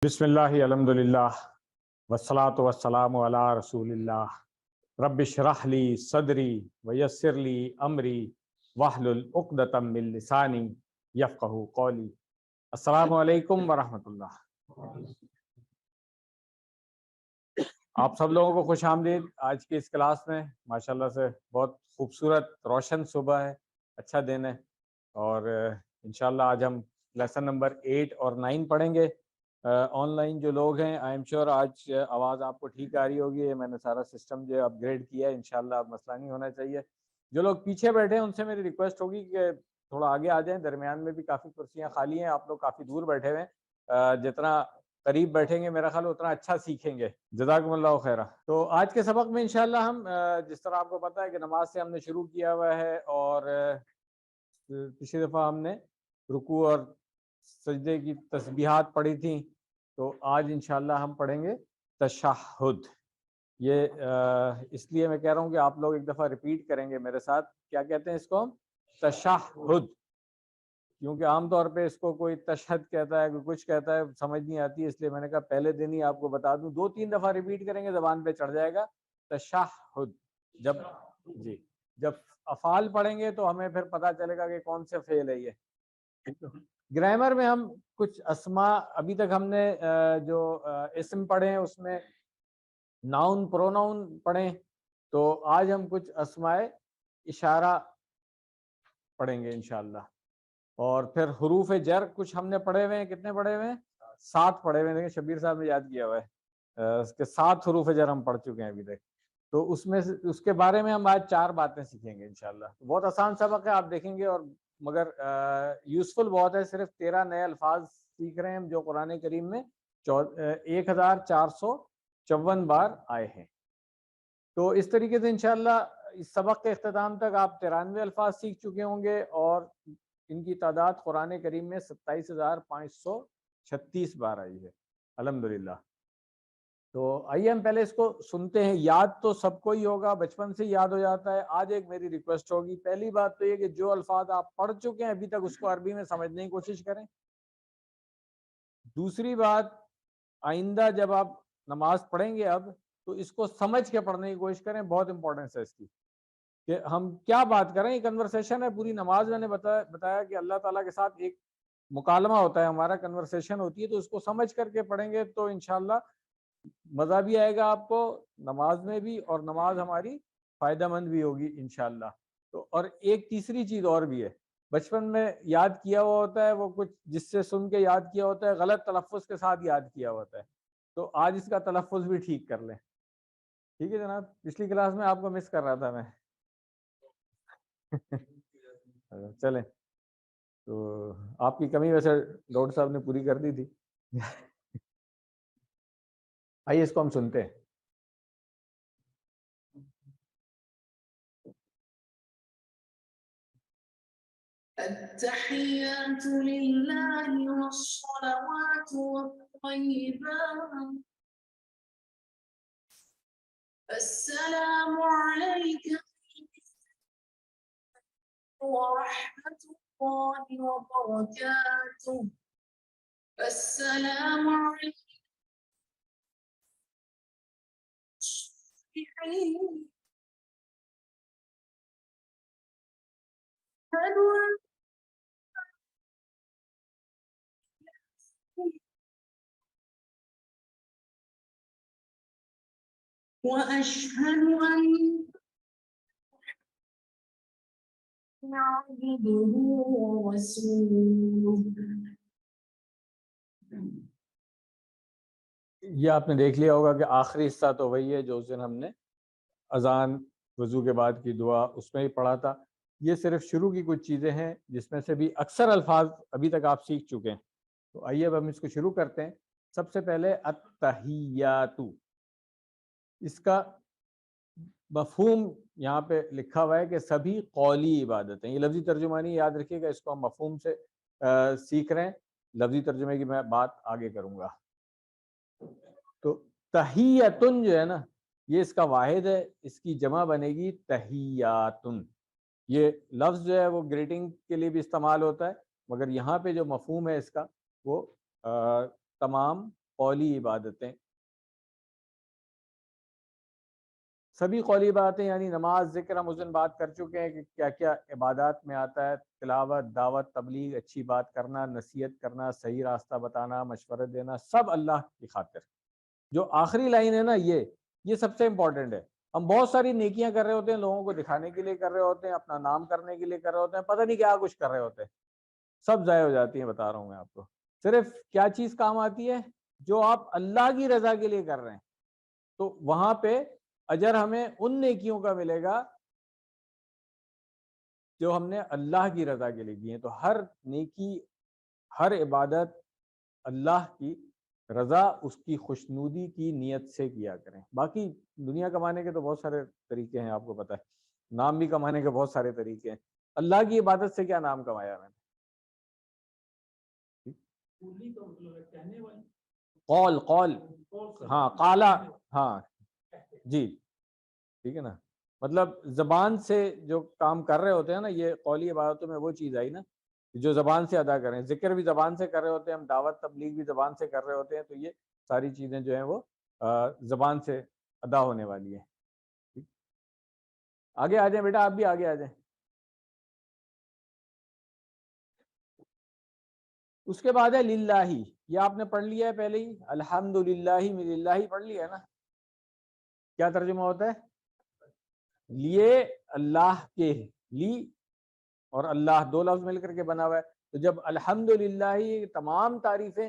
بسم اللہ الحمدللہ والصلاۃ والسلام علی رسول اللہ رب اشرح لی صدری ویسر لی امری واحلل عقدۃ من لسانی یفقہوا قولی۔ السلام علیکم ورحمۃ اللہ۔ آپ سب لوگوں کو خوش آمدید آج کی اس کلاس میں۔ ماشاءاللہ سے بہت خوبصورت روشن صبح ہے، اچھا دن ہے، اور انشاءاللہ آج ہم لیسن نمبر 8 اور 9 پڑھیں گے۔ آن لائن جو لوگ ہیں آئی ایم شیور آج آواز آپ کو ٹھیک آ رہی ہوگی، میں نے سارا سسٹم جو اپ گریڈ کیا ہے، انشاءاللہ اب مسئلہ نہیں ہونا چاہیے۔ جو لوگ پیچھے بیٹھے ہیں ان سے میری ریکویسٹ ہوگی کہ تھوڑا آگے آ جائیں، درمیان میں بھی کافی کرسیاں خالی ہیں، آپ لوگ کافی دور بیٹھے ہوئے ہیں، جتنا قریب بیٹھیں گے میرا خیال اتنا اچھا سیکھیں گے۔ جزاکم اللہ خیرہ۔ تو آج کے سبق میں انشاءاللہ ہم جس طرح آپ کو پتہ ہے کہ نماز سے ہم نے شروع کیا ہوا ہے، اور پچھلی دفعہ ہم نے رکوع اور سجدے کی تسبیحات پڑھی تھیں، تو آج انشاءاللہ ہم پڑھیں گے تشہد۔ یہ اس لیے میں کہہ رہا ہوں کہ آپ لوگ ایک دفعہ ریپیٹ کریں گے میرے ساتھ، کیا کہتے ہیں اس کو ہم؟ تشہد، کیونکہ عام طور پہ اس کو کوئی تشہد کہتا ہے، کوئی کچھ کہتا ہے، سمجھ نہیں آتی، اس لیے میں نے کہا پہلے دن ہی آپ کو بتا دوں، 2-3 دفعہ ریپیٹ کریں گے زبان پہ چڑھ جائے گا تشہد۔ جب افعال پڑھیں گے تو ہمیں پھر پتہ چلے گا کہ کون سے فعل ہے یہ۔ گرامر میں ہم کچھ اسماء، ابھی تک ہم نے جو اسم پڑھے ہیں اس میں ناؤن پروناؤن پڑھیں، تو آج ہم کچھ اسماء اشارہ پڑھیں گے انشاءاللہ، اور پھر حروف جر کچھ ہم نے پڑھے ہوئے ہیں، کتنے پڑھے ہوئے ہیں؟ 7 پڑھے ہوئے ہیں، دیکھیں شبیر صاحب نے یاد کیا ہوا ہے، اس کے 7 حروف جر ہم پڑھ چکے ہیں ابھی تک، تو اس میں اس کے بارے میں ہم آج 4 باتیں سیکھیں گے انشاءاللہ۔ بہت آسان سبق ہے، آپ دیکھیں گے، اور مگر یوزفل بہت ہے۔ صرف 13 نئے الفاظ سیکھ رہے ہیں ہم جو قرآن کریم میں 1454 بار آئے ہیں۔ تو اس طریقے سے انشاءاللہ اس سبق کے اختتام تک آپ 93 الفاظ سیکھ چکے ہوں گے، اور ان کی تعداد قرآن کریم میں 27,536 بار آئی ہے الحمدللہ۔ تو آئیے ہم پہلے اس کو سنتے ہیں۔ یاد تو سب کو ہی ہوگا، بچپن سے یاد ہو جاتا ہے۔ آج ایک میری ریکویسٹ ہوگی، پہلی بات تو یہ کہ جو الفاظ آپ پڑھ چکے ہیں ابھی تک اس کو عربی میں سمجھنے کی کوشش کریں۔ دوسری بات، آئندہ جب آپ نماز پڑھیں گے اب تو اس کو سمجھ کے پڑھنے کی کوشش کریں، بہت امپورٹنس ہے اس کی کہ ہم کیا بات کریں۔ یہ کنورسیشن ہے پوری نماز، میں نے بتایا کہ اللہ تعالیٰ کے ساتھ ایک مکالمہ ہوتا ہے ہمارا، کنورسیشن ہوتی ہے، تو اس کو سمجھ کر کے پڑھیں گے تو انشاءاللہ مزہ بھی آئے گا آپ کو نماز میں بھی، اور نماز ہماری فائدہ مند بھی ہوگی انشاءاللہ۔ تو اور ایک تیسری چیز اور بھی ہے، بچپن میں یاد کیا ہوا ہوتا ہے وہ کچھ، جس سے سن کے یاد کیا ہوتا ہے، غلط تلفظ کے ساتھ یاد کیا ہوتا ہے، تو آج اس کا تلفظ بھی ٹھیک کر لیں، ٹھیک ہے جناب؟ پچھلی کلاس میں آپ کو مس کر رہا تھا میں۔ چلیں، تو آپ کی کمی ویسے ڈاکٹر صاحب نے پوری کر دی تھی۔ آئیے اس کو ہم سنتے ہیں۔ التحيات لله والصلوات والطيبات السلام عليك ورحمة الله وبركاته السلام عليك وأشهد أن عبده ورسوله۔ یہ آپ نے دیکھ لیا ہوگا کہ آخری حصہ تو وہی ہے جو اس دن ہم نے اذان وضو کے بعد کی دعا اس میں ہی پڑھا تھا۔ یہ صرف شروع کی کچھ چیزیں ہیں جس میں سے بھی اکثر الفاظ ابھی تک آپ سیکھ چکے ہیں، تو آئیے اب ہم اس کو شروع کرتے ہیں۔ سب سے پہلے التحیات، اس کا مفہوم یہاں پہ لکھا ہوا ہے کہ سبھی قولی عبادتیں، یہ لفظی ترجمہ نہیں، یاد رکھیے گا، اس کو ہم مفہوم سے سیکھ رہے ہیں، لفظی ترجمے کی میں بات آگے کروں گا۔ تو تحیتن جو ہے نا، یہ اس کا واحد ہے، اس کی جمع بنے گی تحیاتن۔ یہ لفظ جو ہے وہ گریٹنگ کے لیے بھی استعمال ہوتا ہے، مگر یہاں پہ جو مفہوم ہے اس کا وہ تمام قولی عبادتیں، سبھی قولی باتیں یعنی نماز، ذکر، ہم اس دن بات کر چکے ہیں کہ کیا کیا عبادات میں آتا ہے. تلاوت، دعوت، تبلیغ، اچھی بات کرنا، نصیحت کرنا، صحیح راستہ بتانا، مشورے دینا، سب اللہ کی خاطر. جو آخری لائن ہے نا یہ سب سے امپورٹنٹ ہے. ہم بہت ساری نیکیاں کر رہے ہوتے ہیں، لوگوں کو دکھانے کے لیے کر رہے ہوتے ہیں، اپنا نام کرنے کے لیے کر رہے ہوتے ہیں، پتہ نہیں کیا کچھ کر رہے ہوتے ہیں، سب ضائع ہو جاتی ہیں. بتا رہا ہوں میں آپ کو. صرف کیا چیز کام آتی ہے؟ جو آپ اللہ کی رضا کے لیے کر رہے ہیں، تو وہاں پہ اجر ہمیں ان نیکیوں کا ملے گا جو ہم نے اللہ کی رضا کے لیے کی ہیں. تو ہر نیکی، ہر عبادت اللہ کی رضا، اس کی خوشنودی کی نیت سے کیا کریں. باقی دنیا کمانے کے تو بہت سارے طریقے ہیں، آپ کو پتہ ہے، نام بھی کمانے کے بہت سارے طریقے ہیں. اللہ کی عبادت سے کیا نام کمایا میں نے؟ قول، ہاں، قالا، ہاں جی، ٹھیک ہے نا. مطلب زبان سے جو کام کر رہے ہوتے ہیں نا، یہ قولی عبادتوں میں وہ چیز آئی نا جو زبان سے ادا کریں. ذکر بھی زبان سے کر رہے ہوتے ہیں ہم، دعوت تبلیغ بھی زبان سے کر رہے ہوتے ہیں. تو یہ ساری چیزیں جو ہیں وہ زبان سے ادا ہونے والی ہیں. آگے آ جائیں بیٹا، آپ بھی آگے آ جائیں. اس کے بعد ہے للہ، یہ آپ نے پڑھ لیا ہے پہلے ہی، الحمدللہ من للہ پڑھ لیا ہے نا. کیا ترجمہ ہوتا ہے؟ لیے اللہ کے، لی اور اللہ دو لفظ مل کر کے بنا ہوا ہے. تو جب الحمدللہ، تمام تعریفیں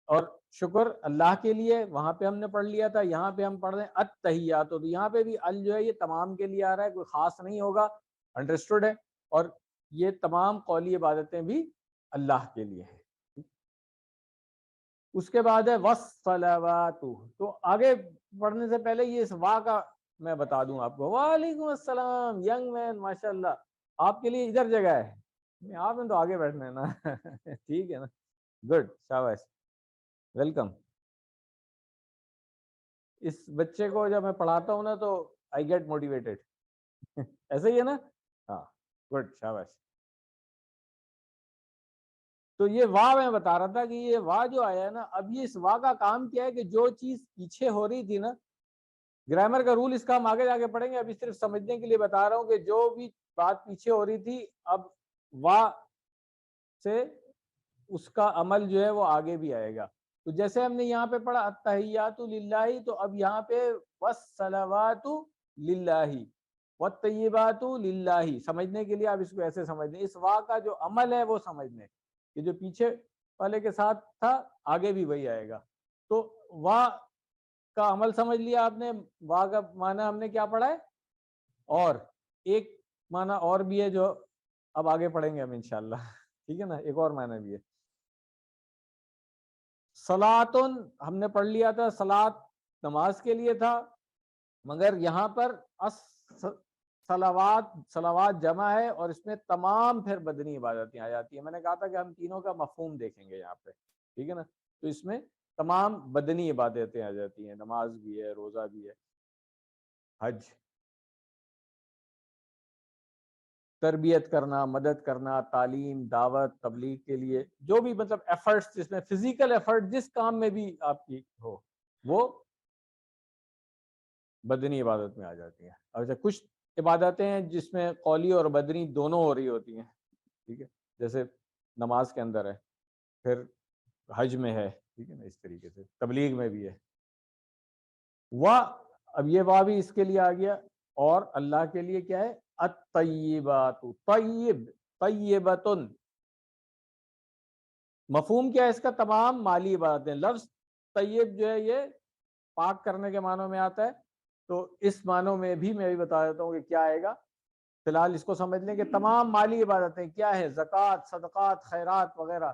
اور شکر اللہ کے لیے، وہاں پہ ہم نے پڑھ لیا تھا. یہاں پہ ہم پڑھ رہے ہیں التحیات، تو یہاں پہ بھی ال جو ہے یہ تمام کے لیے آ رہا ہے، کوئی خاص نہیں ہوگا، انڈرسٹوڈ ہے. اور یہ تمام قولی عبادتیں بھی اللہ کے لیے ہیں. اس کے بعد ہے والصلوات. تو آگے پڑھنے سے پہلے یہ اس وا کا میں بتا دوں آپ کو. وعلیکم السلام ینگ مین، ماشاء اللہ. آپ کے لیے ادھر جگہ ہے، آپ نے تو آگے بیٹھنا ہے نا. ٹھیک ہے نا، گڈ، شاباش، ویلکم. اس بچے کو جب میں پڑھاتا ہوں نا تو آئی گیٹ موٹیویٹیڈ. ایسا ہی ہے نا؟ ہاں، گڈ، شاباش. تو یہ واو میں بتا رہا تھا کہ یہ وا جو آیا ہے نا، اب یہ اس وا کا کام کیا ہے کہ جو چیز پیچھے ہو رہی تھی نا، گرامر کا رول اس کا ہم آگے جا کے پڑھیں گے، ابھی صرف سمجھنے کے لیے بتا رہا ہوں کہ جو بھی بات پیچھے ہو رہی تھی، اب وا سے اس کا عمل جو ہے وہ آگے بھی آئے گا. تو جیسے ہم نے یہاں پہ پڑھا التحیات للہ، تو اب یہاں پہ والصلوات للہ والطیبات للہ. سمجھنے کے لیے آپ اس کو ایسے سمجھ لیں، اس وا کا جو عمل ہے وہ سمجھ لیں کہ جو پیچھے والے کے ساتھ تھا آگے بھی وہی آئے گا. تو وا کا عمل سمجھ لیا آپ نے. وا کا معنی ہم نے کیا پڑھا ہے؟ اور ایک معنی اور بھی ہے جو اب آگے پڑھیں گے ہم انشاءاللہ. ٹھیک ہے نا، ایک اور معنی بھی ہے. صلاتن ہم نے پڑھ لیا تھا، صلات نماز کے لیے تھا، مگر یہاں پر صلوات جمع ہے اور اس میں تمام پھر بدنی عبادتیں آ جاتی ہیں. میں نے کہا تھا کہ ہم تینوں کا مفہوم دیکھیں گے یہاں پہ، ٹھیک ہے نا. تو اس میں تمام بدنی عبادتیں آ جاتی ہیں، نماز بھی ہے، روزہ بھی ہے، حج، تربیت کرنا، مدد کرنا، تعلیم، دعوت، تبلیغ کے لیے جو بھی مطلب ایفرٹس، جس میں فزیکل ایفرٹ جس کام میں بھی آپ کی ہو، وہ بدنی عبادت میں آ جاتی ہیں. اچھا، کچھ عبادتیں ہیں جس میں قولی اور بدنی دونوں ہو رہی ہوتی ہیں، ٹھیک ہے، جیسے نماز کے اندر ہے، پھر حج میں ہے، ٹھیک ہے نا، اس طریقے سے تبلیغ میں بھی ہے. اب یہ وا بھی اس کے لیے آ گیا. اور اللہ کے لیے کیا ہے؟ الطیبات، طیب، طیبتن. مفہوم کیا ہے اس کا؟ تمام مالی عبادتیں. لفظ طیب جو ہے یہ پاک کرنے کے معنوں میں آتا ہے. تو اس معنوں میں بھی میں بھی بتا دیتا ہوں کہ کیا آئے گا. فی الحال اس کو سمجھ لیں کہ تمام مالی عبادتیں کیا ہے؟ زکوٰۃ، صدقات، خیرات وغیرہ.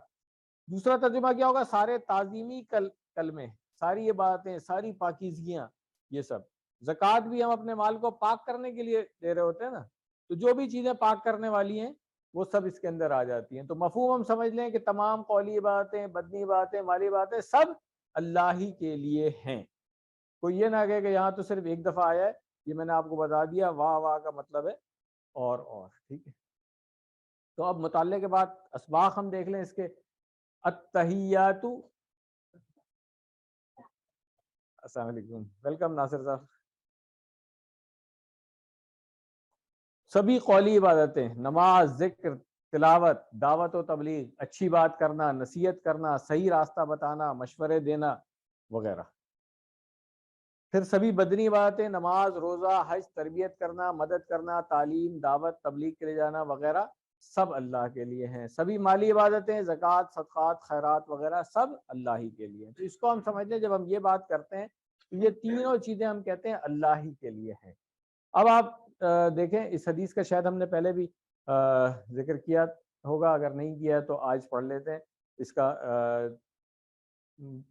دوسرا ترجمہ کیا ہوگا؟ سارے تعظیمی کلمے، ساری عبادتیں، ساری پاکیزگیاں، یہ سب. زکوٰۃ بھی ہم اپنے مال کو پاک کرنے کے لیے دے رہے ہوتے ہیں نا. تو جو بھی چیزیں پاک کرنے والی ہیں وہ سب اس کے اندر آ جاتی ہیں. تو مفہوم ہم سمجھ لیں کہ تمام قولی باتیں، بدنی باتیں، مالی باتیں سب اللہ ہی کے لیے ہیں. کوئی یہ نہ کہے کہ یہاں تو صرف ایک دفعہ آیا ہے. یہ میں نے آپ کو بتا دیا، واہ واہ کا مطلب ہے اور، ٹھیک ہے. تو اب مطالعے کے بعد اسباق ہم دیکھ لیں اس کے. التحیات السلام علیکم، ویلکم ناصر صاحب۔ سبھی قولی عبادتیں، نماز، ذکر، تلاوت، دعوت و تبلیغ، اچھی بات کرنا، نصیحت کرنا، صحیح راستہ بتانا، مشورے دینا وغیرہ۔ پھر سبھی بدنی عبادتیں، نماز، روزہ، حج، تربیت کرنا، مدد کرنا، تعلیم، دعوت، تبلیغ کے لیے جانا وغیرہ سب اللہ کے لیے ہیں۔ سبھی مالی عبادتیں، زکوٰۃ، صدقات، خیرات وغیرہ سب اللہ ہی کے لیے ہیں۔ تو اس کو ہم سمجھتے ہیں، جب ہم یہ بات کرتے ہیں تو یہ تینوں چیزیں ہم کہتے ہیں اللہ ہی کے لیے ہیں۔ اب آپ دیکھیں، اس حدیث کا شاید ہم نے پہلے بھی ذکر کیا ہوگا، اگر نہیں کیا تو آج پڑھ لیتے ہیں۔ اس کا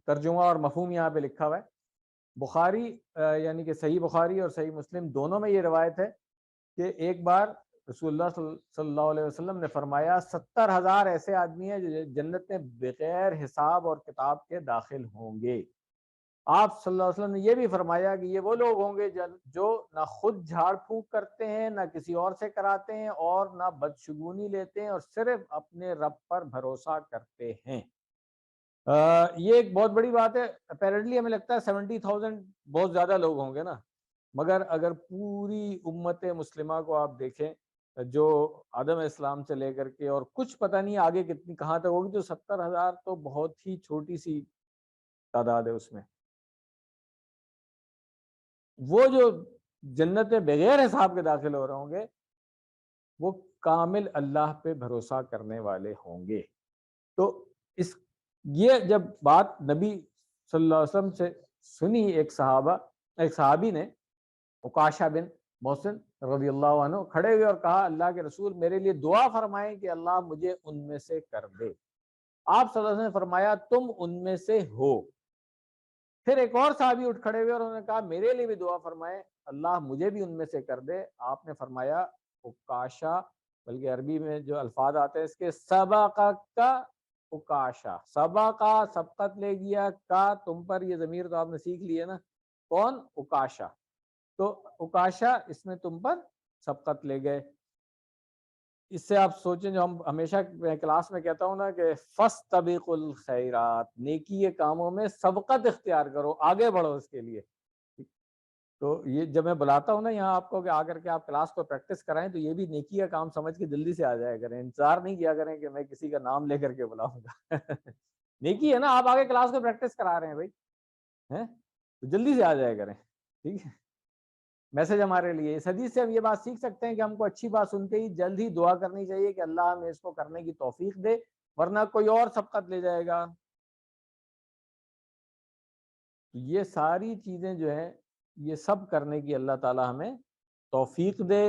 ترجمہ اور مفہوم یہاں پہ لکھا ہوا ہے۔ بخاری یعنی کہ صحیح بخاری اور صحیح مسلم دونوں میں یہ روایت ہے کہ ایک بار رسول اللہ صلی اللہ علیہ وسلم نے فرمایا 70,000 ایسے آدمی ہیں جو جنت میں بغیر حساب اور کتاب کے داخل ہوں گے۔ آپ صلی اللہ علیہ وسلم نے یہ بھی فرمایا کہ یہ وہ لوگ ہوں گے جو نہ خود جھاڑ پھونک کرتے ہیں، نہ کسی اور سے کراتے ہیں، اور نہ بدشگونی لیتے ہیں، اور صرف اپنے رب پر بھروسہ کرتے ہیں۔ یہ ایک بہت بڑی بات ہے۔ اپیرنٹلی ہمیں لگتا ہے 70,000 بہت زیادہ لوگ ہوں گے نا، مگر اگر پوری امت مسلمہ کو آپ دیکھیں جو آدم اسلام سے لے کر کے اور کچھ پتہ نہیں آگے کتنی کہاں تک ہوگی، تو 70,000 تو بہت ہی چھوٹی سی تعداد ہے۔ اس میں وہ جو جنت میں بغیر حساب کے داخل ہو رہے ہوں گے وہ کامل اللہ پہ بھروسہ کرنے والے ہوں گے۔ تو یہ جب بات نبی صلی اللہ علیہ وسلم سے سنی ایک صحابی نے، عکاشہ بن محسن رضی اللہ عنہ، کھڑے ہوئے اور کہا اللہ کے رسول میرے لیے دعا فرمائیں کہ اللہ مجھے ان میں سے کر دے۔ آپ صلی اللہ علیہ وسلم نے فرمایا تم ان میں سے ہو۔ پھر ایک اور صحابی اٹھ کھڑے ہوئے اور انہوں نے کہا میرے لیے بھی دعا فرمائیں اللہ مجھے بھی ان میں سے کر دے۔ آپ نے فرمایا عکاشہ، بلکہ عربی میں جو الفاظ آتے ہیں اس کے، سبقہ کا عکاشہ، سبقہ سبقت لے گیا، کا تم پر یہ ضمیر تو آپ نے سیکھ لی ہے نا، کون؟ عکاشہ، تو عکاشہ اس میں تم پر سبقت لے گئے۔ اس سے آپ سوچیں، جو ہم ہمیشہ کلاس میں کہتا ہوں نا کہ فاستبقوا الخیرات، نیکی کے کاموں میں سبقت اختیار کرو، آگے بڑھو اس کے لیے۔ تو یہ جب میں بلاتا ہوں نا یہاں آپ کو کہ آ کر کے آپ کلاس کو پریکٹس کرائیں، تو یہ بھی نیکی کا کام سمجھ کے جلدی سے آ جایا کریں، انتظار نہیں کیا کریں کہ میں کسی کا نام لے کر کے بلاؤں گا۔ نیکی ہے نا، آپ آگے کلاس کو پریکٹس کرا رہے ہیں بھائی، تو جلدی سے آ جایا کریں، ٹھیک ہے۔ میسج ہمارے لیے اس حدیث سے ہم یہ بات سیکھ سکتے ہیں کہ ہم کو اچھی بات سنتے ہی جلد ہی دعا کرنی چاہیے کہ اللہ ہمیں اس کو کرنے کی توفیق دے، ورنہ کوئی اور سبقت لے جائے گا۔ یہ ساری چیزیں جو ہیں یہ سب کرنے کی اللہ تعالی ہمیں توفیق دے،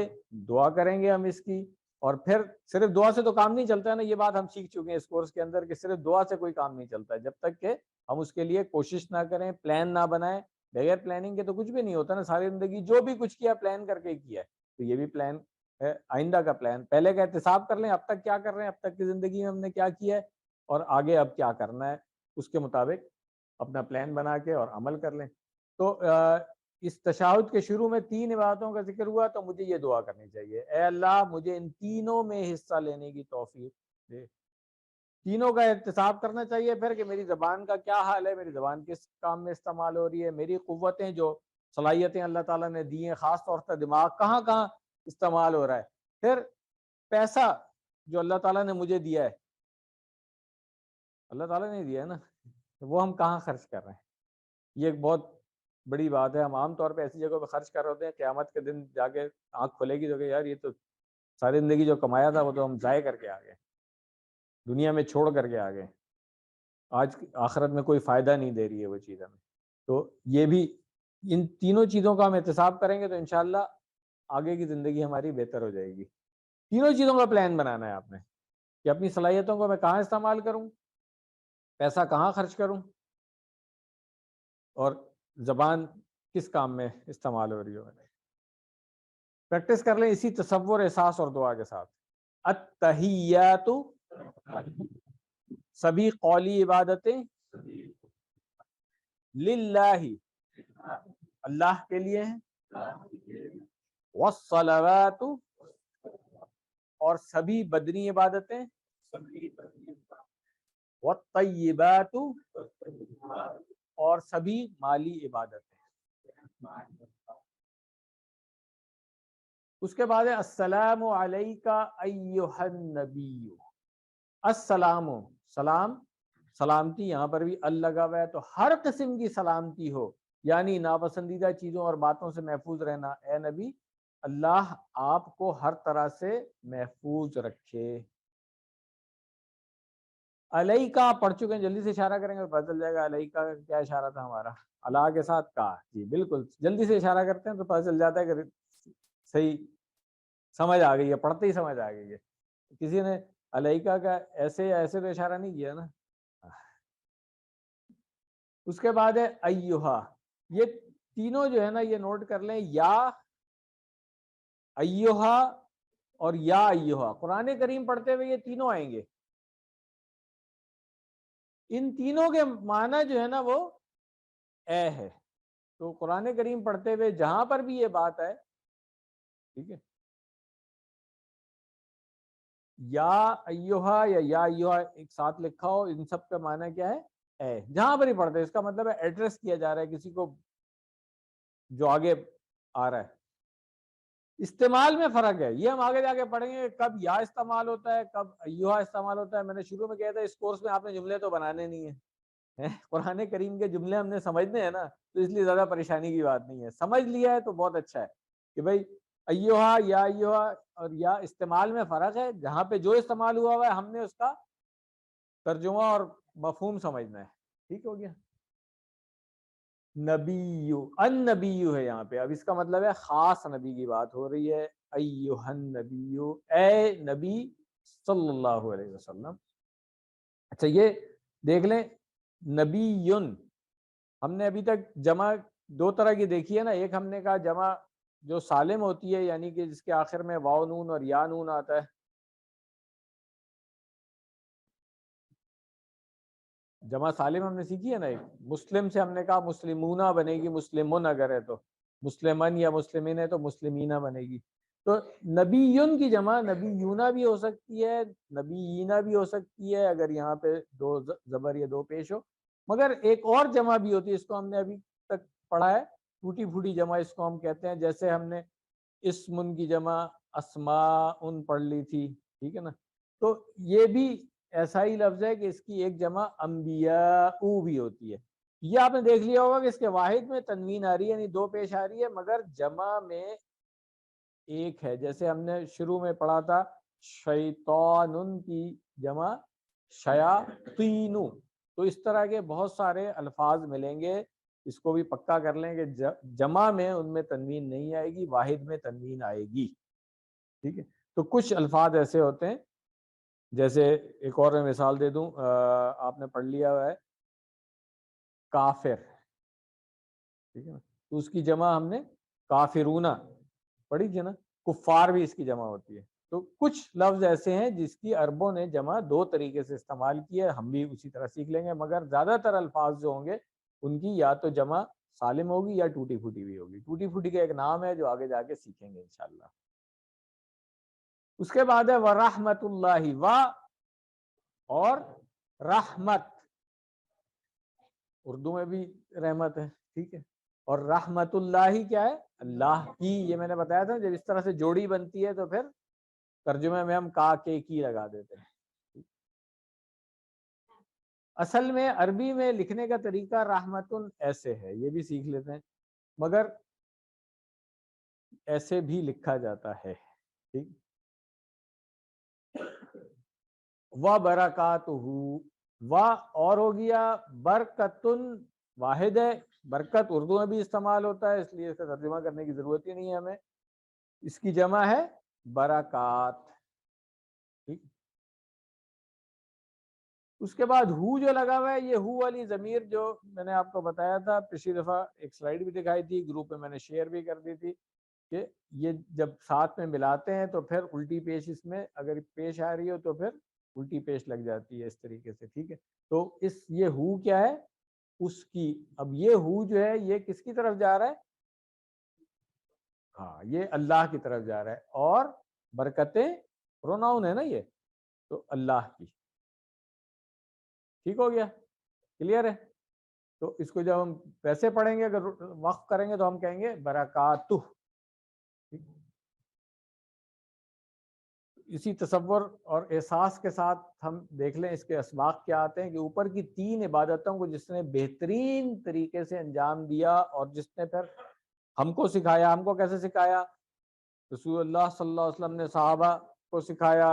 دعا کریں گے ہم اس کی۔ اور پھر صرف دعا سے تو کام نہیں چلتا ہے نا، یہ بات ہم سیکھ چکے ہیں اس کورس کے اندر کہ صرف دعا سے کوئی کام نہیں چلتا ہے، جب تک کہ ہم اس کے لیے کوشش نہ کریں، پلان نہ بنائیں۔ بغیر پلاننگ کے تو کچھ بھی نہیں ہوتا نا، ساری زندگی جو بھی کچھ کیا پلان کر کے کیا ہے، تو یہ بھی پلان ہے، آئندہ کا پلان۔ پہلے کا احتساب کر لیں اب تک کیا کر رہے ہیں، اب تک کی زندگی میں ہم نے کیا کیا ہے، اور آگے اب کیا کرنا ہے، اس کے مطابق اپنا پلان بنا کے اور عمل کر لیں۔ تو اس تشہد کے شروع میں 3 عبادتوں کا ذکر ہوا، تو مجھے یہ دعا کرنی چاہیے، اے اللہ مجھے ان تینوں میں حصہ لینے کی توفیق دے۔ تینوں کا احتساب کرنا چاہیے پھر کہ میری زبان کا کیا حال ہے، میری زبان کس کام میں استعمال ہو رہی ہے، میری قوتیں جو صلاحیتیں اللہ تعالیٰ نے دی ہیں، خاص طور سے دماغ کہاں کہاں استعمال ہو رہا ہے۔ پھر پیسہ جو اللہ تعالیٰ نے مجھے دیا ہے، اللہ تعالیٰ نے دیا ہے نا، وہ ہم کہاں خرچ کر رہے ہیں، یہ ایک بہت بڑی بات ہے۔ ہم عام طور پہ ایسی جگہوں پہ خرچ کر رہے ہوتے ہیں، قیامت کے دن جا کے آنکھ کھلے گی تو کہ یار یہ تو ساری زندگی جو کمایا تھا وہ تو ہم ضائع کر کے آ گئے، دنیا میں چھوڑ کر کے آ گئے، آج آخرت میں کوئی فائدہ نہیں دے رہی ہے وہ چیز ہمیں۔ تو یہ بھی ان تینوں چیزوں کا ہم احتساب کریں گے تو انشاءاللہ آگے کی زندگی ہماری بہتر ہو جائے گی۔ تینوں چیزوں کا پلان بنانا ہے آپ نے کہ اپنی صلاحیتوں کو میں کہاں استعمال کروں، پیسہ کہاں خرچ کروں، اور زبان کس کام میں استعمال ہو رہی ہو۔ پریکٹس کر لیں اسی تصور، احساس اور دعا کے ساتھ۔ التحیات، سبھی قولی عبادتیں، للہ، اللہ کے لیے ہیں، والصلوات، اور سبھی بدنی عبادتیں، والطیبات، اور سبھی مالی عبادتیں۔ اس کے بعد ہے السلام علیکہ ایھا النبی۔ السلام، سلام، سلامتی، یہاں پر بھی ال لگا ہوا ہے، تو ہر قسم کی سلامتی ہو، یعنی ناپسندیدہ چیزوں اور باتوں سے محفوظ رہنا، اے نبی اللہ آپ کو ہر طرح سے محفوظ رکھے۔ علیکہ پڑھ چکے ہیں، جلدی سے اشارہ کریں گے تو پتہ چل جائے گا علیکہ کا کیا اشارہ تھا ہمارا، اللہ کے ساتھ کا، جی بالکل، جلدی سے اشارہ کرتے ہیں تو پتہ چل جاتا ہے کہ صحیح سمجھ آ گئی ہے، پڑھتے ہی سمجھ آ گئی ہے۔ کسی نے علیکہ کا ایسے یا ایسے تو اشارہ نہیں کیا نا۔ اس کے بعد ہے ایھا، یہ تینوں جو ہے نا یہ نوٹ کر لیں، یا ایھا اور یا ایھا، قرآن کریم پڑھتے ہوئے یہ تینوں آئیں گے، ان تینوں کے معنی جو ہے نا وہ اے ہے، تو قرآن کریم پڑھتے ہوئے جہاں پر بھی یہ بات ہے، ٹھیک ہے، یا ایھا یا ایھا ایک ساتھ لکھا ہو، ان سب کا معنی کیا ہے؟ اے، جہاں پر ہی پڑھتے ہیں، اس کا مطلب ہے ایڈریس کیا جا رہا ہے کسی کو جو آگے آ رہا ہے۔ استعمال میں فرق ہے، یہ ہم آگے جا کے پڑھیں گے کب یا استعمال ہوتا ہے، کب ایھا استعمال ہوتا ہے۔ میں نے شروع میں کہا تھا اس کورس میں آپ نے جملے تو بنانے نہیں ہیں، قرآن کریم کے جملے ہم نے سمجھنے ہیں نا، تو اس لیے زیادہ پریشانی کی بات نہیں ہے، سمجھ لیا ہے تو بہت اچھا ہے کہ بھائی ایھا یا ایھا اور یا استعمال میں فرق ہے، جہاں پہ جو استعمال ہوا ہے ہم نے اس کا ترجمہ اور مفہوم سمجھنا ہے، ٹھیک ہو گیا۔ نبی، النبی ہے یہاں پہ، اب اس کا مطلب ہے خاص نبی کی بات ہو رہی ہے، ایھا النبی، اے نبی صلی اللہ علیہ وسلم۔ اچھا یہ دیکھ لیں، نبی، ہم نے ابھی تک جمع دو طرح کی دیکھی ہے نا، ایک ہم نے کہا جمع جو سالم ہوتی ہے، یعنی کہ جس کے آخر میں واو نون اور یا نون آتا ہے، جمع سالم ہم نے سیکھی ہے نا، ایک مسلم سے ہم نے کہا مسلمونہ بنے گی، مسلمون اگر ہے تو، مسلمن یا مسلمین ہے تو مسلمینہ بنے گی۔ تو نبیون کی جمع نبیونہ بھی ہو سکتی ہے، نبیینہ بھی ہو سکتی ہے اگر یہاں پہ دو زبر یا دو پیش ہو، مگر ایک اور جمع بھی ہوتی ہے، اس کو ہم نے ابھی تک پڑھا ہے، ٹوٹی پھوٹی جمع اس کو ہم کہتے ہیں، جیسے ہم نے اسمن کی جمع اسماء پڑھ لی تھی، ٹھیک ہے نا، تو یہ بھی ایسا ہی لفظ ہے کہ اس کی ایک جمع انبیاء بھی ہوتی ہے۔ یہ آپ نے دیکھ لیا ہوگا کہ اس کے واحد میں تنوین آ رہی ہے، یعنی دو پیش آ رہی ہے، مگر جمع میں ایک ہے، جیسے ہم نے شروع میں پڑھا تھا شیطان کی جمع شیاطین، تو اس طرح کے بہت سارے الفاظ ملیں گے، اس کو بھی پکا کر لیں کہ جمع میں ان میں تنوین نہیں آئے گی، واحد میں تنوین آئے گی، ٹھیک ہے۔ تو کچھ الفاظ ایسے ہوتے ہیں، جیسے ایک اور میں مثال دے دوں، آپ نے پڑھ لیا ہوا ہے کافر، ٹھیک ہے نا، تو اس کی جمع ہم نے کافرونہ پڑھی تھی نا، کفار بھی اس کی جمع ہوتی ہے۔ تو کچھ لفظ ایسے ہیں جس کی عربوں نے جمع دو طریقے سے استعمال کی ہے، ہم بھی اسی طرح سیکھ لیں گے، مگر زیادہ تر الفاظ جو ہوں گے ان کی یا تو جمع سالم ہوگی یا ٹوٹی پھوٹی بھی ہوگی۔ ٹوٹی پھوٹی کا ایک نام ہے جو آگے جا کے سیکھیں گے انشاءاللہ۔ اس کے بعد ہے ورحمت اللہ، و اور رحمت، اردو میں بھی رحمت ہے، ٹھیک ہے، اور رحمت اللہ کیا ہے؟ اللہ کی، یہ میں نے بتایا تھا جب اس طرح سے جوڑی بنتی ہے تو پھر ترجمے میں ہم کا کے کی لگا دیتے ہیں۔ اصل میں عربی میں لکھنے کا طریقہ رحمتن ایسے ہے، یہ بھی سیکھ لیتے ہیں، مگر ایسے بھی لکھا جاتا ہے، ٹھیک، و برکاتہ، و اور ہو گیا برکتن، واحد ہے، برکت اردو میں بھی استعمال ہوتا ہے، اس لیے اس کا ترجمہ کرنے کی ضرورت ہی نہیں ہے ہمیں، اس کی جمع ہے برکات، ٹھیک۔ اس کے بعد ہو جو لگا ہوا ہے، یہ ہو والی ضمیر جو میں نے آپ کو بتایا تھا پچھلی دفعہ، ایک سلائیڈ بھی دکھائی تھی، گروپ میں نے شیئر بھی کر دی تھی، کہ یہ جب ساتھ میں ملاتے ہیں تو پھر الٹی پیش اس میں اگر پیش آ رہی ہو تو پھر الٹی پیش لگ جاتی ہے اس طریقے سے، ٹھیک ہے۔ تو یہ ہو کیا ہے؟ اس کی، اب یہ ہو جو ہے یہ کس کی طرف جا رہا ہے؟ ہاں، یہ اللہ کی طرف جا رہا ہے، اور برکتیں پروناؤن ہے نا یہ، تو اللہ کی، ٹھیک ہو گیا، کلیئر ہے۔ تو اس کو جب ہم ویسے پڑھیں گے، اگر وقف کریں گے تو ہم کہیں گے برکاتہ. اسی تصور اور احساس کے ساتھ ہم دیکھ لیں اس کے اسباق کیا آتے ہیں کہ اوپر کی 3 عبادتوں کو جس نے بہترین طریقے سے انجام دیا اور جس نے پھر ہم کو سکھایا. ہم کو کیسے سکھایا؟ رسول اللہ صلی اللہ علیہ وسلم نے صحابہ کو سکھایا،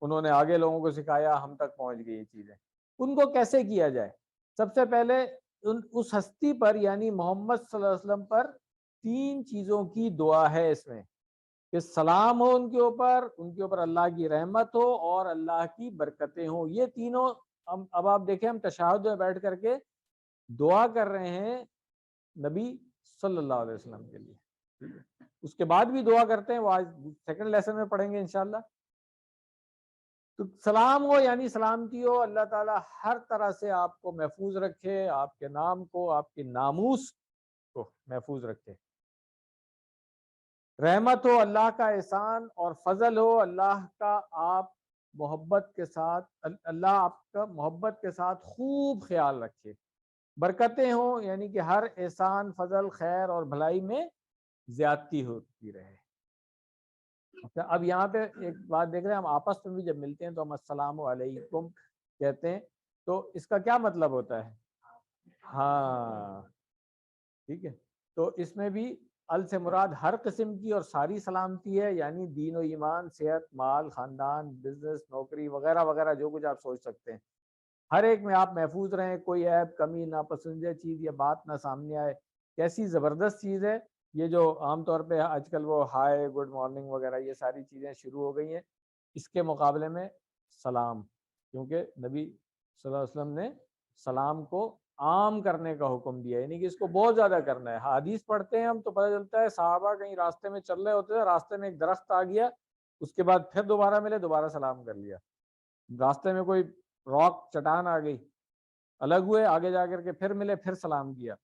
انہوں نے آگے لوگوں کو سکھایا، ہم تک پہنچ گئی یہ چیزیں. ان کو کیسے کیا جائے؟ سب سے پہلے اس ہستی پر یعنی محمد صلی اللہ علیہ وسلم پر 3 چیزوں کی دعا ہے اس میں، کہ سلام ہو ان کے اوپر اللہ کی رحمت ہو اور اللہ کی برکتیں ہوں. یہ تینوں اب آپ دیکھیں ہم تشہد میں بیٹھ کر کے دعا کر رہے ہیں نبی صلی اللہ علیہ وسلم کے لیے. اس کے بعد بھی دعا کرتے ہیں، وہ آج سیکنڈ لیسن میں پڑھیں گے انشاءاللہ. تو سلام ہو یعنی سلامتی ہو، اللہ تعالیٰ ہر طرح سے آپ کو محفوظ رکھے، آپ کے نام کو، آپ کی ناموس کو محفوظ رکھے. رحمت ہو، اللہ کا احسان اور فضل ہو، اللہ کا آپ محبت کے ساتھ، اللہ آپ کا محبت کے ساتھ خوب خیال رکھے. برکتیں ہوں یعنی کہ ہر احسان، فضل، خیر اور بھلائی میں زیادتی ہوتی رہے. اچھا، اب یہاں پہ ایک بات دیکھ رہے ہیں، ہم آپس میں بھی جب ملتے ہیں تو ہم السلام علیکم کہتے ہیں، تو اس کا کیا مطلب ہوتا ہے؟ ہاں ٹھیک ہے. تو اس میں بھی ال سے مراد ہر قسم کی اور ساری سلامتی ہے، یعنی دین و ایمان، صحت، مال، خاندان، بزنس، نوکری وغیرہ وغیرہ جو کچھ آپ سوچ سکتے ہیں، ہر ایک میں آپ محفوظ رہیں، کوئی عیب، کمی، ناپسندیدہ چیز یا بات نہ سامنے آئے. کیسی زبردست چیز ہے یہ جو عام طور پہ آج کل وہ ہائے، گڈ مارننگ وغیرہ یہ ساری چیزیں شروع ہو گئی ہیں. اس کے مقابلے میں سلام، کیونکہ نبی صلی اللہ علیہ وسلم نے سلام کو عام کرنے کا حکم دیا، یعنی کہ اس کو بہت زیادہ کرنا ہے. حدیث پڑھتے ہیں ہم تو پتہ چلتا ہے صحابہ کہیں راستے میں چل رہے ہوتے تھے، راستے میں ایک درخت آ گیا، اس کے بعد پھر دوبارہ ملے، دوبارہ سلام کر لیا. راستے میں کوئی راک چٹان آ گئی، الگ ہوئے، آگے جا کر کے پھر ملے، پھر سلام کیا.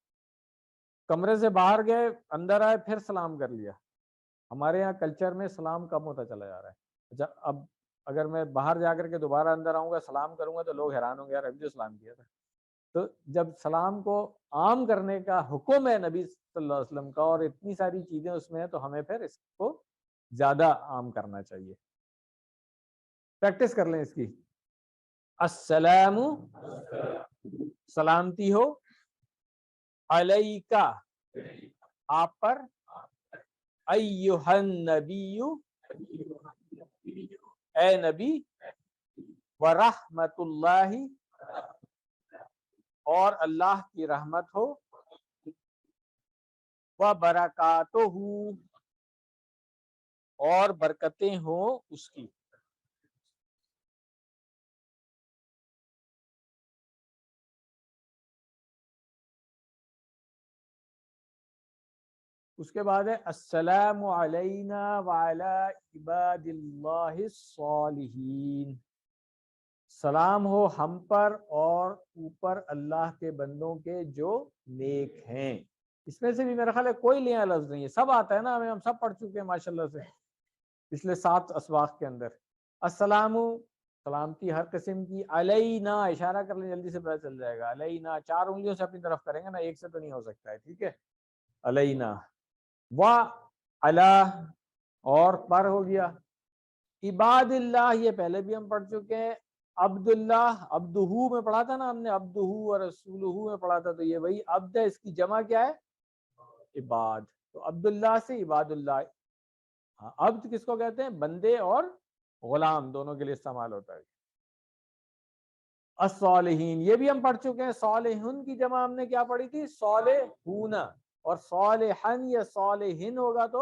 کمرے سے باہر گئے، اندر آئے، پھر سلام کر لیا. ہمارے یہاں کلچر میں سلام کم ہوتا چلا جا رہا ہے. اچھا، اب اگر میں باہر جا کر کے دوبارہ اندر آؤں گا، سلام کروں گا تو لوگ حیران ہوں گے، یار ابھی جو سلام کیا تھا. تو جب سلام کو عام کرنے کا حکم ہے نبی صلی اللہ علیہ وسلم کا اور اتنی ساری چیزیں اس میں ہیں، تو ہمیں پھر اس کو زیادہ عام کرنا چاہیے. پریکٹس کر لیں اس کی. السلام، سلامتی ہو، علیکہ، آپ پر، ایھا النبی، اے نبی، ورحمت اللہ، اور اللہ کی رحمت ہو، وبرکاتہ، اور برکتیں ہوں اس کی. اس کے بعد ہے السلام علینا وعلی عباد اللہ الصالحین. سلام ہو ہم پر اور اوپر اللہ کے بندوں کے جو نیک ہیں. اس میں سے بھی میرا خیال ہے کوئی لیا لفظ نہیں ہے، سب آتا ہے نا ہمیں، ہم سب پڑھ چکے ہیں ماشاءاللہ سے پچھلے 7 اسواق کے اندر. السلام، سلامتی ہر قسم کی، علینا، اشارہ کر لیں جلدی سے پتہ چل جائے گا، علینا 4 انگلیوں سے اپنی طرف کریں گے نا، ایک سے تو نہیں ہو سکتا ہے. ٹھیک ہے، علینا، علی، اور پر ہو گیا. عباد اللہ، یہ پہلے بھی ہم پڑھ چکے ہیں. عبد اللہ، عبدہو میں پڑھا تھا نا ہم نے، عبدہو اور رسولہو میں پڑھا تھا، تو یہ وہی عبد ہے، اس کی جمع کیا ہے؟ عباد. تو عبداللہ سے عباد اللہ. ہاں، عبد کس کو کہتے ہیں؟ بندے اور غلام دونوں کے لیے استعمال ہوتا ہے. الصالحین، یہ بھی ہم پڑھ چکے ہیں. صالحون کی جمع ہم نے کیا پڑھی تھی؟ صالحون. اور صالحن یا صالحین ہوگا تو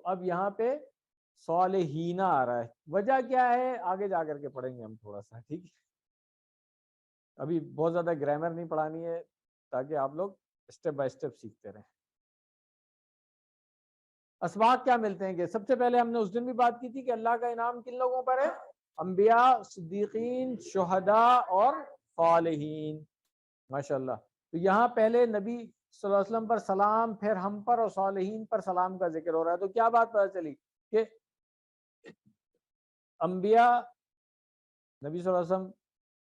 اب یہاں پہ صالحین آ رہا ہے. وجہ کیا ہے آگے جا کر کے پڑھیں گے ہم تھوڑا سا. ٹھیک ہے، ابھی بہت زیادہ گرامر نہیں پڑھانی ہے تاکہ آپ لوگ اسٹیپ بائی اسٹیپ سیکھتے رہیں. اسباق کیا ملتے ہیں کہ سب سے پہلے ہم نے اس دن بھی بات کی تھی کہ اللہ کا انعام کن لوگوں پر ہے؟ انبیاء، صدیقین، شہداء اور صالحین. ماشاءاللہ. تو یہاں پہلے نبی صلی اللہ علیہ وسلم پر سلام، پھر ہم پر اور صالحین پر سلام کا ذکر ہو رہا ہے. تو کیا بات پتہ چلی کہ انبیاء، نبی صلی اللہ علیہ وسلم،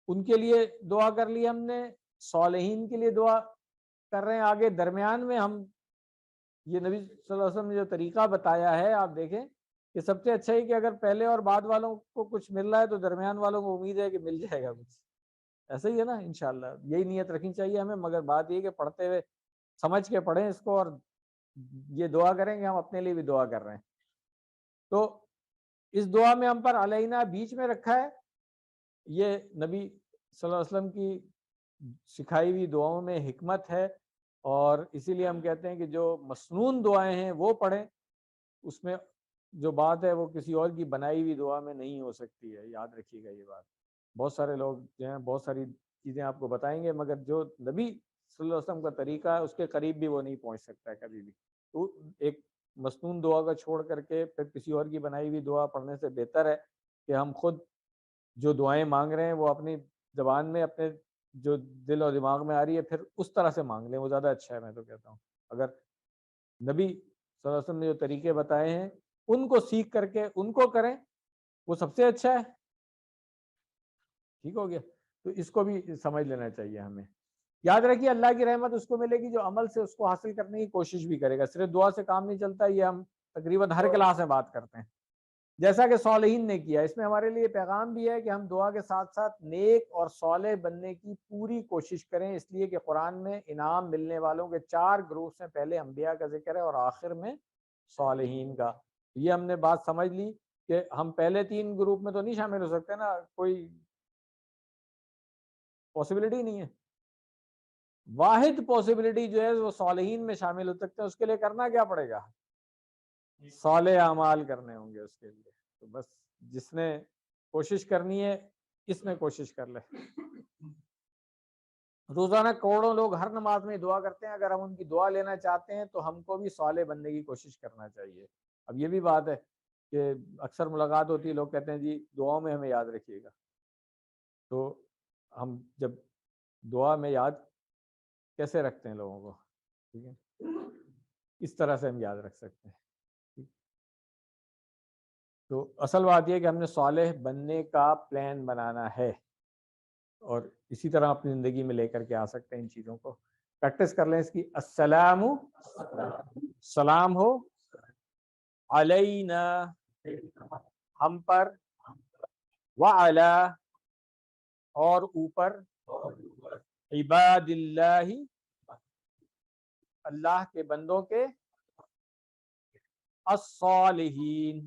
ان کے لیے دعا کر لی ہم نے، صالحین کے لیے دعا کر رہے ہیں آگے درمیان میں ہم یہ نبی صلی اللہ علیہ وسلم نے جو طریقہ بتایا ہے آپ دیکھیں کہ سب سے اچھا ہی کہ اگر پہلے اور بعد والوں کو کچھ مل رہا ہے تو درمیان والوں کو امید ہے کہ مل جائے گا کچھ، ایسا ہی ہے نا انشاءاللہ یہی نیت رکھنی چاہیے ہمیں، مگر بات یہ کہ پڑھتے ہوئے سمجھ کے پڑھیں اس کو، اور یہ دعا کریں کہ ہم اپنے لیے بھی دعا کر رہے ہیں۔ تو اس دعا میں ہم پر علینا بیچ میں رکھا ہے، یہ نبی صلی اللہ علیہ وسلم کی سکھائی ہوئی دعاؤں میں حکمت ہے، اور اسی لیے ہم کہتے ہیں کہ جو مسنون دعائیں ہیں وہ پڑھیں، اس میں جو بات ہے وہ کسی اور کی بنائی ہوئی دعا میں نہیں ہو سکتی ہے، یاد رکھیے گا یہ بات۔ بہت سارے لوگ جو ہیں بہت ساری چیزیں آپ کو بتائیں گے، مگر جو نبی صلی اللہ علیہ وسلم کا طریقہ ہے اس کے قریب بھی وہ نہیں پہنچ سکتا ہے کبھی بھی۔ تو ایک مسنون دعا کا چھوڑ کر کے پھر کسی اور کی بنائی ہوئی دعا پڑھنے سے بہتر ہے کہ ہم خود جو دعائیں مانگ رہے ہیں وہ اپنی زبان میں اپنے جو دل اور دماغ میں آ رہی ہے پھر اس طرح سے مانگ لیں، وہ زیادہ اچھا ہے۔ میں تو کہتا ہوں اگر نبی صلی اللہ علیہ وسلم نے جو طریقے بتائے ہیں ان کو سیکھ کر کے ان کو کریں، وہ سب سے اچھا ہے۔ ٹھیک ہو گیا؟ تو اس کو بھی سمجھ لینا چاہیے ہمیں۔ یاد رکھیے اللہ کی رحمت اس کو ملے گی جو عمل سے اس کو حاصل کرنے کی کوشش بھی کرے گا، صرف دعا سے کام نہیں چلتا، یہ ہم تقریباً ہر کلاس میں بات کرتے ہیں، جیسا کہ صالحین نے کیا۔ اس میں ہمارے لیے پیغام بھی ہے کہ ہم دعا کے ساتھ ساتھ نیک اور صالح بننے کی پوری کوشش کریں، اس لیے کہ قرآن میں انعام ملنے والوں کے 4 گروپس ہیں، پہلے انبیاء کا ذکر ہے اور آخر میں صالحین کا۔ یہ ہم نے بات سمجھ لی کہ ہم پہلے 3 گروپ میں تو نہیں شامل ہو سکتے نا، کوئی پاسبلٹی نہیں ہے۔ واحد پاسبلٹی جو ہے وہ صالحین میں شامل ہو سکتے ہیں، اس کے لیے کرنا کیا پڑے گا؟ صالح اعمال کرنے ہوں گے اس کے لیے۔ تو بس جس نے کوشش کرنی ہے اس میں کوشش کر لے۔ روزانہ کروڑوں لوگ ہر نماز میں دعا کرتے ہیں، اگر ہم ان کی دعا لینا چاہتے ہیں تو ہم کو بھی صالح بننے کی کوشش کرنا چاہیے۔ اب یہ بھی بات ہے کہ اکثر ملاقات ہوتی ہے، لوگ کہتے ہیں جی دعاؤں میں ہمیں یاد رکھیے گا، تو ہم جب دعا میں یاد کیسے رکھتے ہیں لوگوں کو؟ ٹھیک ہے، اس طرح سے ہم یاد رکھ سکتے ہیں۔ تو اصل بات یہ کہ ہم نے صالح بننے کا پلان بنانا ہے، اور اسی طرح اپنی زندگی میں لے کر کے آ سکتے ہیں ان چیزوں کو۔ پریکٹس کر لیں اس کی۔ السلام، سلام ہو، علینا، ہم پر، وعلی، اور اوپر، عباد اللہ، اللہ کے بندوں کے، الصالحین،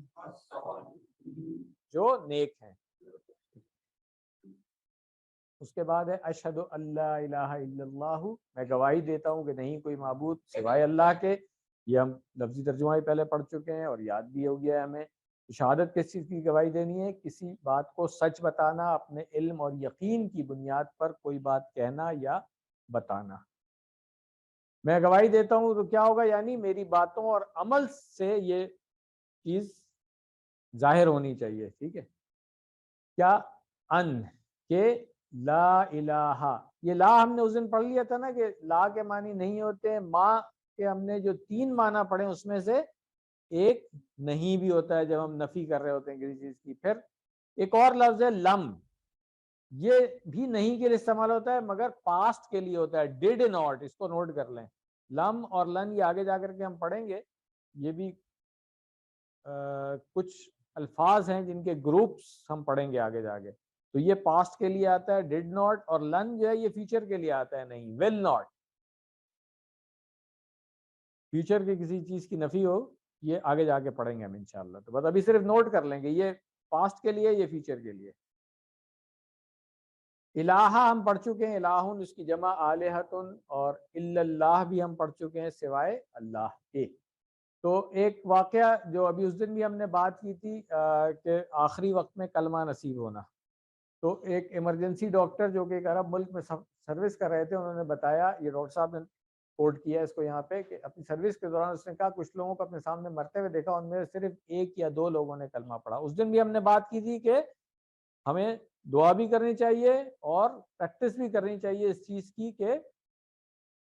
جو نیک ہیں۔ اس کے بعد ہے اشہد ان لا الہ الا اللہ، میں گواہی دیتا ہوں کہ نہیں کوئی معبود سوائے اللہ کے۔ یہ ہم لفظی ترجمہ ہی پہلے پڑھ چکے ہیں اور یاد بھی ہو گیا ہے ہمیں۔ شہادت کس چیز کی گواہی دینی ہے؟ کسی بات کو سچ بتانا، اپنے علم اور یقین کی بنیاد پر کوئی بات کہنا یا بتانا۔ میں گواہی دیتا ہوں تو کیا ہوگا؟ یعنی میری باتوں اور عمل سے یہ چیز ظاہر ہونی چاہیے۔ ٹھیک ہے، کیا؟ ان، کہ لا الہ، یہ لا ہم نے اس دن پڑھ لیا تھا نا کہ لا کے معنی نہیں ہوتے، ماں کے ہم نے جو 3 معنی پڑھے اس میں سے ایک نہیں بھی ہوتا ہے جب ہم نفی کر رہے ہوتے ہیں کسی چیز کی۔ پھر ایک اور لفظ ہے لم، یہ بھی نہیں کے لیے استعمال ہوتا ہے مگر پاسٹ کے لیے ہوتا ہے، ڈیڈ ناٹ، اس کو نوٹ کر لیں۔ لم اور لن یہ آگے جا کر کے ہم پڑھیں گے، یہ بھی کچھ الفاظ ہیں جن کے گروپس ہم پڑھیں گے آگے جا کے۔ تو یہ پاسٹ کے لیے آتا ہے ڈیڈ ناٹ، اور لن جو ہے یہ فیوچر کے لیے آتا ہے نہیں، ول ناٹ، فیوچر کی کسی چیز کی نفی ہو، یہ آگے جا کے پڑھیں گے ہم انشاءاللہ۔ تو بس ابھی صرف نوٹ کر لیں گے، یہ پاسٹ کے لیے، یہ فیوچر کے لیے۔ الہ ہم پڑھ چکے ہیں، الہن اس کی جمع آلہتن، اور الا اللہ بھی ہم پڑھ چکے ہیں سوائے اللہ کے۔ تو ایک واقعہ جو ابھی اس دن بھی ہم نے بات کی تھی کہ آخری وقت میں کلمہ نصیب ہونا، تو ایک ایمرجنسی ڈاکٹر جو کہ ایک عرب ملک میں سروس کر رہے تھے، انہوں نے بتایا، یہ ڈاکٹر صاحب نے کوٹ کیا اس کو یہاں پہ، کہ اپنی سروس کے دوران اس نے کہا کچھ لوگوں کو اپنے سامنے مرتے ہوئے دیکھا، ان میں صرف 1 یا 2 لوگوں نے کلمہ پڑھا۔ اس دن بھی ہم نے بات کی تھی کہ ہمیں دعا بھی کرنی چاہیے اور پریکٹس بھی کرنی چاہیے اس چیز کی کہ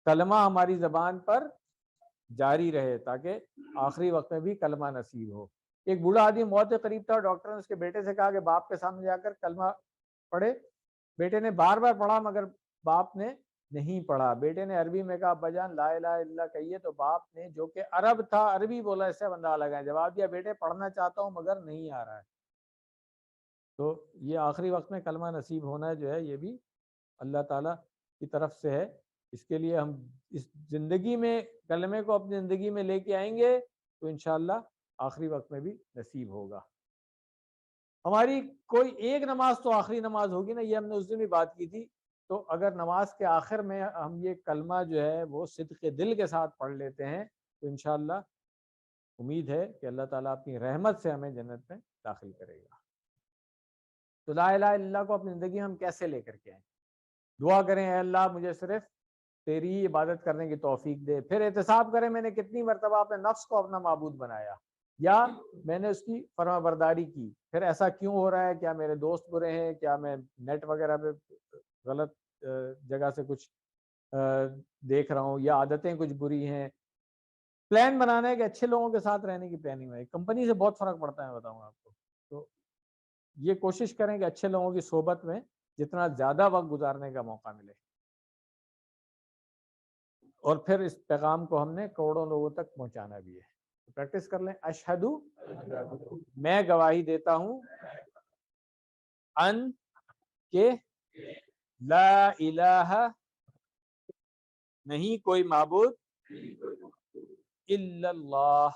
کلمہ ہماری زبان پر جاری رہے تاکہ آخری وقت میں بھی کلمہ نصیب ہو۔ ایک بوڑھا آدمی موت کے قریب تھا، ڈاکٹر نے اس کے بیٹے سے کہا کہ باپ کے سامنے جا کر کلمہ پڑھے۔ بیٹے نے بار بار پڑھا مگر باپ نے نہیں پڑھا. بیٹے نے عربی میں کہا ابا جان لا الہ الا اللہ کہیے, تو باپ نے جو کہ عرب تھا عربی بولا, اس سے بندہ الگ ہے, جواب دیا بیٹے پڑھنا چاہتا ہوں مگر نہیں آ رہا ہے. تو یہ آخری وقت میں کلمہ نصیب ہونا جو ہے یہ بھی اللہ تعالیٰ کی طرف سے ہے. اس کے لیے ہم اس زندگی میں کلمے کو اپنی زندگی میں لے کے آئیں گے تو انشاءاللہ آخری وقت میں بھی نصیب ہوگا. ہماری کوئی ایک نماز تو آخری نماز ہوگی نا, یہ ہم نے اس دن بھی بات کی تھی. تو اگر نماز کے آخر میں ہم یہ کلمہ جو ہے وہ صدق دل کے ساتھ پڑھ لیتے ہیں تو انشاءاللہ امید ہے کہ اللہ تعالیٰ اپنی رحمت سے ہمیں جنت میں داخل کرے گا. تو لا الہ الا اللہ کو اپنی زندگی میں ہم کیسے لے کر کے آئیں؟ دعا کریں اے اللہ مجھے صرف تیری ہی عبادت کرنے کی توفیق دے. پھر احتساب کریں میں نے کتنی مرتبہ اپنے نفس کو اپنا معبود بنایا یا میں نے اس کی فرما برداری کی. پھر ایسا کیوں ہو رہا ہے؟ کیا میرے دوست برے ہیں؟ کیا میں نیٹ وغیرہ پہ غلط جگہ سے کچھ دیکھ رہا ہوں, یا عادتیں کچھ بری ہیں؟ پلان بنانا ہے کہ اچھے لوگوں کے ساتھ رہنے کی پلاننگ ہے. کمپنی سے بہت فرق پڑتا ہے, بتاؤں آپ کو. تو یہ کوشش کریں کہ اچھے لوگوں کی صحبت میں جتنا زیادہ وقت گزارنے کا موقع ملے. اور پھر اس پیغام کو ہم نے کروڑوں لوگوں تک پہنچانا بھی ہے. پریکٹس کر لیں. اشہدو, میں گواہی دیتا ہوں, ان کہ لا الہ, نہیں کوئی معبود, الا اللہ,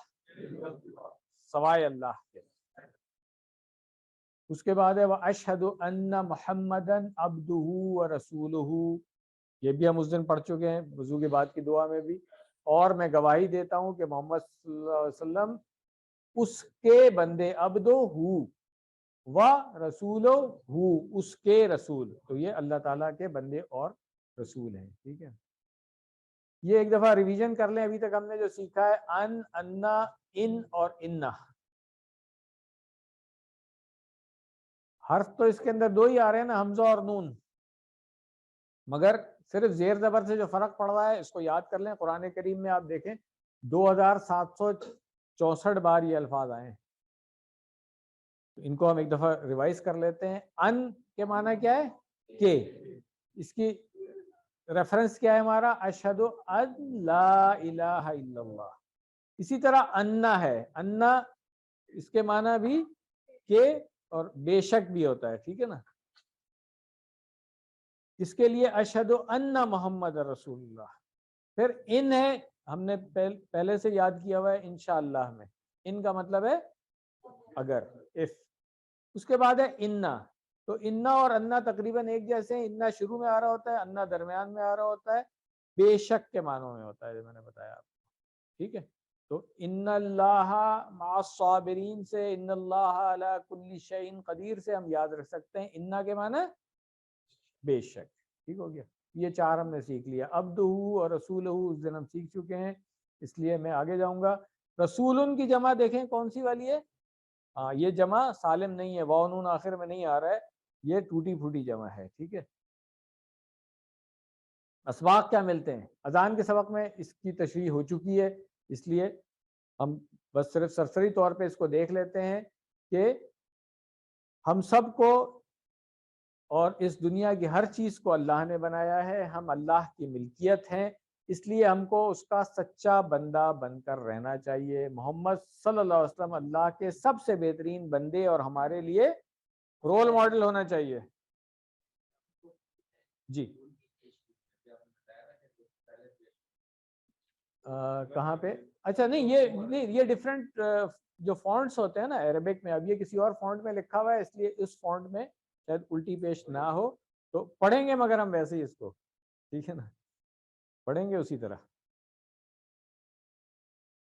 سوائے اللہ کے. اس کے بعد ہے وَأَشْهَدُ أَنَّ مُحَمَّدًا عَبْدُهُ وَرَسُولُهُ, یہ بھی ہم اس دن پڑھ چکے ہیں وضو کے بعد کی دعا میں بھی. اور میں گواہی دیتا ہوں کہ محمد صلی اللہ علیہ وسلم اس کے بندے, عبدو ہو و رسولو ہو, اس کے رسول. تو یہ اللہ تعالیٰ کے بندے اور رسول ہیں. ٹھیک ہے, یہ ایک دفعہ ریویژن کر لیں. ابھی تک ہم نے جو سیکھا ہے ان, انا, ان اور انا, حرف تو اس کے اندر دو ہی آ رہے ہیں نا, حمزہ اور نون, مگر صرف زیر زبر سے جو فرق پڑ رہا ہے اس کو یاد کر لیں. قرآن کریم میں آپ دیکھیں 2764 بار یہ الفاظ آئے ہیں. ان کو ہم ایک دفعہ ریوائز کر لیتے ہیں. ان کے معنی کیا ہے؟ کہ. اس کی ریفرنس کیا ہے ہمارا؟ اشہد ان لا الہ الا اللہ. اسی طرح انا ہے, انا اس کے معنی بھی کہ اور بے شک بھی ہوتا ہے. ٹھیک ہے نا. اس کے لیے اشہد ان محمد رسول اللہ. پھر ان ہے, ہم نے پہلے سے یاد کیا ہوا ہے انشاءاللہ میں. ان کا مطلب ہے اگر, if. اس کے بعد ہے انا. تو انا اور انا تقریباً ایک جیسے ہیں. انا شروع میں آ رہا ہوتا ہے, انا درمیان میں آ رہا ہوتا ہے, بے شک کے معنوں میں ہوتا ہے جو میں نے بتایا آپ کو. ٹھیک ہے. تو ان اللہ مع الصابرین سے, ان اللہ علی کل شیء قدیر سے ہم یاد رکھ سکتے ہیں انا کے معنی بے شک. ٹھیک ہو گیا. یہ چار ہم نے سیکھ لیا. عبدہ اور رسولہ اس دن ہم سیکھ چکے ہیں, اس لیے میں آگے جاؤں گا. رسولن کی جمع دیکھیں کون سی والی ہے. ہاں, یہ جمع سالم نہیں ہے, واو نون آخر میں نہیں آ رہا ہے, یہ ٹوٹی پھوٹی جمع ہے. ٹھیک ہے. اسباق کیا ملتے ہیں؟ اذان کے سبق میں اس کی تشریح ہو چکی ہے, اس لیے ہم بس صرف سرسری طور پہ اس کو دیکھ لیتے ہیں کہ ہم سب کو اور اس دنیا کی ہر چیز کو اللہ نے بنایا ہے. ہم اللہ کی ملکیت ہیں, اس لیے ہم کو اس کا سچا بندہ بن کر رہنا چاہیے. محمد صلی اللہ علیہ وسلم اللہ کے سب سے بہترین بندے اور ہمارے لیے رول ماڈل ہونا چاہیے. جی کہاں پہ؟ اچھا نہیں, یہ ڈفرینٹ جو فونٹس ہوتے ہیں نا عربک میں, اب یہ کسی اور فونٹ میں لکھا ہوا ہے اس لیے اس فونٹ میں شاید الٹی پیش نہ ہو, تو پڑھیں گے مگر ہم ویسے ہی اس کو. ٹھیک ہے نا, پڑھیں گے اسی طرح.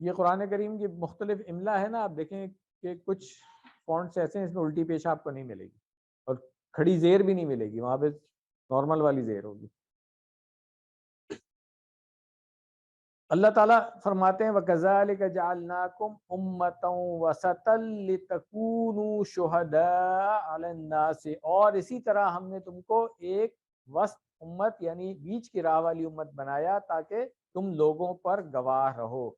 یہ قرآن کریم کی مختلف املا ہے نا, آپ دیکھیں کہ کچھ فونٹس ایسے ہیں اس میں الٹی پیش آپ کو نہیں ملے گی, اور کھڑی زیر بھی نہیں ملے گی, وہاں پہ نارمل والی زیر ہوگی. اللہ تعالیٰ فرماتے ہیں وَكَذَلِكَ جَعَلْنَاكُمْ أُمَّةً وَسَطًا لِتَكُونُوا شُهَدَاءَ عَلَى النَّاسِ, اور اسی طرح ہم نے تم کو ایک وسط امت یعنی بیچ کی راہ والی امت بنایا تاکہ تم لوگوں پر گواہ رہو.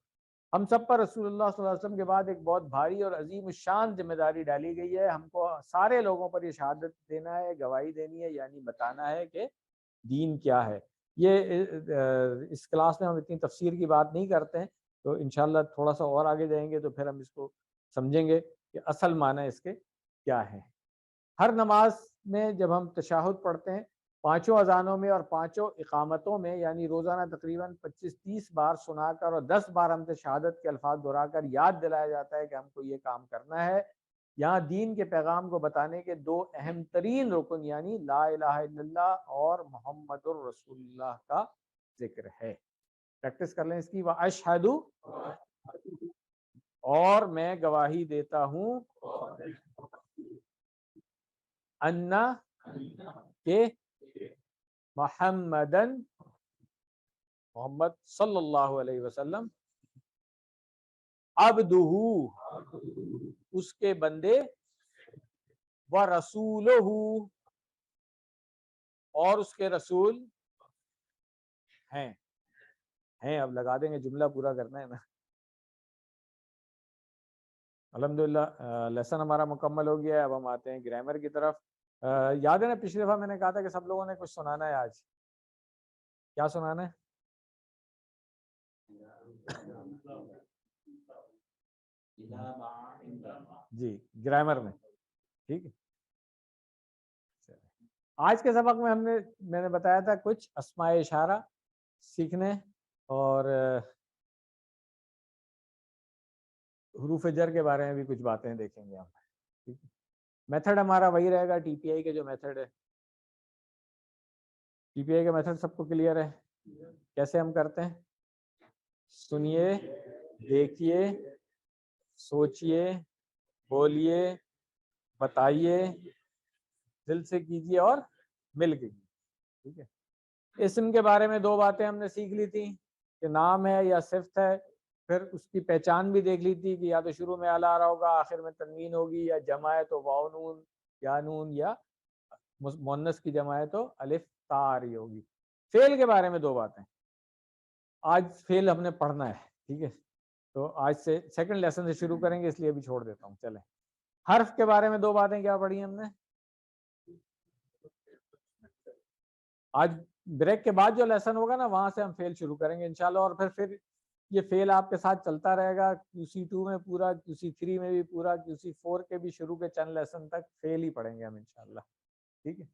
ہم سب پر رسول اللہ صلی اللہ علیہ وسلم کے بعد ایک بہت بھاری اور عظیم الشان ذمہ داری ڈالی گئی ہے. ہم کو سارے لوگوں پر یہ شہادت دینا ہے, گواہی دینی ہے, یعنی بتانا ہے کہ دین کیا ہے. یہ اس کلاس میں ہم اتنی تفسیر کی بات نہیں کرتے ہیں، تو انشاءاللہ تھوڑا سا اور آگے جائیں گے تو پھر ہم اس کو سمجھیں گے کہ اصل معنی اس کے کیا ہے۔ ہر نماز میں جب ہم تشہد پڑھتے ہیں، پانچوں اذانوں میں اور پانچوں اقامتوں میں، یعنی روزانہ تقریباً 25-30 بار سنا کر اور 10 بار ہم سے شہادت کے الفاظ دہرا کر یاد دلایا جاتا ہے کہ ہم کو یہ کام کرنا ہے۔ یہاں دین کے پیغام کو بتانے کے دو اہم ترین رکن یعنی لا الہ الا اللہ اور محمد الرسول اللہ کا ذکر ہے۔ پریکٹس کر لیں اس کی، وَأَشْهَدُ، اور میں گواہی دیتا ہوں، انا، کہ محمدن، محمد صلی اللہ علیہ وسلم، عبدہ، اس کے بندے، ورسولہ، اور اس کے رسول ہیں۔ اب لگا دیں گے، جملہ پورا کرنا ہے نا۔ الحمدللہ لیسن ہمارا مکمل ہو گیا ہے۔ اب ہم آتے ہیں گرامر کی طرف۔ یاد ہے نا پچھلی دفعہ میں نے کہا تھا کہ سب لوگوں نے کچھ سنانا ہے آج؟ کیا سنانا ہے؟ جی، گرامر میں، ٹھیک ہے۔ آج کے سبق میں میں نے بتایا تھا کچھ اسماء اشارہ سیکھنے، اور حروف جر کے بارے میں بھی کچھ باتیں دیکھیں گے ہم، ٹھیک ہے۔ میتھڈ ہمارا وہی رہے گا، ٹی پی آئی کے جو میتھڈ ہے۔ ٹی پی آئی کا میتھڈ سب کو کلیئر ہے؟ کیسے ہم کرتے ہیں؟ سنیے، دیکھیے، سوچئے، بولیے، بتائیے، دل سے کیجیے اور مل کے کیجیے، ٹھیک ہے۔ اسم کے بارے میں دو باتیں ہم نے سیکھ لی تھی کہ نام ہے یا صفت ہے، پھر اس کی پہچان بھی دیکھ لی تھی کہ یا تو شروع میں ال آ رہا ہوگا، آخر میں تنوین ہوگی، یا جمع ہے تو واو نون یا نون، یا مؤنث کی جمع ہے تو الف تا آ رہی ہوگی۔ فعل کے بارے میں دو باتیں، آج فعل ہم نے پڑھنا ہے، ٹھیک ہے۔ تو آج سے سیکنڈ لیسن سے شروع کریں گے، اس لیے ابھی چھوڑ دیتا ہوں۔ چلیں، حرف کے بارے میں دو باتیں کیا پڑھی ہم نے؟ آج بریک کے بعد جو لیسن ہوگا نا، وہاں سے ہم فیل شروع کریں گے انشاءاللہ، اور پھر یہ فیل آپ کے ساتھ چلتا رہے گا، QC2 میں پورا، QC3 میں بھی پورا، QC4 کے بھی شروع کے چند لیسن تک فیل ہی پڑھیں گے ہم انشاءاللہ، ٹھیک ہے۔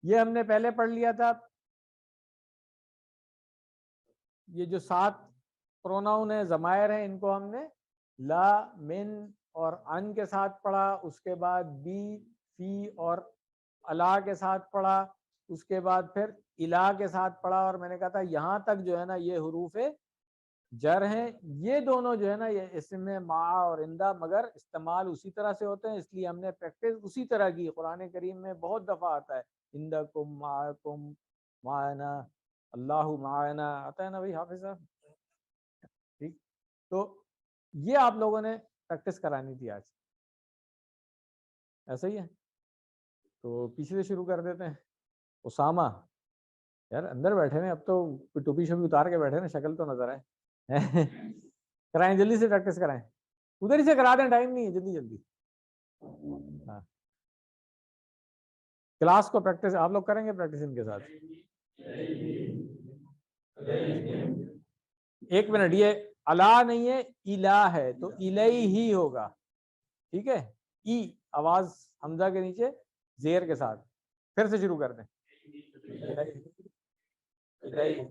یہ ہم نے پہلے پڑھ لیا تھا، یہ جو 7 پروناؤن ہیں، ضمائر ہیں، ان کو ہم نے لا، من اور ان کے ساتھ پڑھا، اس کے بعد بی، فی اور الا کے ساتھ پڑھا، اس کے بعد پھر الا کے ساتھ پڑھا، اور میں نے کہا تھا یہاں تک جو ہے نا یہ حروف جر ہیں۔ یہ دونوں جو ہے نا یہ اسم میں مع اور عندہ، مگر استعمال اسی طرح سے ہوتے ہیں، اس لیے ہم نے پریکٹس اسی طرح کی۔ قرآن کریم میں بہت دفعہ آتا ہے عندکم، معکم، معنا، اللہ معنا، آتا ہے نا بھائی حافظ صاحب، ٹھیک۔ تو یہ آپ لوگوں نے پریکٹس کرانی تھی آج، ایسا ہی ہے۔ تو پیچھے سے شروع کر دیتے ہیں۔ اسامہ، یار اندر بیٹھے ہیں، اب تو ٹوپی شوپی اتار کے بیٹھے نا، شکل تو نظر آئے۔ کرائیں، جلدی سے پریکٹس کرائیں، ادھر ہی سے کرا دیں، ٹائم نہیں ہے، جلدی جلدی۔ ہاں، کلاس کو پریکٹس آپ لوگ کریں گے، پریکٹس ان کے ساتھ۔ ایک منٹ، یہ الا نہیں ہے، الہ ہے، تو الیہ ہی ہوگا، ٹھیک ہے۔ ای آواز حمزہ کے نیچے زیر کے ساتھ، پھر سے شروع کر دیں۔ الیہ،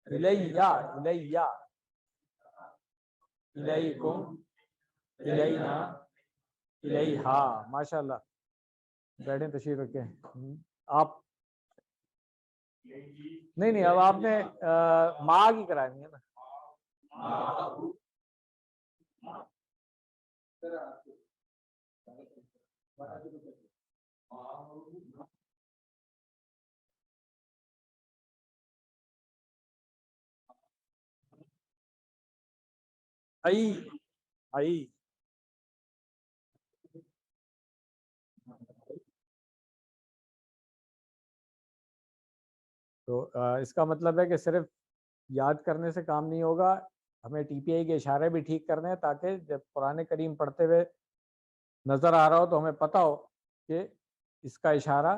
الیہ، الیکم، الینا، الیہا، ماشاء اللہ۔ بیٹھیں، تشریف رکھیں آپ۔ نہیں، اب آپ نے ماں کی کرانی ہے نا۔ آئی، تو اس کا مطلب ہے کہ صرف یاد کرنے سے کام نہیں ہوگا، ہمیں ٹی پی آئی کے اشارے بھی ٹھیک کرنے ہیں، تاکہ جب قرآن کریم پڑھتے ہوئے نظر آ رہا ہو تو ہمیں پتہ ہو کہ اس کا اشارہ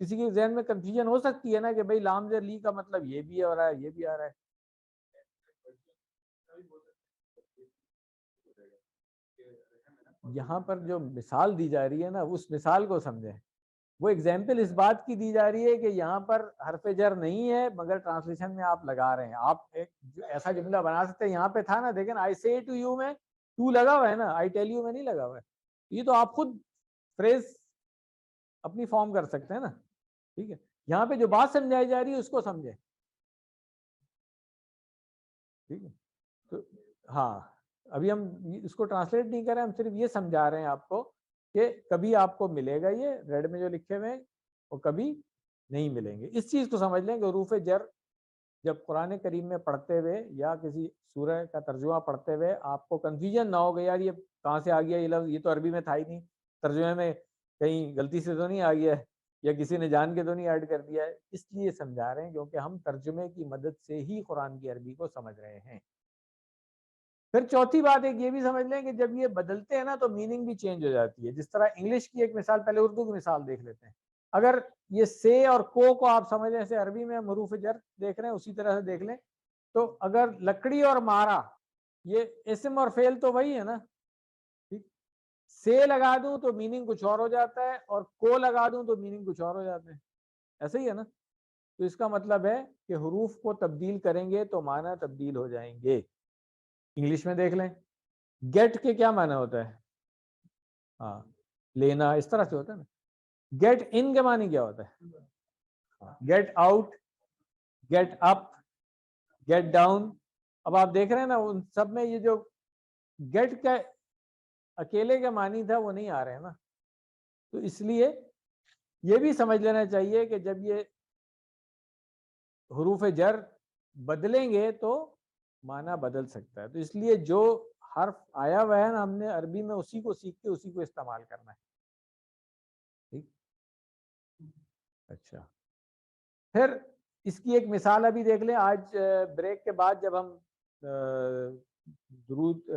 کسی کے ذہن میں کنفیوژن ہو سکتی ہے نا کہ بھائی لام زیر لی کا مطلب یہ بھی ہو رہا ہے یہ بھی آ رہا ہے. یہاں پر جو مثال دی جا رہی ہے نا اس مثال کو سمجھیں. وہ ایگزامپل اس بات کی دی جا رہی ہے کہ یہاں پر حرف جر نہیں ہے مگر ٹرانسلیشن میں آپ لگا رہے ہیں. آپ ایک ایسا جملہ بنا سکتے ہیں, یہاں پہ تھا نا دیکھیں آئی سے ٹو یو میں ٹو لگا ہوا ہے نا, آئی ٹیل یو میں نہیں لگا ہوا ہے. یہ تو آپ خود فریز اپنی فارم کر سکتے ہیں نا. ٹھیک ہے, یہاں پہ جو بات سمجھائی جا رہی ہے اس کو سمجھیں. ٹھیک ہے, تو ہاں ابھی ہم اس کو ٹرانسلیٹ نہیں کر رہے, ہم صرف یہ سمجھا رہے ہیں آپ کو کہ کبھی آپ کو ملے گا یہ ریڈ میں جو لکھے ہوئے اور کبھی نہیں ملیں گے. اس چیز کو سمجھ لیں کہ حروف جر جب قرآن کریم میں پڑھتے ہوئے یا کسی سورہ کا ترجمہ پڑھتے ہوئے آپ کو کنفیوژن نہ ہو گیا یار یہ کہاں سے آ گیا یہ لفظ, یہ تو عربی میں تھا ہی نہیں, ترجمے میں کہیں غلطی سے تو نہیں آ گیا ہے یا کسی نے جان کے تو نہیں ایڈ کر دیا ہے. اس لیے سمجھا رہے ہیں کیونکہ ہم ترجمے کی مدد سے ہی قرآن کی عربی کو سمجھ رہے ہیں. پھر چوتھی بات ایک یہ بھی سمجھ لیں کہ جب یہ بدلتے ہیں نا تو میننگ بھی چینج ہو جاتی ہے. جس طرح انگلش کی ایک مثال, پہلے اردو کی مثال دیکھ لیتے ہیں. اگر یہ سے اور کو آپ سمجھ لیں, جیسے عربی میں ہم حروف جر دیکھ رہے ہیں اسی طرح سے دیکھ لیں, تو اگر لکڑی اور مارا یہ اسم اور فعل تو وہی ہے نا. ٹھیک, سے لگا دوں تو میننگ کچھ اور ہو جاتا ہے اور کو لگا دوں تو میننگ کچھ اور ہو جاتے ہیں. ایسا ہی ہے نا. تو اس کا مطلب ہے کہ حروف کو تبدیل کریں گے تو معنی تبدیل ہو جائیں گے. انگلش میں دیکھ لیں, گیٹ کے کیا معنی ہوتا ہے؟ ہاں لینا, اس طرح سے ہوتا ہے نا. گیٹ ان کے معنی کیا ہوتا ہے؟ Get out, get up, get down. اب آپ دیکھ رہے ہیں نا ان سب میں یہ جو گیٹ کا اکیلے کا معنی تھا وہ نہیں آ رہے ہیں نا. تو اس لیے یہ بھی سمجھ لینا چاہیے کہ جب یہ حروف جر بدلیں گے تو معنی بدل سکتا ہے. تو اس لیے جو حرف آیا ہوا ہے نا ہم نے عربی میں اسی کو سیکھ کے اسی کو استعمال کرنا ہے. ٹھیک, اچھا پھر اس کی ایک مثال ابھی دیکھ لیں. آج بریک کے بعد جب ہم درود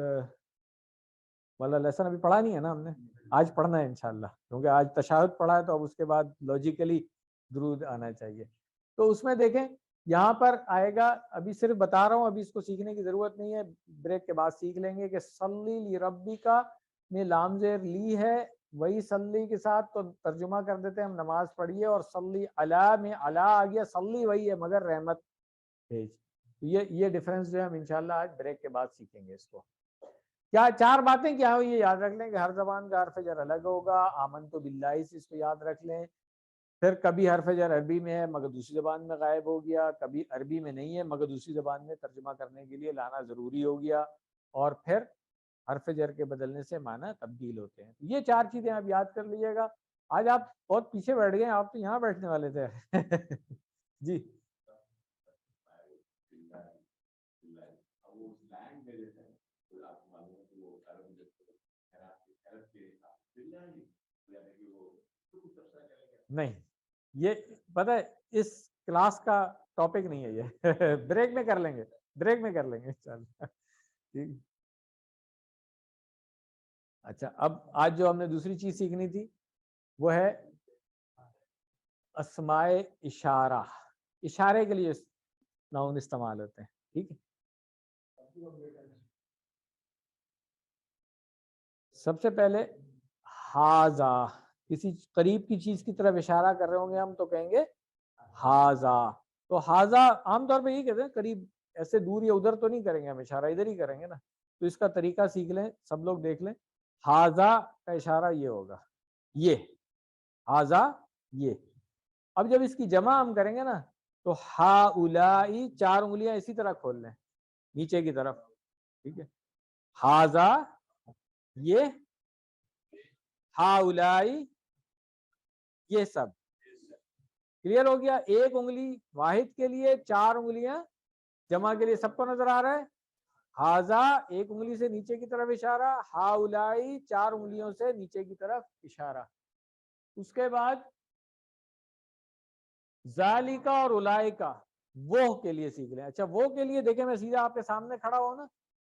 والا لیسن ابھی پڑھا نہیں ہے نا ہم نے, آج پڑھنا ہے انشاءاللہ, کیونکہ آج تشہد پڑھا ہے تو اب اس کے بعد لاجیکلی درود آنا چاہیے. تو اس میں دیکھیں یہاں پر آئے گا, ابھی صرف بتا رہا ہوں, ابھی اس کو سیکھنے کی ضرورت نہیں ہے, بریک کے بعد سیکھ لیں گے کہ صلی لربی کا میں لام زیر لی ہے, وہی صلی کے ساتھ تو ترجمہ کر دیتے ہیں ہم نماز پڑھیے, اور صلی علی میں علی آ گیا, صلی وہی ہے مگر رحمت بھیج. یہ ڈفرنس جو ہے ہم انشاءاللہ آج بریک کے بعد سیکھیں گے. اس کو کیا چار باتیں کیا ہو یہ یاد رکھ لیں کہ ہر زبان کا حرف جر الگ ہوگا. آمنت باللہ سے اس کو یاد رکھ لیں. پھر کبھی حرف جر عربی میں ہے مگر دوسری زبان میں غائب ہو گیا, کبھی عربی میں نہیں ہے مگر دوسری زبان میں ترجمہ کرنے کے لیے لانا ضروری ہو گیا, اور پھر حرف جر کے بدلنے سے معنی تبدیل ہوتے ہیں. یہ چار چیزیں آپ یاد کر لیجیے گا. آج آپ بہت پیچھے بیٹھ گئے, آپ تو یہاں بیٹھنے والے تھے. جی نہیں, یہ پتہ ہے اس کلاس کا ٹاپک نہیں ہے یہ. بریک میں کر لیں گے, بریک میں کر لیں گے انشاءاللہ. ٹھیک, اچھا اب آج جو ہم نے دوسری چیز سیکھنی تھی وہ ہے اسماء اشارہ. اشارے کے لیے ناؤن استعمال ہوتے ہیں. ٹھیک ہے, سب سے پہلے ہاذا, کسی قریب کی چیز کی طرف اشارہ کر رہے ہوں گے ہم تو کہیں گے ہاذا. تو ہاذا عام طور پہ یہی کہتے ہیں, قریب ایسے دور یا ادھر تو نہیں کریں گے ہم اشارہ, ادھر ہی کریں گے نا. تو اس کا طریقہ سیکھ لیں, سب لوگ دیکھ لیں. ہاذا کا اشارہ یہ ہوگا, یہ ہاذا یہ. اب جب اس کی جمع ہم کریں گے نا تو ہا اولائی, چار انگلیاں اسی طرح کھول لیں نیچے کی طرف. ٹھیک ہے, ہاذا یہ, ہا اولائی یہ سب. کلیئر ہو گیا؟ ایک انگلی واحد کے لیے, چار انگلیاں جمع کے لیے. سب کو نظر آ رہا ہے؟ ہاذا ایک انگلی سے نیچے کی طرف اشارہ, ہا اولائی چار انگلیوں سے نیچے کی طرف اشارہ. اس کے بعد ذالکا اور اولائکا وہ کے لیے سیکھ لیں. اچھا وہ کے لیے دیکھیں, میں سیدھا آپ کے سامنے کھڑا ہوں نا,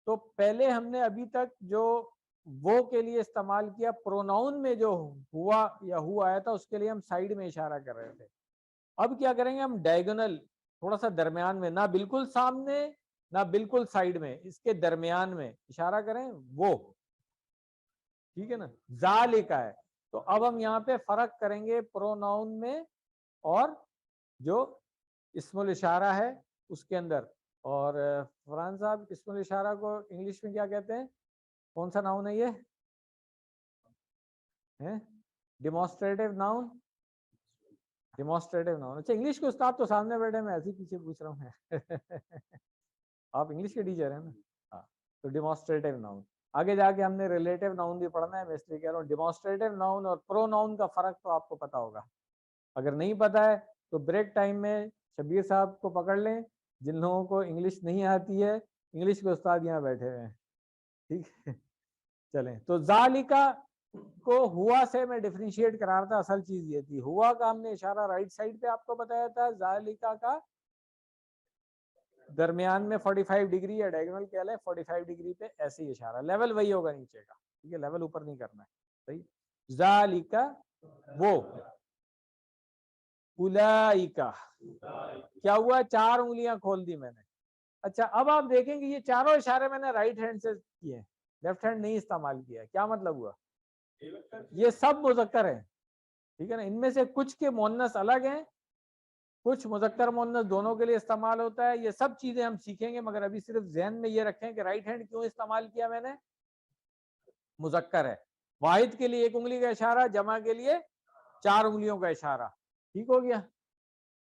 تو پہلے ہم نے ابھی تک جو وہ کے لیے استعمال کیا. پروناؤن میں جو ہوا یا ہو آیا تھا اس کے لیے ہم سائڈ میں اشارہ کر رہے تھے. اب کیا کریں گے ہم ڈائگونل, تھوڑا سا درمیان میں, نہ بالکل سامنے نہ بالکل سائڈ میں, اس کے درمیان میں اشارہ کریں وہ, ٹھیک ہے نا. ذالکا ہے. تو اب ہم یہاں پہ فرق کریں گے پروناؤن میں اور جو اسم الاشارہ ہے اس کے اندر. اور فرحان صاحب اسم الاشارہ کو انگلش میں کیا کہتے ہیں, کون سا ناؤن ہے یہ؟ Demonstrative noun. Demonstrative noun. اچھا انگلش کے استاد تو سامنے بیٹھے, میں ایسے ہی پیچھے پوچھ رہا ہوں. آپ انگلش کے ٹیچر ہیں نا. ہاں تو ڈیمونسٹریٹو ناؤن. آگے جا کے ہم نے ریلیٹو ناؤن بھی پڑھنا ہے, میں اس لیے کہہ رہا ہوں ڈیمونسٹریٹو ناؤن اور پرو ناؤن کا فرق تو آپ کو پتا ہوگا. اگر نہیں پتا ہے تو بریک ٹائم میں شبیر صاحب کو پکڑ لیں, جن لوگوں کو انگلش نہیں آتی ہے, انگلش کے استاد یہاں بیٹھے ہوئے ہیں, ٹھیک ہے. چلیں, تو ذالکا کو ہوا سے میں ڈیفرینشیٹ کرا رہا تھا. اصل چیز یہ تھی, ہوا کا ہم نے اشارہ رائٹ سائڈ پہ آپ کو بتایا تھا, ذالکا کا درمیان میں 45 ڈگری یا ڈائگونل کہہ لیں 45 ڈگری پہ ایسے ہی اشارہ, لیول وہی ہوگا نیچے کا, ٹھیک ہے, لیول اوپر نہیں کرنا ہے. صحیح. ذالکا وہ, اولئکا کیا ہوا, 4 انگلیاں کھول دی میں نے. اچھا اب آپ دیکھیں گے یہ چاروں اشارے میں نے رائٹ ہینڈ سے کیے ہیں, لیفٹ ہینڈ نہیں استعمال کیا ہے. کیا مطلب ہوا, یہ سب مذکر ہیں, ٹھیک ہے نا. ان میں سے کچھ کے مؤنث الگ ہیں, کچھ مذکر مؤنث دونوں کے لیے استعمال ہوتا ہے. یہ سب چیزیں ہم سیکھیں گے, مگر ابھی صرف ذہن میں یہ رکھیں کہ رائٹ ہینڈ کیوں استعمال کیا میں نے, مذکر ہے. واحد کے لیے 1 انگلی کا اشارہ, جمع کے لیے 4 انگلیوں کا اشارہ, ٹھیک ہو گیا.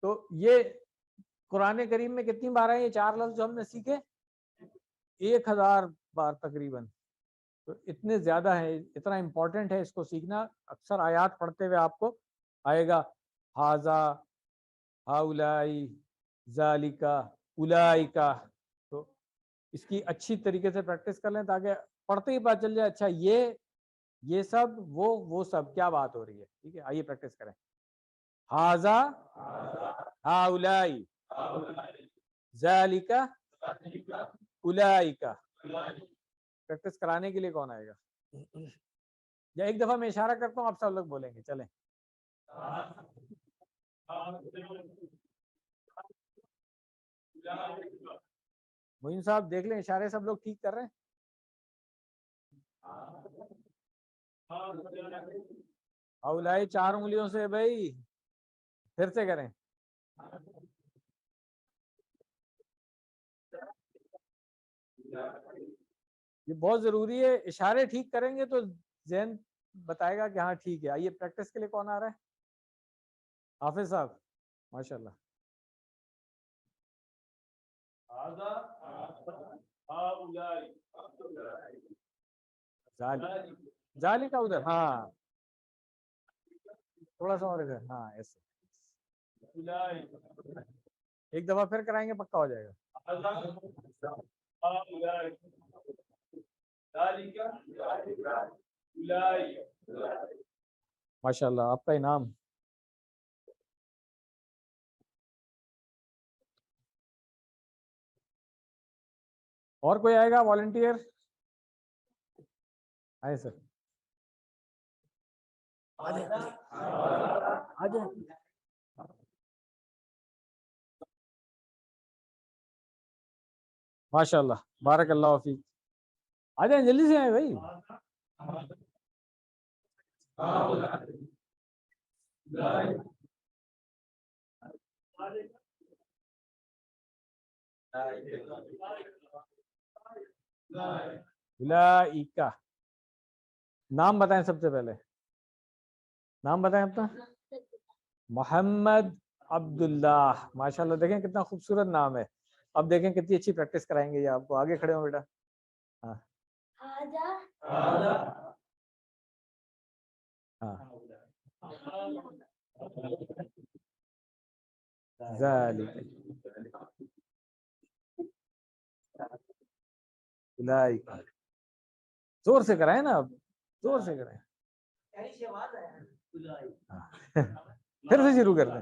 تو یہ قرآن کریم میں کتنی بار ہیں یہ 4 لفظ جو ہم نے سیکھے, 1000 بار تقریباً. تو اتنے زیادہ ہیں, اتنا امپورٹنٹ ہے اس کو سیکھنا. اکثر آیات پڑھتے ہوئے آپ کو آئے گا ہاذا, ہاؤلائی, ذالکا, اولئکا. تو اس کی اچھی طریقے سے پریکٹس کر لیں تاکہ پڑھتے ہی پتہ چل جائے اچھا یہ سب وہ سب کیا بات ہو رہی ہے. ٹھیک ہے, آئیے پریکٹس کریں. ہاذا, ہاؤلائی, ذالکا, اولئکا. پریکٹس کرانے کے لیے کون آئے گا, یا ایک دفعہ میں اشارہ کرتا ہوں آپ سب لوگ بولیں گے. چلیں. معین صاحب دیکھ لیں اشارے سب لوگ ٹھیک کر رہے ہیں. ہاؤلائی 4 انگلیوں سے بھائی, پھر سے کریں. یہ بہت ضروری ہے, اشارے ٹھیک کریں گے تو ذہن بتائے گا کہ ہاں ٹھیک ہے. آئیے پریکٹس کے لیے کون آ رہا ہے, حافظ صاحب, ماشاء اللہ. ذالکا ادھر, ہاں تھوڑا سا اور ادھر, ہاں ایسے. ایک دفعہ پھر کرائیں گے پکا ہو جائے گا. ماشاء اللہ, آپ کا انعام. اور کوئی آئے گا والنٹیئر, آئے سر. ماشاء اللہ, بارک اللہ فیک. آ جائیں جلدی سے آئے بھائی. اولئکا. نام بتائیں سب سے پہلے, نام بتائیں اپنا. محمد عبداللہ, ماشاء اللہ. دیکھیں کتنا خوبصورت نام ہے. اب دیکھیں کتنی اچھی پریکٹس کرائیں گے یہ آپ کو. آگے کھڑے ہوں بیٹا. ہاں ہاں, زور سے کرائیں نا, اب زور سے کرائیں. پھر سے شروع کر دیں.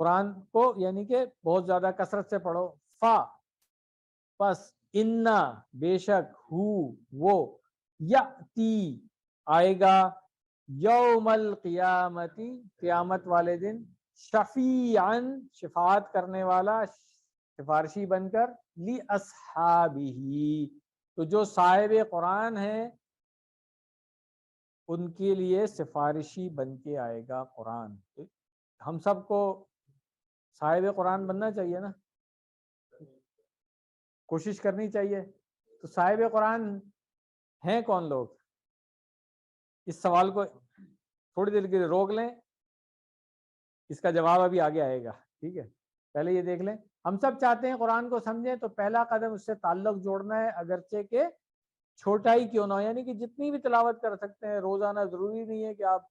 قرآن کو یعنی کہ بہت زیادہ کثرت سے پڑھو. فا پس، انا بے شک، ہو وہ، یاتی آئے گا، یوم القیامتی قیامت والے دن، شفیعاً شفاعت کرنے والا، سفارشی بن کر، لی اصحابہ تو جو صاحب قرآن ہیں ان کے لیے سفارشی بن کے آئے گا قرآن. ہم سب کو صاحب قرآن بننا چاہیے نا، کوشش کرنی چاہیے. تو صاحب قرآن ہیں کون لوگ؟ اس سوال کو تھوڑی دیر کے لیے روک لیں، اس کا جواب ابھی آگے آئے گا. ٹھیک ہے، پہلے یہ دیکھ لیں. ہم سب چاہتے ہیں قرآن کو سمجھیں، تو پہلا قدم اس سے تعلق جوڑنا ہے، اگرچہ کہ چھوٹا ہی کیوں نہ ہو. یعنی کہ جتنی بھی تلاوت کر سکتے ہیں روزانہ، ضروری نہیں ہے کہ آپ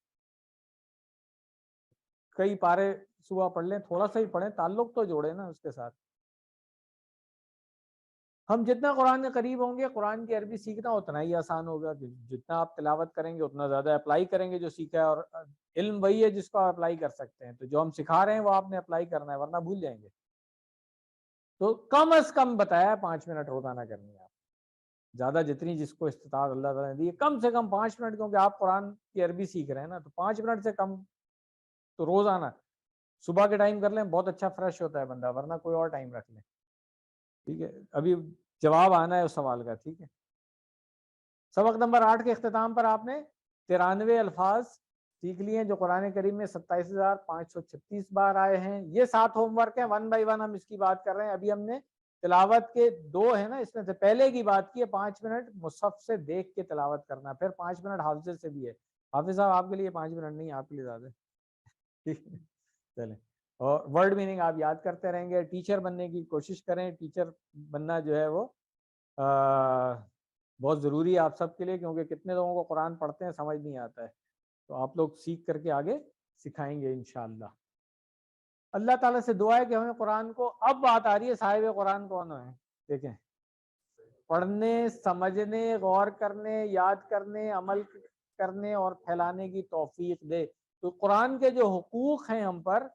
کئی پارے صبح پڑھ لیں، تھوڑا سا ہی پڑھیں، تعلق تو جوڑیں نا اس کے ساتھ. ہم جتنا قرآن کے قریب ہوں گے، قرآن کی عربی سیکھنا اتنا ہی آسان ہوگا. جتنا آپ تلاوت کریں گے اتنا زیادہ اپلائی کریں گے جو سیکھا ہے. اور علم وہی ہے جس کو آپ اپلائی کر سکتے ہیں. تو جو ہم سکھا رہے ہیں وہ آپ نے اپلائی کرنا ہے، ورنہ بھول جائیں گے. تو کم از کم بتایا 5 منٹ روزانہ کرنی ہے آپ. زیادہ جتنی جس کو استطاعت اللہ تعالیٰ نے دی، کم سے کم 5 منٹ، کیونکہ آپ قرآن کی عربی سیکھ رہے ہیں نا. تو 5 منٹ سے کم تو روزانہ صبح کے ٹائم کر لیں، بہت اچھا فریش ہوتا ہے بندہ، ورنہ کوئی اور ٹائم رکھ لیں. ٹھیک ہے، ابھی جواب آنا ہے اس سوال کا. ٹھیک ہے، سبق نمبر 8 کے اختتام پر آپ نے 93 الفاظ سیکھ لیے ہیں جو قرآن کریم میں 27,536 بار آئے ہیں. یہ 7 ہوم ورک ہیں، 1 بائی 1 ہم اس کی بات کر رہے ہیں. ابھی ہم نے تلاوت کے 2 ہیں نا، اس میں سے پہلے کی بات کی ہے 5 منٹ مصحف سے دیکھ کے تلاوت کرنا، پھر 5 منٹ حافظ سے بھی ہے. حافظ صاحب آپ کے لیے 5 منٹ نہیں، آپ کے لیے زیادہ. ٹھیک ہے، چلیں. اور ورڈ میننگ آپ یاد کرتے رہیں گے. ٹیچر بننے کی کوشش کریں. ٹیچر بننا جو ہے وہ بہت ضروری ہے آپ سب کے لیے، کیونکہ کتنے لوگوں کو قرآن پڑھتے ہیں سمجھ نہیں آتا ہے. تو آپ لوگ سیکھ کر کے آگے سکھائیں گے انشاءاللہ. اللہ تعالیٰ سے دعا ہے کہ ہمیں قرآن کو، اب بات آ رہی ہے صاحب قرآن کون ہے. دیکھیں، پڑھنے، سمجھنے، غور کرنے، یاد کرنے، عمل کرنے اور پھیلانے کی توفیق دے. تو قرآن کے جو حقوق ہیں ہم پر،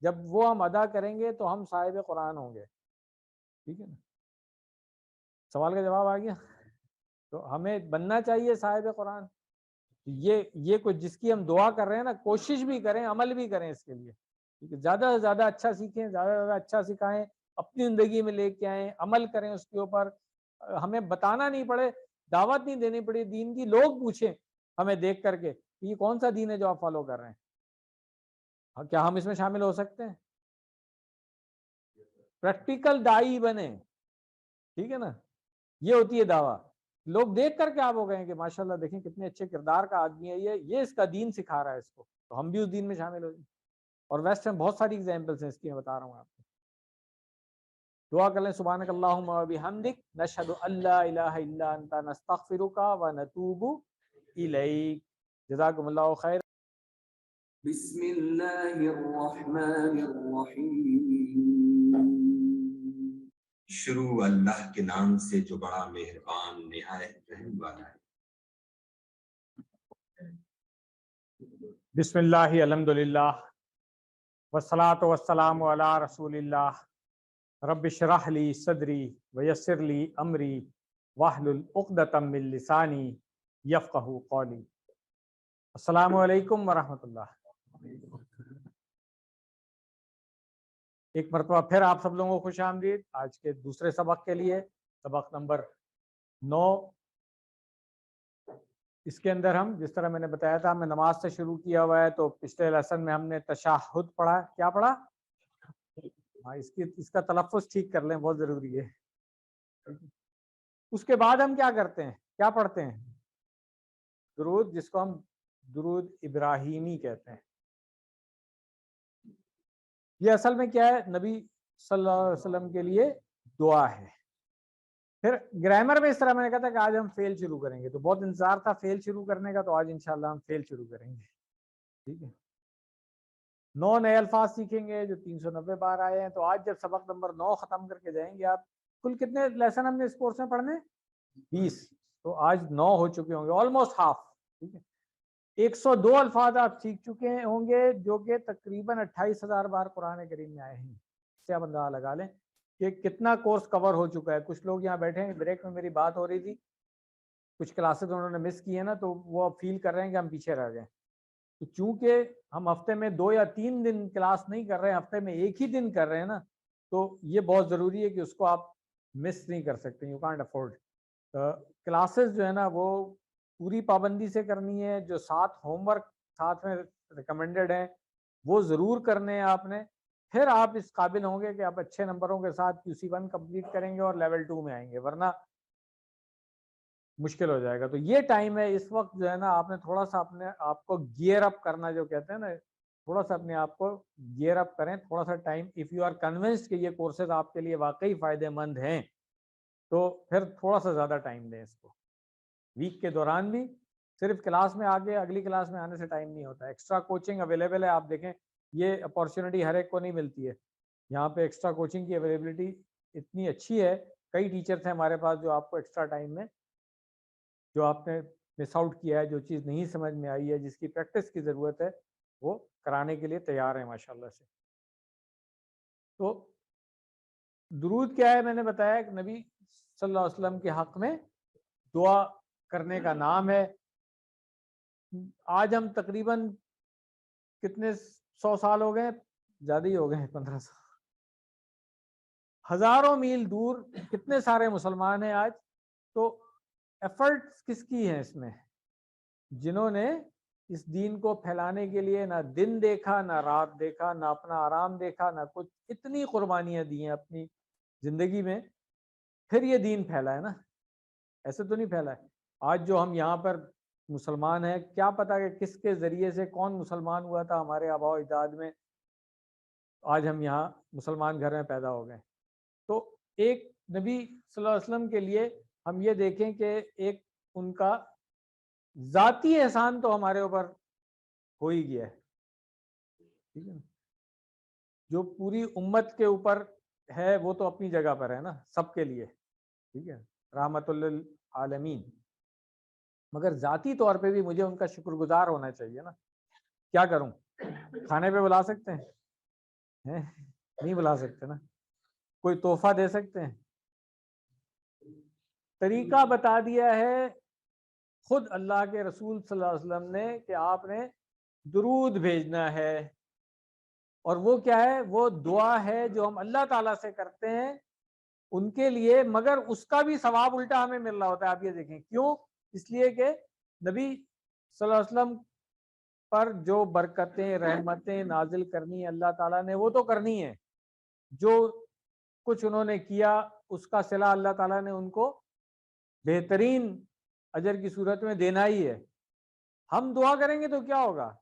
جب وہ ہم ادا کریں گے تو ہم صاحب قرآن ہوں گے. ٹھیک ہے نا، سوال کا جواب آ گیا. تو ہمیں بننا چاہیے صاحب قرآن. یہ کچھ جس کی ہم دعا کر رہے ہیں نا، کوشش بھی کریں، عمل بھی کریں اس کے لیے. ٹھیک ہے، زیادہ سے زیادہ اچھا سیکھیں، زیادہ سے زیادہ اچھا سکھائیں، اپنی زندگی میں لے کے آئیں، عمل کریں اس کے اوپر. ہمیں بتانا نہیں پڑے، دعوت نہیں دینی پڑے دین کی، لوگ پوچھیں ہمیں دیکھ کر کے کہ یہ کون سا دین ہے جو آپ فالو کر رہے ہیں. کیا ہم اس میں شامل ہو سکتے ہیں؟ پریکٹیکل دائی بنے. ٹھیک ہے نا، یہ ہوتی ہے دعویٰ. لوگ دیکھ کر کے آپ ہو گئے کہ ماشاءاللہ دیکھیں کتنے اچھے کردار کا آدمی ہے، یہ اس کا دین سکھا رہا ہے اس کو، تو ہم بھی اس دین میں شامل ہو جائیں. اور ویسٹ میں بہت ساری ایگزامپلس ہیں اس کی، میں بتا رہا ہوں آپ کو. دعا کر لیں. سبحانک اللہم و بحمدک، نشہد ان لا الہ الا انت، نستغفرک و نتوب الیک. جزاکم اللہ خیر. بسم اللہ الرحمن الرحیم. شروع اللہ کے نام سے جو بڑا مہربان نہایت رحم والا ہے. بسم اللہ، الحمدللہ، والصلاة والسلام علی رسول اللہ. رب اشرح لی صدری ویسر لی امری واحلل عقدۃ من لسانی یفقہوا قولی. السلام علیکم ورحمۃ اللہ. ایک مرتبہ پھر آپ سب لوگوں کو خوش آمدید آج کے دوسرے سبق کے لیے، سبق نمبر 9. اس کے اندر ہم، جس طرح میں نے بتایا تھا، ہم نے نماز سے شروع کیا ہوا ہے. تو پچھلے لیسن میں ہم نے تشہد پڑھا. کیا پڑھا؟ ہاں، اس کا تلفظ ٹھیک کر لیں، بہت ضروری ہے. اس کے بعد ہم کیا کرتے ہیں، کیا پڑھتے ہیں؟ درود، جس کو ہم درود ابراہیمی کہتے ہیں. یہ اصل میں کیا ہے؟ نبی صلی اللہ علیہ وسلم کے لیے دعا ہے. پھر گرامر میں اس طرح میں نے کہا تھا کہ آج ہم فیل شروع کریں گے، تو بہت انتظار تھا فیل شروع کرنے کا، تو آج انشاءاللہ ہم فیل شروع کریں گے. ٹھیک ہے، 9 نئے الفاظ سیکھیں گے جو 390 بار آئے ہیں. تو آج جب سبق نمبر 9 ختم کر کے جائیں گے آپ، کل کتنے لیسن ہم نے اس کورس میں پڑھنے؟ 20. تو آج 9 ہو چکے ہوں گے، آلموسٹ ہاف. ٹھیک ہے، 102 الفاظ آپ سیکھ چکے ہوں گے جو کہ تقریباً 28,000 بار قرآن کریم میں آئے ہیں. اس سے آپ اندازہ لگا لیں کہ کتنا کورس کور ہو چکا ہے. کچھ لوگ یہاں بیٹھے ہیں, بریک میں میری بات ہو رہی تھی, کچھ کلاسز انہوں نے مس کی ہیں نا, تو وہ فیل کر رہے ہیں کہ ہم پیچھے رہ گئے. تو چونکہ ہم ہفتے میں 2 یا 3 دن کلاس نہیں کر رہے ہیں, ہفتے میں 1 ہی دن کر رہے ہیں نا, تو یہ بہت ضروری ہے کہ اس کو آپ مس نہیں کر سکتے. You can't afford. کلاسز جو ہے نا وہ پوری پابندی سے کرنی ہے. جو 7 ہوم ورک ساتھ میں ریکمینڈڈ ہیں وہ ضرور کرنے ہیں آپ نے. پھر آپ اس قابل ہوں گے کہ آپ اچھے نمبروں کے ساتھ QC1 کمپلیٹ کریں گے اور لیول 2 میں آئیں گے, ورنہ مشکل ہو جائے گا. تو یہ ٹائم ہے, اس وقت جو ہے نا آپ نے تھوڑا سا اپنے آپ کو گیئر اپ کرنا, جو کہتے ہیں نا, تھوڑا سا اپنے آپ کو گیئر اپ کریں. تھوڑا سا time, if you are convinced کہ یہ کورسز آپ کے لیے واقعی فائدہ مند ہیں, تو پھر تھوڑا سا زیادہ ٹائم دیں اس کو. ویک کے دوران بھی صرف کلاس میں آگے اگلی کلاس میں آنے سے ٹائم نہیں ہوتا. ایکسٹرا کوچنگ اویلیبل ہے. آپ دیکھیں یہ اپارچونیٹی ہر ایک کو نہیں ملتی ہے. یہاں پہ ایکسٹرا کوچنگ کی اویلیبلٹی اتنی اچھی ہے. کئی ٹیچرس ہیں ہمارے پاس جو آپ کو ایکسٹرا ٹائم میں, جو آپ نے مس آؤٹ کیا ہے, جو چیز نہیں سمجھ میں آئی ہے, جس کی پریکٹس کی ضرورت ہے, وہ کرانے کے لیے تیار ہیں ماشاءاللہ سے. تو درود کیا ہے, میں نے بتایا کہ نبی صلی اللہ علیہ وسلم کے حق میں دعا کرنے کا نام ہے. آج ہم تقریباً کتنے 100 سال ہو گئے, زیادہ ہی ہو گئے, 1500, ہزاروں میل دور کتنے سارے مسلمان ہیں آج. تو ایفرٹس کس کی ہیں اس میں؟ جنہوں نے اس دین کو پھیلانے کے لیے نہ دن دیکھا, نہ رات دیکھا, نہ اپنا آرام دیکھا, نہ کچھ, اتنی قربانیاں دی ہیں اپنی زندگی میں, پھر یہ دین پھیلا ہے نا. ایسے تو نہیں پھیلا ہے. آج جو ہم یہاں پر مسلمان ہیں, کیا پتا کہ کس کے ذریعے سے کون مسلمان ہوا تھا ہمارے آباء و اجداد میں, آج ہم یہاں مسلمان گھر میں پیدا ہو گئے. تو ایک نبی صلی اللہ علیہ وسلم کے لیے ہم یہ دیکھیں کہ ایک ان کا ذاتی احسان تو ہمارے اوپر ہو ہی گیا ہے, ٹھیک ہے نا. جو پوری امت کے اوپر ہے وہ تو اپنی جگہ پر ہے نا, سب کے لیے, ٹھیک ہے, رحمت للعالمین. مگر ذاتی طور پہ بھی مجھے ان کا شکر گزار ہونا چاہیے نا. کیا کروں, کھانے پہ بلا سکتے ہیں؟ نہیں بلا سکتے نا. کوئی تحفہ دے سکتے ہیں؟ طریقہ بتا دیا ہے خود اللہ کے رسول صلی اللہ علیہ وسلم نے کہ آپ نے درود بھیجنا ہے. اور وہ کیا ہے؟ وہ دعا ہے جو ہم اللہ تعالیٰ سے کرتے ہیں ان کے لیے, مگر اس کا بھی ثواب الٹا ہمیں مل رہا ہوتا ہے. آپ یہ دیکھیں کیوں. اس لیے کہ نبی صلی اللہ علیہ وسلم پر جو برکتیں رحمتیں نازل کرنی اللہ تعالیٰ نے, وہ تو کرنی ہے. جو کچھ انہوں نے کیا اس کا صلہ اللہ تعالیٰ نے ان کو بہترین اجر کی صورت میں دینا ہی ہے. ہم دعا کریں گے تو کیا ہوگا,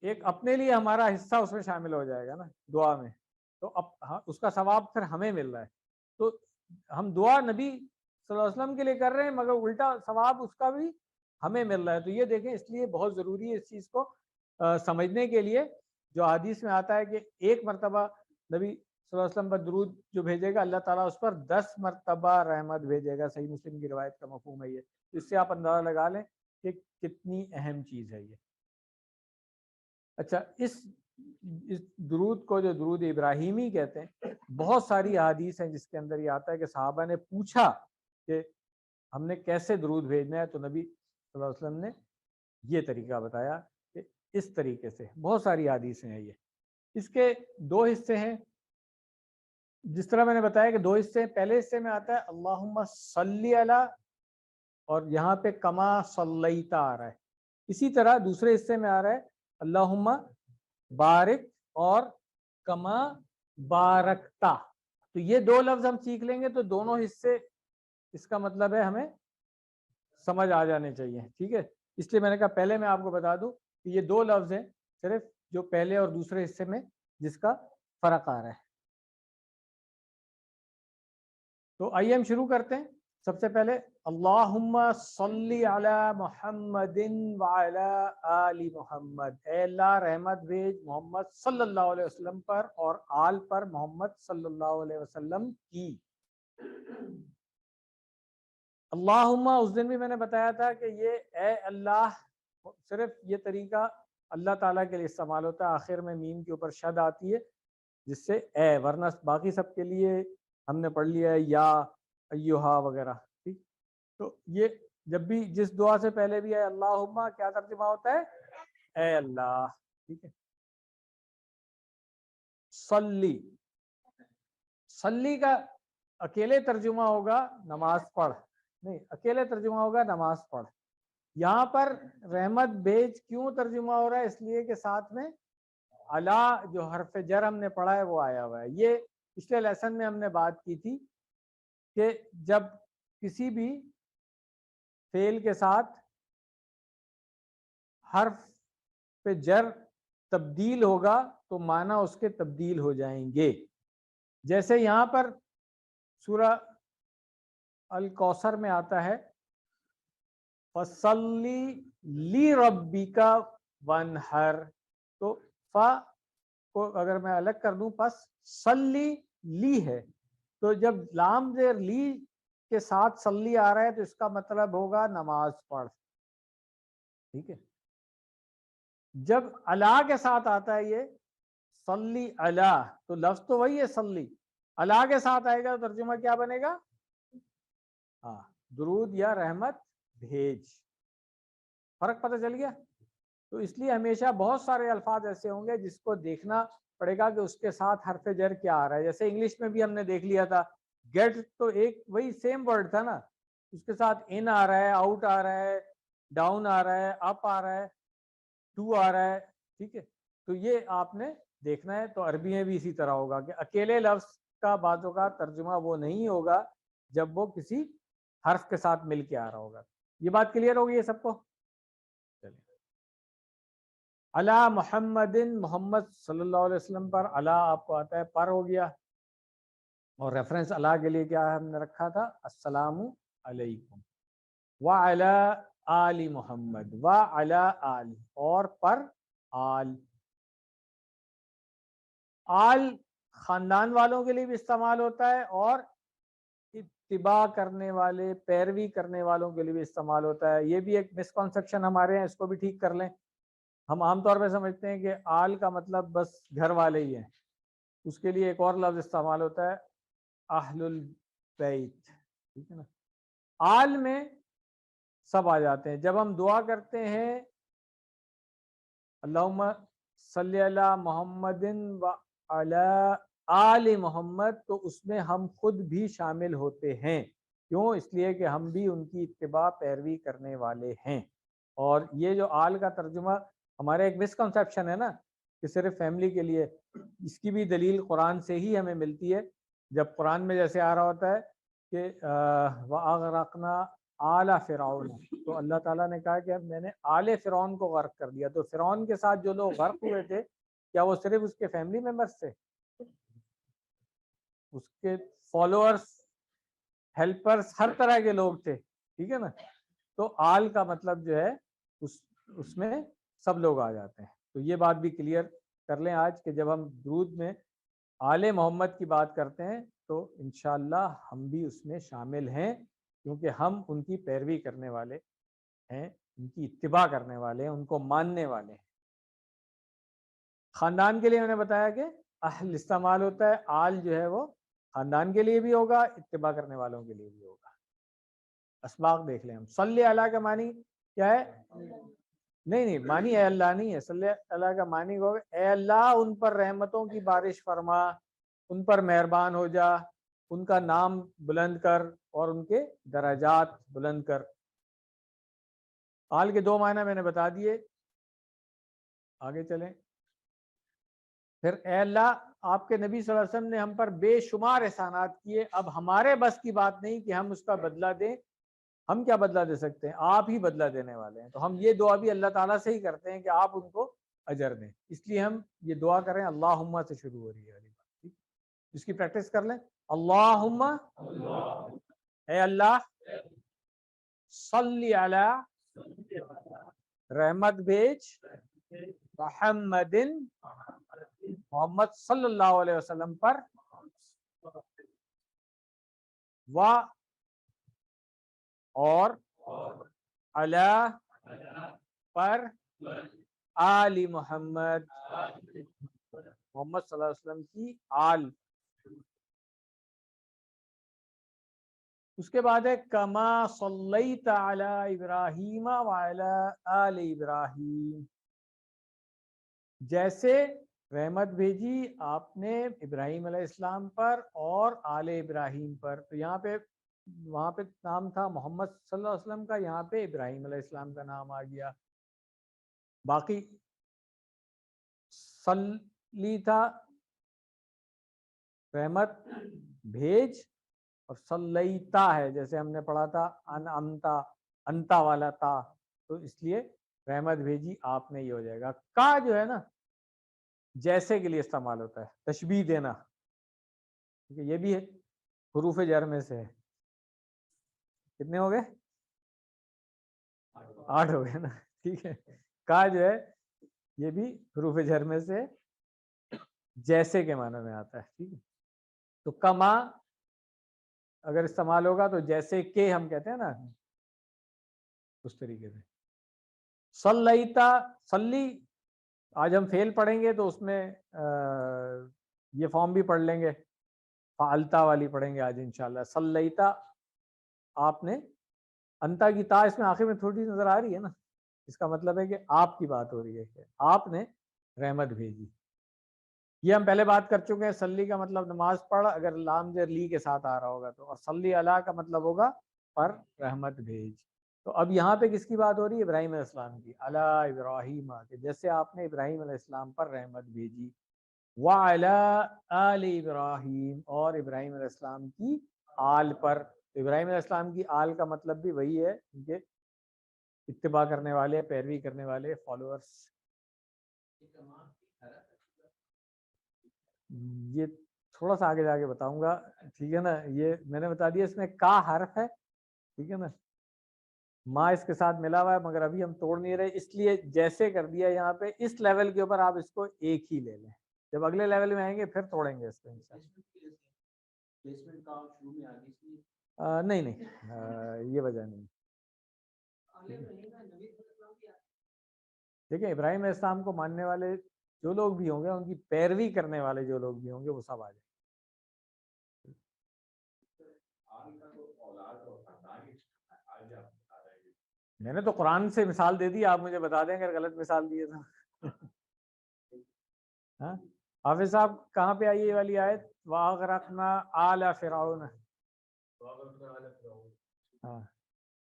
ایک اپنے لیے ہمارا حصہ اس میں شامل ہو جائے گا نا دعا میں, تو اب اس کا ثواب پھر ہمیں مل رہا ہے. تو ہم دعا نبی صلی اللہ علیہ وسلم کے لیے کر رہے ہیں, مگر الٹا ثواب اس کا بھی ہمیں مل رہا ہے. تو یہ دیکھیں, اس لیے بہت ضروری ہے اس چیز کو سمجھنے کے لیے. جو حدیث میں آتا ہے کہ ایک مرتبہ نبی صلی اللہ علیہ وسلم پر درود جو بھیجے گا اللہ تعالیٰ اس پر 10 مرتبہ رحمت بھیجے گا. صحیح مسلم کی روایت کا مفہوم ہے یہ. اس سے آپ اندازہ لگا لیں کہ کتنی اہم چیز ہے یہ. اچھا, اس درود کو جو درود ابراہیمی کہتے ہیں, بہت ساری احادیث ہیں جس کے اندر یہ آتا ہے کہ صحابہ نے پوچھا کہ ہم نے کیسے درود بھیجنا ہے, تو نبی صلی اللہ علیہ وسلم نے یہ طریقہ بتایا کہ اس طریقے سے. بہت ساری احادیث ہیں یہ. اس کے 2 حصے ہیں. جس طرح میں نے بتایا کہ 2 حصے ہیں. پہلے حصے میں آتا ہے اللہم صلی علی, اور یہاں پہ کما صلیتا آ رہا ہے. اسی طرح دوسرے حصے میں آ رہا ہے اللہم بارک اور کما بارکتا. تو یہ 2 لفظ ہم سیکھ لیں گے تو دونوں حصے اس کا مطلب ہے ہمیں سمجھ آ جانے چاہیے, ٹھیک ہے. اس لیے میں نے کہا پہلے میں آپ کو بتا دوں کہ یہ 2 لفظ ہیں صرف جو پہلے اور دوسرے حصے میں جس کا فرق آ رہا ہے. تو آئیے ہم شروع کرتے ہیں. سب سے پہلے اللہم صلی علی محمد وعلی آل محمد, اے اللہ رحمت بھیج محمد صلی اللہ علیہ وسلم پر اور آل پر محمد صلی اللہ علیہ وسلم کی. اللہم, اس دن بھی میں نے بتایا تھا کہ یہ اے اللہ صرف یہ طریقہ اللہ تعالیٰ کے لیے استعمال ہوتا ہے، آخر میں میم کے اوپر شد آتی ہے جس سے اے، ورنہ باقی سب کے لیے ہم نے پڑھ لیا ہے یا ایہا وغیرہ، ٹھیک. تو یہ جب بھی جس دعا سے پہلے بھی ہے اللہم، کیا ترجمہ ہوتا ہے؟ اے اللہ، ٹھیک ہے. صلی، صلی کا اکیلے ترجمہ ہوگا نماز پڑھ، نہیں، اکیلے ترجمہ ہوگا نماز پڑھ. یہاں پر رحمت بھیج کیوں ترجمہ ہو رہا ہے؟ اس لیے کہ ساتھ میں علا جو حرف جر ہم نے پڑھا ہے وہ آیا ہوا ہے. یہ پچھلے لیسن میں ہم نے بات کی تھی کہ جب کسی بھی فعل کے ساتھ حرف پہ جر تبدیل ہوگا تو معنی اس کے تبدیل ہو جائیں گے. جیسے یہاں پر سورہ الکوثر میں آتا ہے فَصَلِّ لِرَبِّكَ وَانْحَرْ، تو فا کو اگر میں الگ کر دوں پس صلی لی ہے، تو جب لام زیر لی کے ساتھ صلی آ رہا ہے تو اس کا مطلب ہوگا نماز پڑھ، ٹھیک ہے. جب علا کے ساتھ آتا ہے یہ صلی علا، تو لفظ تو وہی ہے صلی، علا کے ساتھ آئے گا تو ترجمہ کیا بنے گا؟ ہاں، درود یا رحمت بھیج. فرق پتہ چل گیا؟ تو اس لیے ہمیشہ بہت سارے الفاظ ایسے ہوں گے جس کو دیکھنا پڑے گا کہ اس کے ساتھ حرف جر کیا آ رہا ہے. جیسے انگلش میں بھی ہم نے دیکھ لیا تھا گیٹ، تو ایک وہی سیم ورڈ تھا نا، اس کے ساتھ ان آ رہا ہے، آؤٹ آ رہا ہے، ڈاؤن آ رہا ہے، اپ آ رہا ہے، ٹو آ رہا ہے، ٹھیک ہے. تو یہ آپ نے دیکھنا ہے. تو عربی میں بھی اسی طرح ہوگا کہ اکیلے لفظ کا بعضوں کا ترجمہ وہ نہیں ہوگا جب وہ کسی حرف کے ساتھ مل کے آ رہا ہوگا. یہ بات کلیئر ہوگی ہے سب کو؟ علی محمد، محمد صلی اللہ علیہ وسلم پر. علی آپ کو آتا ہے پر ہو گیا، اور ریفرنس علی کے لیے کیا ہم نے رکھا تھا؟ السلام علیکم. وعلی آل محمد، وعلی آل، اور پر آل. آل خاندان والوں کے لیے بھی استعمال ہوتا ہے اور اتباع کرنے والے، پیروی کرنے والوں کے لیے بھی استعمال ہوتا ہے. یہ بھی ایک مسکنسیپشن ہمارے ہیں، اس کو بھی ٹھیک کر لیں. ہم عام طور پہ سمجھتے ہیں کہ آل کا مطلب بس گھر والے ہی ہیں، اس کے لیے ایک اور لفظ استعمال ہوتا ہے اہل البیت، ٹھیک ہے نا. آل میں سب آ جاتے ہیں. جب ہم دعا کرتے ہیں اللہم صلی علی محمد و علی آل محمد، تو اس میں ہم خود بھی شامل ہوتے ہیں. کیوں؟ اس لیے کہ ہم بھی ان کی اتباع پیروی کرنے والے ہیں. اور یہ جو آل کا ترجمہ ہمارے ایک مسکنسیپشن ہے نا کہ صرف فیملی کے لیے، اس کی بھی دلیل قرآن سے ہی ہمیں ملتی ہے. جب قرآن میں جیسے آ رہا ہوتا ہے کہ وَأَغْرَقْنَا آلَ فِرْعَوْنَ، تو اللہ تعالیٰ نے کہا کہ میں نے آل فرعون کو غرق کر دیا. تو فرعون کے ساتھ جو لوگ غرق ہوئے تھے، کیا وہ صرف اس کے فیملی ممبرس تھے؟ اس کے فالوورز، ہیلپرز، ہر طرح کے لوگ تھے، ٹھیک ہے نا. تو آل کا مطلب جو ہے اس میں سب لوگ آ جاتے ہیں. تو یہ بات بھی کلیئر کر لیں آج کہ جب ہم درود میں آل محمد کی بات کرتے ہیں تو انشاءاللہ ہم بھی اس میں شامل ہیں، کیونکہ ہم ان کی پیروی کرنے والے ہیں، ان کی اتباع کرنے والے ہیں، ان کو ماننے والے ہیں. خاندان کے لیے میں نے بتایا کہ اہل استعمال ہوتا ہے. آل جو ہے وہ خاندان کے لیے بھی ہوگا، اتباع کرنے والوں کے لیے بھی ہوگا. اسباق دیکھ لیں ہم. صلی اللہ کا معنی کیا ہے؟ نہیں، معنی اے اللہ نہیں ہے. صلی اللہ کا معنی ہوگا اے اللہ ان پر رحمتوں کی بارش فرما، ان پر مہربان ہو جا، ان کا نام بلند کر اور ان کے درجات بلند کر. آل کے دو معنی میں نے بتا دیے. آگے چلیں. پھر اے اللہ آپ کے نبی صلی اللہ علیہ وسلم نے ہم پر بے شمار احسانات کیے، اب ہمارے بس کی بات نہیں کہ ہم اس کا بدلہ دیں. ہم کیا بدلہ دے سکتے ہیں؟ آپ ہی بدلہ دینے والے ہیں. تو ہم یہ دعا بھی اللہ تعالیٰ سے ہی کرتے ہیں کہ آپ ان کو اجر دیں. اس لیے ہم یہ دعا کریں. اللہم سے شروع ہو رہی ہے، اس کی پریکٹس کر لیں. اللہم، اے اللہ، صلی علی، رحمت بھیج، محمد، محمد صلی اللہ علیہ وسلم پر، و اور علی پر آل محمد، محمد صلی اللہ علیہ وسلم کی آل. اس کے بعد ہے کما صلیت علی ابراہیم وعلی آل ابراہیم، جیسے رحمت بھیجی آپ نے ابراہیم علیہ السلام پر اور آل ابراہیم پر. تو یہاں پہ وہاں پہ نام تھا محمد صلی اللہ علیہ وسلم کا، یہاں پہ ابراہیم علیہ السلام کا نام آ گیا. باقی صلی تھا رحمت بھیج، اور صلیتا ہے جیسے ہم نے پڑھا تھا انتا، انتا والا تا، تو اس لیے رحمت بھیجی آپ نے یہ ہو جائے گا. کا جو ہے نا جیسے کے لیے استعمال ہوتا ہے، تشبیہ دینا. یہ بھی ہے حروف جر میں سے ہے. کتنے ہو گئے؟ 8 ہو گئے نا. ٹھیک ہے، کا جو ہے یہ بھی حروف جر میں سے جیسے کے معنی میں آتا ہے. ٹھیک ہے، تو کما اگر استعمال ہوگا تو جیسے کہ ہم کہتے ہیں نا اس طریقے سے. صلیتا، صلی آج ہم فعل پڑھیں گے تو اس میں یہ فارم بھی پڑھ لیں گے، فعلتا والی پڑھیں گے آج انشاءاللہ. صلیتا آپ نے، انتا کی تا اس میں آخر میں تھوڑی نظر آ رہی ہے نا، اس کا مطلب ہے کہ آپ کی بات ہو رہی ہے کہ آپ نے رحمت بھیجی. یہ ہم پہلے بات کر چکے ہیں. صلی کا مطلب نماز پڑھ، اگر لام زیر لی کے ساتھ آ رہا ہوگا تو، اور صلی علی کا مطلب ہوگا پر رحمت بھیج. تو اب یہاں پہ کس کی بات ہو رہی ہے؟ ابراہیم علیہ السلام کی. علی ابراہیم، کہ جیسے آپ نے ابراہیم علیہ السلام پر رحمت بھیجی. وعلی آل ابراہیم، اور ابراہیم علیہ السلام کی آل پر. ابراہیم علیہ السلام کی آل کا مطلب بھی وہی ہے کہ اتباع کرنے والے، پیروی کرنے والے، فالوورز. یہ تھوڑا سا آگے جا کے بتاؤں گا. ٹھیک ہے نا، یہ میں نے بتا دیا اس میں کا حرف ہے. ٹھیک ہے نا، ماں اس کے ساتھ ملا ہوا ہے، مگر ابھی ہم توڑ نہیں رہے، اس لیے جیسے کر دیا یہاں پہ. اس لیول کے اوپر آپ اس کو ایک ہی لے لیں، جب اگلے لیول میں آئیں گے پھر توڑیں گے اس کو نہیں نہیں، یہ وجہ نہیں. دیکھیں ابراہیم علیہ السلام کو ماننے والے جو لوگ بھی ہوں گے، ان کی پیروی کرنے والے جو لوگ بھی ہوں گے، وہ سب آ جائیں. میں نے تو قرآن سے مثال دے دی، آپ مجھے بتا دیں اگر غلط مثال دیے تو. ہاں حافظ صاحب کہاں پہ آئی یہ والی آیت؟ وَأَغْرَقْنَا آلَ فِرْعَوْنَ. ہاں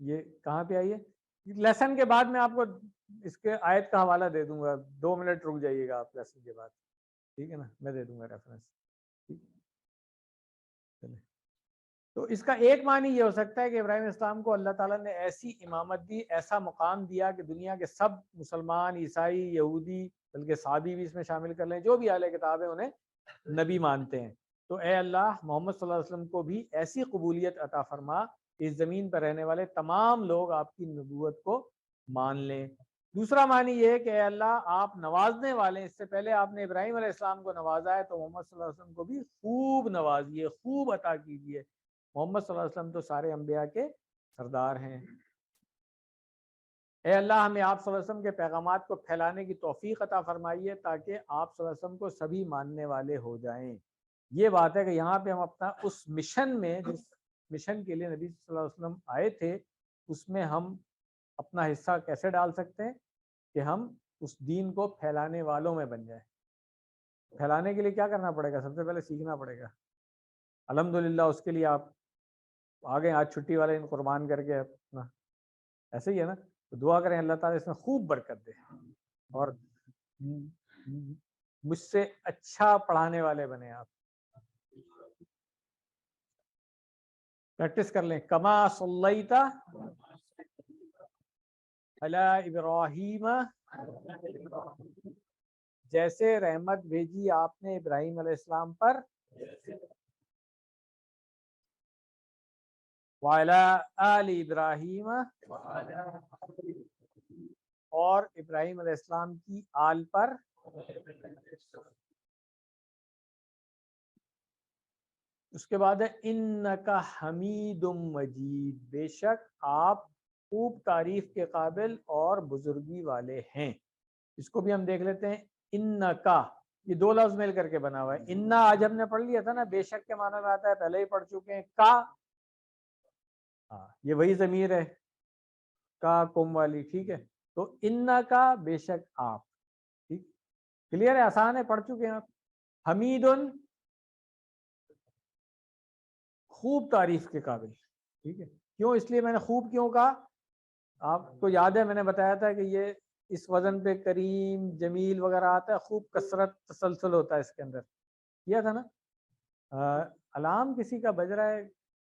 یہ کہاں پہ آئی ہے؟ لیسن کے بعد میں آپ کو اس کے آیت کا حوالہ دے دوں گا، 2 منٹ رک جائیے گا آپ لیسن کے بعد. ٹھیک ہے نا، میں دے دوں گا ریفرنس. تو اس کا ایک معنی یہ ہو سکتا ہے کہ ابراہیم اسلام کو اللہ تعالیٰ نے ایسی امامت دی، ایسا مقام دیا کہ دنیا کے سب مسلمان، عیسائی، یہودی، بلکہ سعدی بھی اس میں شامل کر لیں، جو بھی اہل کتاب ہیں انہیں نبی مانتے ہیں. تو اے اللہ محمد صلی اللہ علیہ وسلم کو بھی ایسی قبولیت عطا فرما کہ اس زمین پر رہنے والے تمام لوگ آپ کی نبوت کو مان لیں. دوسرا معنی یہ ہے کہ اے اللہ آپ نوازنے والے ہیں، اس سے پہلے آپ نے ابراہیم علیہ السلام کو نوازا ہے، تو محمد صلی اللہ علیہ وسلم کو بھی خوب نوازیے، خوب عطا کیجیے. محمد صلی اللہ علیہ وسلم تو سارے انبیاء کے سردار ہیں. اے اللہ ہمیں آپ صلی اللہ علیہ وسلم کے پیغامات کو پھیلانے کی توفیق عطا فرمائیے تاکہ آپ صلی اللہ علیہ وسلم کو سبھی ماننے والے ہو جائیں. یہ بات ہے کہ یہاں پہ ہم اپنا اس مشن میں، جس مشن کے لیے نبی صلی اللہ علیہ وسلم آئے تھے، اس میں ہم اپنا حصہ کیسے ڈال سکتے ہیں کہ ہم اس دین کو پھیلانے والوں میں بن جائیں. پھیلانے کے لیے کیا کرنا پڑے گا؟ سب سے پہلے سیکھنا پڑے گا. الحمدللہ اس کے لیے آپ آگے آج چھٹی والے دن قربان کر کے اپنا، ایسے ہی ہے نا، تو دعا کریں اللہ تعالیٰ اس میں خوب برکت دے اور مجھ سے اچھا پڑھانے والے بنے. آپ پریکٹس کر لیں. کما صلیت علی ابراہیم، جیسے رحمت بھیجی آپ نے ابراہیم علیہ السلام پر، وعلی آل ابراہیم، اور ابراہیم علیہ السلام کی آل پر. اس کے بعد ہے انک حمید مجید، بے شک آپ خوب تعریف کے قابل اور بزرگی والے ہیں. اس کو بھی ہم دیکھ لیتے ہیں. انکا، یہ دو لفظ مل کر کے بنا ہوا ہے. انا آج ہم نے پڑھ لیا تھا نا، بے شک کے معنی میں آتا ہے، پہلے ہی پڑھ چکے ہیں. کا، ہاں یہ وہی ضمیر ہے کا کم والی، ٹھیک ہے. تو انکا بے شک آپ، ٹھیک کلیئر ہے، آسان ہے، پڑھ چکے ہیں آپ. حمیدن خوب تعریف کے قابل، ٹھیک ہے. کیوں؟ اس لیے میں نے خوب کیوں کہا، آپ کو یاد ہے میں نے بتایا تھا کہ یہ اس وزن پہ کریم جمیل وغیرہ آتا ہے، خوب کثرت تسلسل ہوتا ہے اس کے اندر، کیا تھا نا. الارم کسی کا بج رہا ہے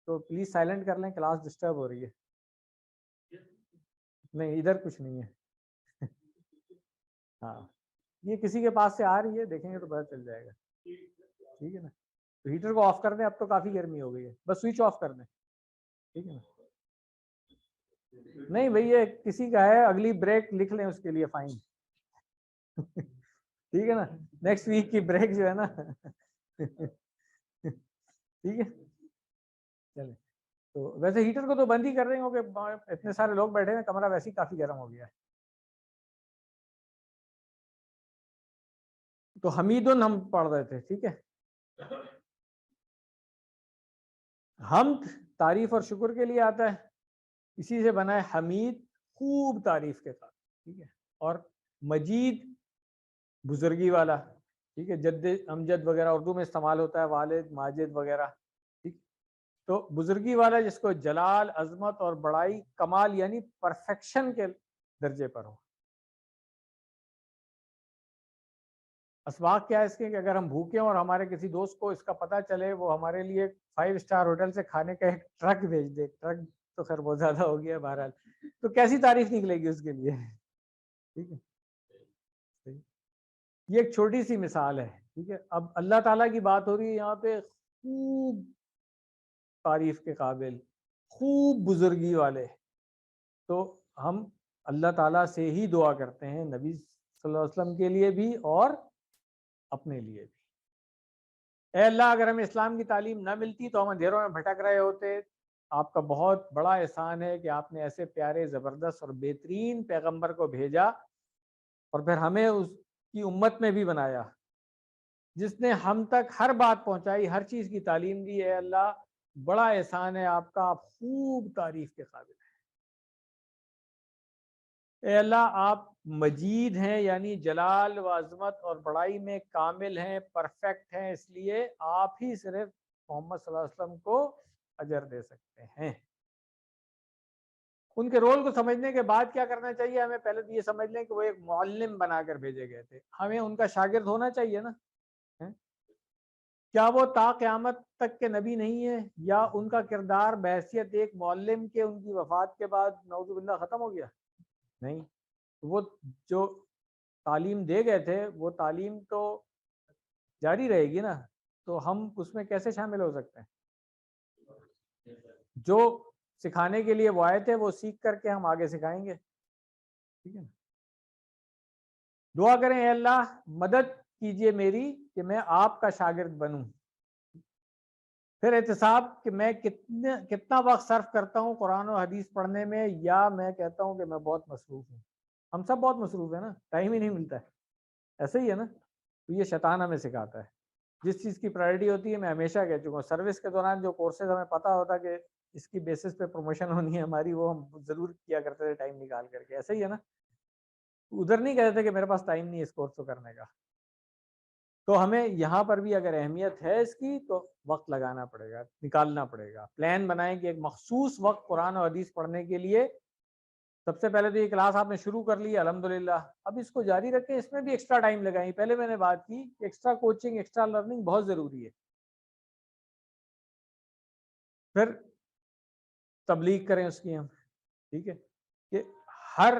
تو پلیز سائلنٹ کر لیں، کلاس ڈسٹرب ہو رہی ہے. نہیں ادھر کچھ نہیں ہے. ہاں یہ کسی کے پاس سے آ رہی ہے، دیکھیں گے تو پتہ چل جائے گا، ٹھیک ہے نا. تو ہیٹر کو آف کر دیں، اب تو کافی گرمی ہو گئی ہے، بس سوئچ آف کر دیں، ٹھیک ہے نا. نہیں بھئی یہ کسی کا ہے، اگلی بریک لکھ لیں اس کے لیے فائن. ٹھیک ہے نا، نیکسٹ ویک کی بریک جو ہے نا. ٹھیک ہے چلیں. تو ویسے ہیٹر کو تو بند ہی کر رہے ہوں کہ اتنے سارے لوگ بیٹھے ہیں، کمرہ ویسے ہی کافی گرم ہو گیا ہے. تو حمیدن ہم پڑھ رہے تھے، ٹھیک ہے. حمد تعریف اور شکر کے لیے آتا ہے، اسی سے بنا ہے حمید خوب تعریف کے ساتھ، ٹھیک ہے. اور مجید بزرگی والا، ٹھیک ہے. جد امجد وغیرہ اردو میں استعمال ہوتا ہے، والد ماجد وغیرہ، ٹھیک. تو بزرگی والا جس کو جلال عظمت اور بڑائی کمال یعنی پرفیکشن کے درجے پر ہو. اسباق کیا ہے اس کے کہ اگر ہم بھوکے ہوں اور ہمارے کسی دوست کو اس کا پتہ چلے، وہ ہمارے لیے 5 اسٹار ہوٹل سے کھانے کا ایک ٹرک بھیج دے. ٹرک تو خیر بہت زیادہ ہو گیا بہرحال، تو کیسی تعریف نکلے گی اس کے لیے، ٹھیک ہے. یہ ایک چھوٹی سی مثال ہے، ٹھیک ہے. اب اللہ تعالیٰ کی بات ہو رہی ہے یہاں پہ، خوب تعریف کے قابل، خوب بزرگی والے. تو ہم اللہ تعالیٰ سے ہی دعا کرتے ہیں، نبی صلی اللہ علیہ وسلم کے لیے بھی اور اپنے لیے بھی. اے اللہ اگر ہمیں اسلام کی تعلیم نہ ملتی تو ہم اندھیروں میں بھٹک رہے ہوتے. آپ کا بہت بڑا احسان ہے کہ آپ نے ایسے پیارے زبردست اور بہترین پیغمبر کو بھیجا اور پھر ہمیں اس کی امت میں بھی بنایا، جس نے ہم تک ہر بات پہنچائی، ہر چیز کی تعلیم دی. اے اللہ بڑا احسان ہے آپ کا، آپ خوب تعریف کے قابل ہیں. اے اللہ آپ مجید ہیں، یعنی جلال و عظمت اور بڑائی میں کامل ہیں، پرفیکٹ ہیں، اس لیے آپ ہی صرف محمد صلی اللہ علیہ وسلم کو اجر دے سکتے ہیں. ان کے رول کو سمجھنے کے بعد کیا کرنا چاہیے ہمیں؟ پہلے تو یہ سمجھ لیں کہ وہ ایک معلم بنا کر بھیجے گئے تھے، ہمیں ان کا شاگرد ہونا چاہیے نا. کیا وہ تا قیامت تک کے نبی نہیں ہے، یا ان کا کردار بحیثیت ایک معلم کے ان کی وفات کے بعد نعوذ باللہ ختم ہو گیا؟ نہیں. وہ جو تعلیم دے گئے تھے وہ تعلیم تو جاری رہے گی نا. تو ہم اس میں کیسے شامل ہو سکتے ہیں؟ جو سکھانے کے لیے وہ آئے تھے وہ سیکھ کر کے ہم آگے سکھائیں گے، ٹھیک ہے نا. دعا کریں اے اللہ مدد کیجئے میری کہ میں آپ کا شاگرد بنوں. پھر احتساب کہ میں کتنا وقت صرف کرتا ہوں قرآن و حدیث پڑھنے میں، یا میں کہتا ہوں کہ میں بہت مصروف ہوں. ہم سب بہت مصروف ہیں نا، ٹائم ہی نہیں ملتا ہے، ایسے ہی ہے نا. تو یہ شیطان ہمیں سکھاتا ہے. جس چیز کی پرائرٹی ہوتی ہے، میں ہمیشہ کہہ چکا ہوں، سروس کے دوران جو کورسز ہمیں پتا ہوتا کہ اس کی بیسس پہ پروموشن ہونی ہے ہماری، وہ ہم ضرور کیا کرتے تھے ٹائم نکال کر کے. ایسے ہی ہے نا، ادھر نہیں کہتے کہ میرے پاس ٹائم نہیں ہے اس کورس کو کرنے کا. تو ہمیں یہاں پر بھی اگر اہمیت ہے اس کی تو وقت لگانا پڑے گا، نکالنا پڑے گا. پلان بنائیں کہ ایک مخصوص وقت قرآن و حدیث پڑھنے کے لیے. سب سے پہلے تو یہ کلاس آپ نے شروع کر لی الحمدللہ، اب اس کو جاری رکھیں، اس میں بھی ایکسٹرا ٹائم لگائیں. پہلے میں نے بات کی کہ ایکسٹرا کوچنگ ایکسٹرا لرننگ بہت ضروری ہے. پھر تبلیغ کریں اس کی ہم، ٹھیک ہے، کہ ہر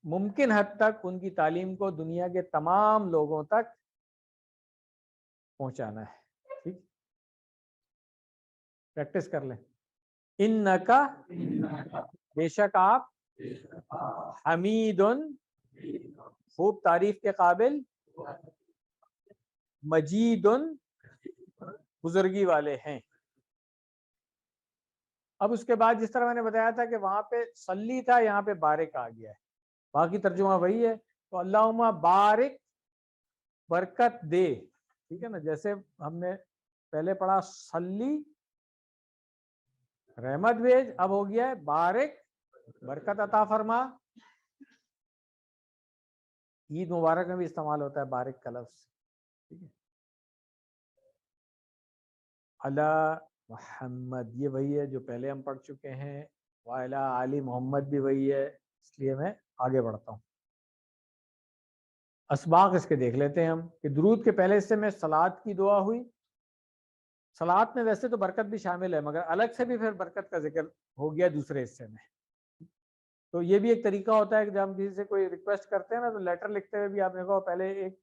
ممکن حد تک ان کی تعلیم کو دنیا کے تمام لوگوں تک پہنچانا ہے. ٹھیک، پریکٹس کر لیں. انکا بے شک آپ، حمیدن خوب تعریف کے قابل، مجیدن بزرگی والے ہیں. اب اس کے بعد جس طرح میں نے بتایا تھا کہ وہاں پہ صلی تھا، یہاں پہ بارک آ گیا ہے، باقی ترجمہ وہی ہے. تو اللہم بارک، برکت دے، ٹھیک ہے نا. جیسے ہم نے پہلے پڑھا صلی رحمت بھیج، اب ہو گیا ہے بارک برکت عطا فرما. عید مبارک میں بھی استعمال ہوتا ہے بارک کا لفظ، ٹھیک ہے. علی محمد یہ وہی ہے جو پہلے ہم پڑھ چکے ہیں، وعلی آل محمد بھی وہی ہے، اس لیے میں آگے بڑھتا ہوں. اسباق اس کے دیکھ لیتے ہیں ہم کہ درود کے پہلے حصے میں صلات کی دعا ہوئی. صلات میں ویسے تو برکت بھی شامل ہے، مگر الگ سے بھی پھر برکت کا ذکر ہو گیا دوسرے حصے میں. تو یہ بھی ایک طریقہ ہوتا ہے کہ جب ہم کسی سے کوئی ریکویسٹ کرتے ہیں نا، تو لیٹر لکھتے ہوئے بھی آپ نے کہا پہلے ایک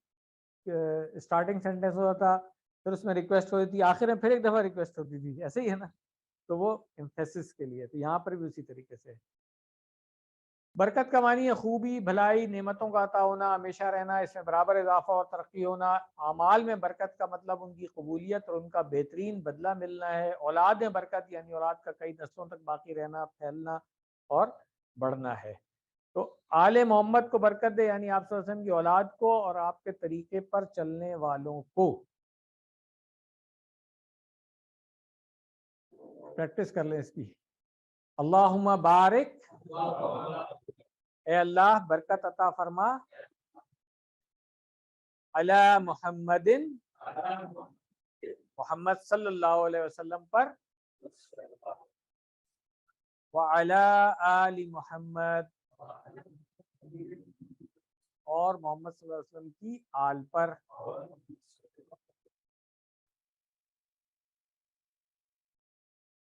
اسٹارٹنگ سینٹینس ہوتا تھا، پھر اس میں ریکویسٹ ہوتی تھی، آخر میں پھر ایک دفعہ ریکویسٹ ہوتی تھی، ایسے ہی ہے نا. تو وہ ایمفیسس کے لیے، تو یہاں پر بھی اسی طریقے سے. برکت کا معنی ہے خوبی، بھلائی، نعمتوں کا عطا ہونا، ہمیشہ رہنا، اس میں برابر اضافہ اور ترقی ہونا. اعمال میں برکت کا مطلب ان کی قبولیت اور ان کا بہترین بدلہ ملنا ہے. اولاد میں برکت یعنی اولاد کا کئی نسلوں تک باقی رہنا، پھیلنا اور بڑھنا ہے. تو آل محمد کو برکت دے یعنی آپ صلی اللہ علیہ وسلم کی اولاد کو اور آپ کے طریقے پر چلنے والوں کو. پریکٹس کر لیں اس کی. اللہم بارک، اے اللہ برکت عطا فرما، علی محمد، محمد صلی اللہ علیہ وسلم پر، وعلی آل محمد، اور محمد صلی اللہ علیہ وسلم کی آل پر.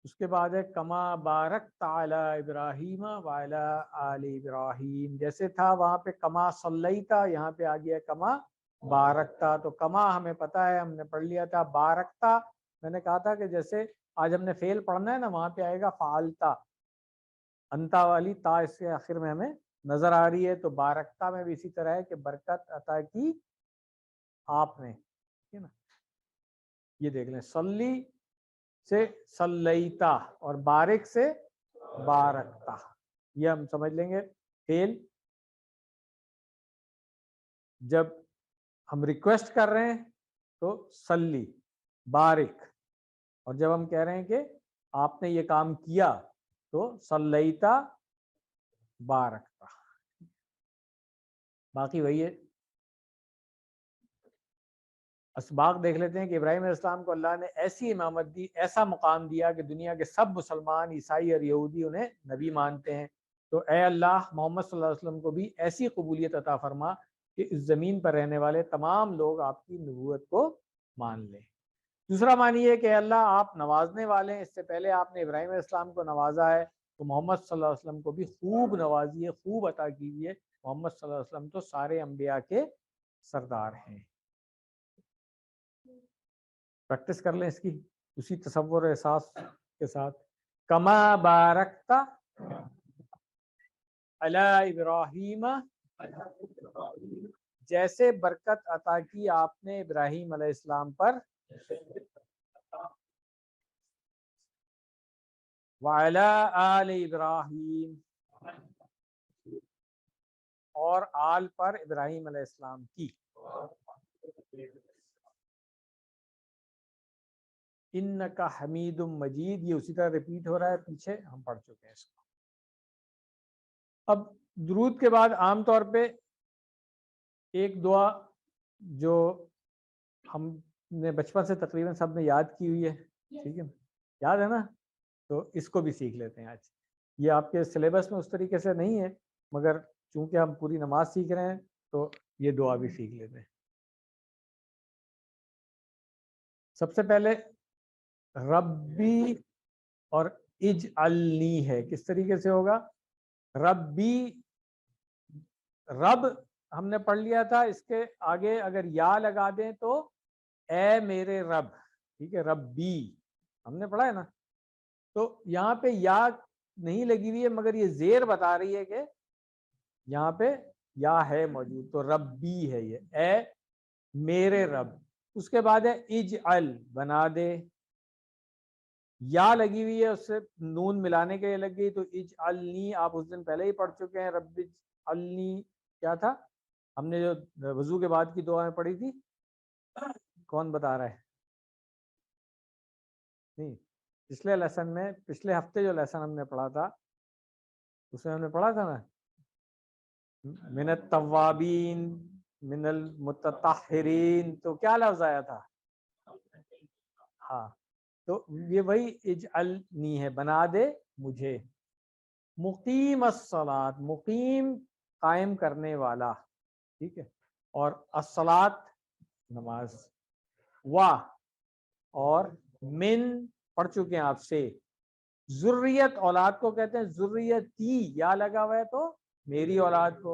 اس کے بعد ہے کما بارکت علی ابراہیم وعلی آل ابراہیم. جیسے تھا وہاں پہ کما صلیتا، یہاں پہ آ گیا کما بارکتا. تو کما ہمیں پتا ہے، ہم نے پڑھ لیا تھا. بارکتا میں نے کہا تھا کہ جیسے آج ہم نے فعل پڑھنا ہے نا، وہاں پہ آئے گا فعلتا، انتا والی تا اس کے آخر میں ہمیں نظر آ رہی ہے. تو بارکتا میں بھی اسی طرح ہے کہ برکت عطا کی آپ نے، ٹھیک ہے نا. یہ دیکھ لیں، صلی سے صلیتا اور بارک سے بارکتا، یہ ہم سمجھ لیں گے. فعل جب ہم ریکویسٹ کر رہے ہیں تو صلی بارک، اور جب ہم کہہ رہے ہیں کہ آپ نے یہ کام کیا تو صلیتا بارکتا. باقی وہی ہے. اسباق دیکھ لیتے ہیں کہ ابراہیم علیہ السلام کو اللہ نے ایسی امامت دی، ایسا مقام دیا کہ دنیا کے سب مسلمان، عیسائی اور یہودی انہیں نبی مانتے ہیں. تو اے اللہ محمد صلی اللہ علیہ وسلم کو بھی ایسی قبولیت عطا فرما کہ اس زمین پر رہنے والے تمام لوگ آپ کی نبوت کو مان لیں. دوسرا معنی یہ کہ اے اللہ آپ نوازنے والے ہیں، اس سے پہلے آپ نے ابراہیم علیہ السلام کو نوازا ہے، تو محمد صلی اللہ علیہ وسلم کو بھی خوب نوازیے، خوب عطا کیجیے. محمد صلی اللہ علیہ وسلم تو سارے انبیاء کے سردار ہیں. پریکٹس کر لیں اس کی اسی تصور و احساس کے ساتھ. کما بارکتا علی ابراہیم، جیسے برکت عطا کی آپ نے ابراہیم علیہ السلام پر، وعلی آل ابراہیم، اور آل پر ابراہیم علیہ السلام کی. انکا حمید مجید، یہ اسی طرح ریپیٹ ہو رہا ہے، پیچھے ہم پڑھ چکے ہیں اس کو. اب درود کے بعد عام طور پہ ایک دعا جو ہم نے بچپن سے تقریباً سب نے یاد کی ہوئی ہے، ٹھیک ہے، یاد ہے نا، تو اس کو بھی سیکھ لیتے ہیں آج. یہ آپ کے سلیبس میں اس طریقے سے نہیں ہے، مگر چونکہ ہم پوری نماز سیکھ رہے ہیں تو یہ دعا بھی سیکھ لیتے ہیں. سب سے پہلے ربی اور اجعلنی ہے، کس طریقے سے ہوگا؟ ربی، رب ہم نے پڑھ لیا تھا، اس کے آگے اگر یا لگا دیں تو اے میرے رب، ٹھیک ہے، ربی ہم نے پڑھا ہے نا. تو یہاں پہ یا نہیں لگی ہوئی ہے، مگر یہ زیر بتا رہی ہے کہ یہاں پہ یا ہے موجود، تو ربی ہے، یہ اے میرے رب. اس کے بعد ہے اجعل، بنا دے. یا لگی ہوئی ہے اس سے نون ملانے کے لیے لگ گئی تو اجعلنی آپ اس دن پہلے ہی پڑھ چکے ہیں. رب اجعلنی کیا تھا ہم نے جو وضو کے بعد کی دعائیں پڑھی تھی؟ کون بتا رہا ہے؟ نہیں، پچھلے لیسن میں پچھلے ہفتے جو لیسن ہم نے پڑھا تھا اس میں ہم نے پڑھا تھا نا من التوابین من المتطہرین، تو کیا لفظ آیا تھا؟ ہاں، تو یہ وہی اجعلنی ہے، بنا دے مجھے. مقیم الصلاۃ، مقیم قائم کرنے والا، ٹھیک ہے. اور الصلاۃ نماز، وا اور من پڑھ چکے ہیں آپ سے. ذریت اولاد کو کہتے ہیں، ذریتی یا لگا ہوا ہے تو میری اولاد کو.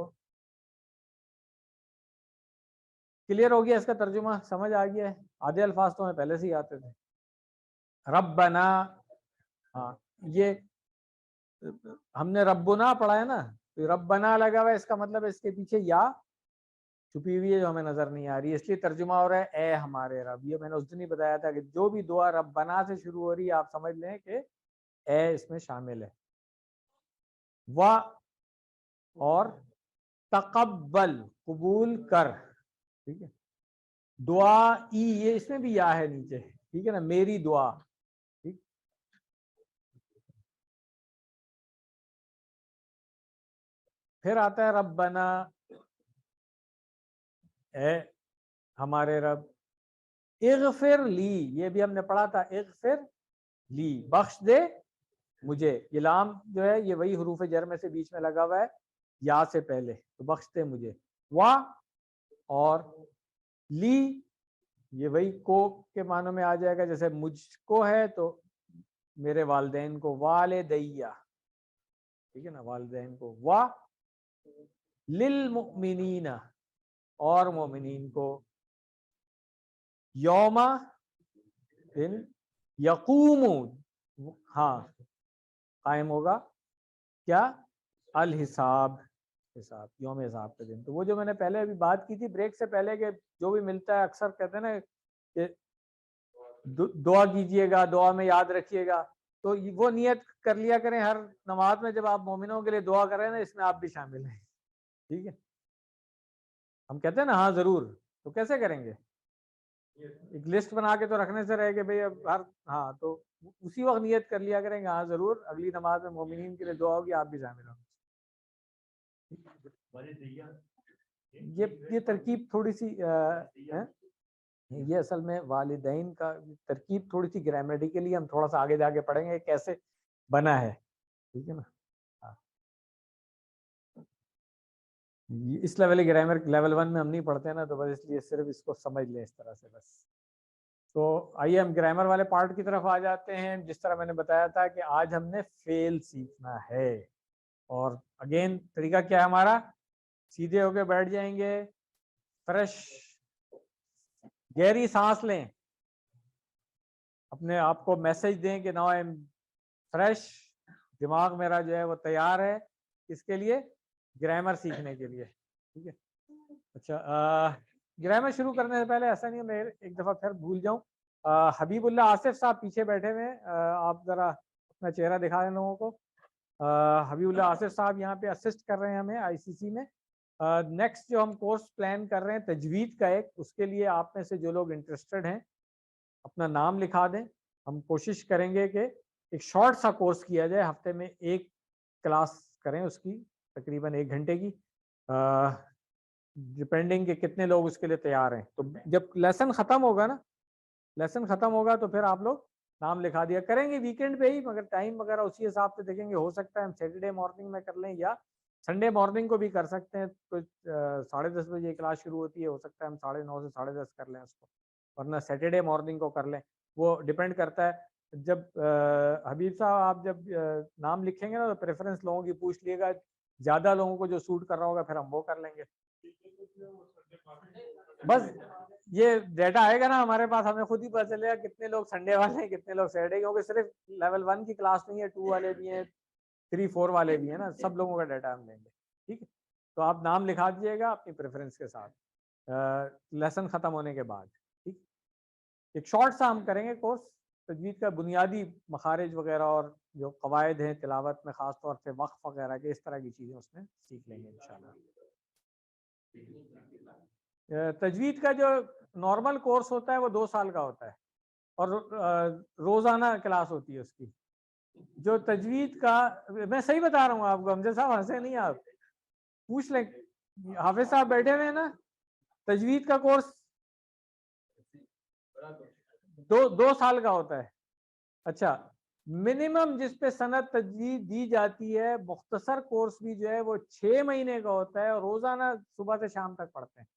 کلیئر ہو گیا اس کا ترجمہ؟ سمجھ آ گیا ہے؟ آدھے الفاظ تو ہمیں پہلے سے ہی آتے تھے. ربنا، ہاں یہ ہم نے ربنا پڑھا ہے نا، تو ربنا لگا ہوا ہے، اس کا مطلب اس کے پیچھے یا چھپی ہوئی ہے جو ہمیں نظر نہیں آ رہی ہے، اس لیے ترجمہ ہو رہا ہے اے ہمارے رب. یہ میں نے اس دن ہی بتایا تھا کہ جو بھی دعا ربنا سے شروع ہو رہی ہے آپ سمجھ لیں کہ اے اس میں شامل ہے. و اور تقبل قبول کر، ٹھیک ہے. دعا ای یہ اس میں بھی یا ہے نیچے، ٹھیک ہے نا، میری دعا. ٹھیک، پھر آتا ہے ربنا، اے ہمارے رب. اغفر لی، یہ بھی ہم نے پڑھا تھا، اغفر لی بخش دے مجھے. یہ لام جو ہے یہ وہی حروف جر میں سے بیچ میں لگا ہوا ہے یا سے پہلے، تو بخش دے مجھے. وا اور لی یہ وہی کو کے معنوں میں آ جائے گا، جیسے مجھ کو ہے تو میرے والدین کو، والدیہ، ٹھیک ہے نا، والدین کو. وا للمؤمنین اور مومنین کو. یوم دن یقوم، ہاں قائم ہوگا کیا؟ الحساب، حساب، یوم حساب کے دن. تو وہ جو میں نے پہلے ابھی بات کی تھی بریک سے پہلے کہ جو بھی ملتا ہے اکثر کہتے ہیں نا کہ دعا کیجئے گا، دعا میں یاد رکھیے گا، تو وہ نیت کر لیا کریں ہر نماز میں جب آپ مومنوں کے لیے دعا کریں نا، اس میں آپ بھی شامل ہیں. ٹھیک ہے، ہم کہتے ہیں نا ہاں ضرور، تو کیسے کریں گے؟ ایک لسٹ بنا کے تو رکھنے سے رہے کہ بھئی اب ہر، ہاں تو اسی وقت نیت کر لیا کریں گے ہاں ضرور اگلی نماز میں مومنین کے لیے دعا ہوگی، آپ بھی شامل ہوں. یہ ترکیب تھوڑی سی یہ اصل میں والدین کا ترکیب تھوڑی سی گرامیٹیکلی ہم تھوڑا سا آگے جا کے پڑھیں گے کیسے بنا ہے، ٹھیک ہے نا. اس لیول گرامر لیول 1 میں ہم نہیں پڑھتے نا، تو بس اس لیے صرف اس کو سمجھ لیں اس طرح سے بس. تو آئیے ہم گرامر والے پارٹ کی طرف آ جاتے ہیں. جس طرح میں نے بتایا تھا کہ آج ہم نے فیل سیکھنا ہے، اور اگین طریقہ کیا ہے ہمارا؟ سیدھے ہو کے بیٹھ جائیں گے، فریش گہری سانس لیں، اپنے آپ کو میسج دیں کہ ناؤ آئی ایم فریش، دماغ میرا جو ہے وہ تیار ہے اس کے لیے گرامر سیکھنے کے لیے. ٹھیک ہے، اچھا گرامر شروع کرنے سے پہلے ایسا نہیں میں ایک دفعہ پھر بھول جاؤں، حبیب اللہ آصف صاحب پیچھے بیٹھے ہوئے، آپ ذرا اپنا چہرہ دکھا دیں لوگوں کو. حبیب اللہ آصف صاحب یہاں پہ اسسٹ کر رہے ہیں ہمیں آئی سی سی میں. نیکسٹ جو ہم کورس پلان کر رہے ہیں تجوید کا ایک، اس کے لیے آپ میں سے جو لوگ انٹرسٹڈ ہیں اپنا نام لکھا دیں. ہم کوشش کریں گے کہ ایک شارٹ سا کورس کیا جائے، ہفتے میں ایک کلاس کریں اس کی تقریباً 1 گھنٹے کی، ڈپینڈنگ کہ کتنے لوگ اس کے لیے تیار ہیں. تو جب لیسن ختم ہوگا نا، لیسن ختم ہوگا تو پھر آپ لوگ نام لکھا دیا کریں گے ویکینڈ پہ ہی، مگر ٹائم وغیرہ اسی حساب سے دیکھیں گے. ہو سکتا ہے ہم سیٹرڈے مارننگ میں کر لیں یا سنڈے مارننگ کو بھی کر سکتے ہیں. کچھ 10:30 بجے کلاس شروع ہوتی ہے، ہو سکتا ہے ہم 9:30 سے 10:30 کر لیں اس کو، ورنہ سیٹرڈے مارننگ کو کر لیں. وہ ڈیپینڈ کرتا ہے. جب حبیب صاحب آپ جب نام لکھیں گے نا تو پریفرنس لوگوں کی پوچھ لیے گا، زیادہ لوگوں کو جو سوٹ کر رہا ہوگا پھر ہم وہ کر لیں گے. بس یہ ڈیٹا آئے گا نا ہمارے پاس، ہمیں خود ہی پتہ چلے گا کتنے لوگ سنڈے والے ہیں کتنے لوگ سیٹرڈے، کیونکہ صرف لیول 1 کی کلاس نہیں ہے، 2 والے بھی ہیں، 3 4 والے بھی ہیں نا، سب لوگوں کا ڈیٹا ہم لیں گے. ٹھیک ہے، تو آپ نام لکھا دیجیے گا اپنی پریفرنس کے ساتھ لیسن ختم ہونے کے بعد. ٹھیک، ایک شارٹ سا ہم کریں گے کورس تجوید کا بنیادی مخارج وغیرہ اور جو قواعد ہیں تلاوت میں خاص طور سے وقف وغیرہ کے اس طرح کی چیزیں اس میں سیکھ لیں گے انشاءاللہ۔ تجوید کا جو نارمل کورس ہوتا ہے وہ 2 سال کا ہوتا ہے اور روزانہ کلاس ہوتی ہے اس کی۔ جو تجوید کا، میں صحیح بتا رہا ہوں آپ کو، امجد صاحب ہنسے نہیں، آپ پوچھ لیں، حافظ صاحب بیٹھے ہوئے ہیں نا، تجوید کا کورس 2 سال کا ہوتا ہے۔ اچھا، منیمم جس پہ سند تجوید دی جاتی ہے مختصر کورس بھی جو ہے وہ 6 مہینے کا ہوتا ہے اور روزانہ صبح سے شام تک پڑھتے ہیں۔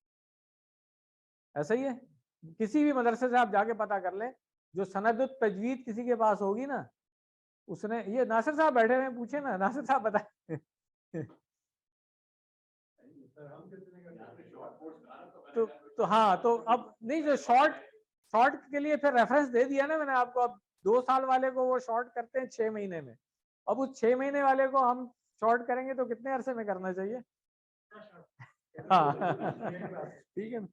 ایسا ہی ہے، کسی بھی مدرسے سے آپ جا کے پتہ کر لیں، جو سند التجوید کسی کے پاس ہوگی نا، اس نے، یہ ناصر صاحب بیٹھے ہوئے ہیں، پوچھیں نا، ناصر صاحب بتائیں۔ تو ہاں، تو اب نہیں، جو شارٹ کے لیے پھر ریفرنس دے دیا نا میں نے آپ کو، اب 2 سال والے کو وہ شارٹ کرتے ہیں 6 مہینے میں، اب اس 6 مہینے والے کو ہم شارٹ کریں گے تو کتنے عرصے میں کرنا چاہیے؟ ہاں ٹھیک ہے نا،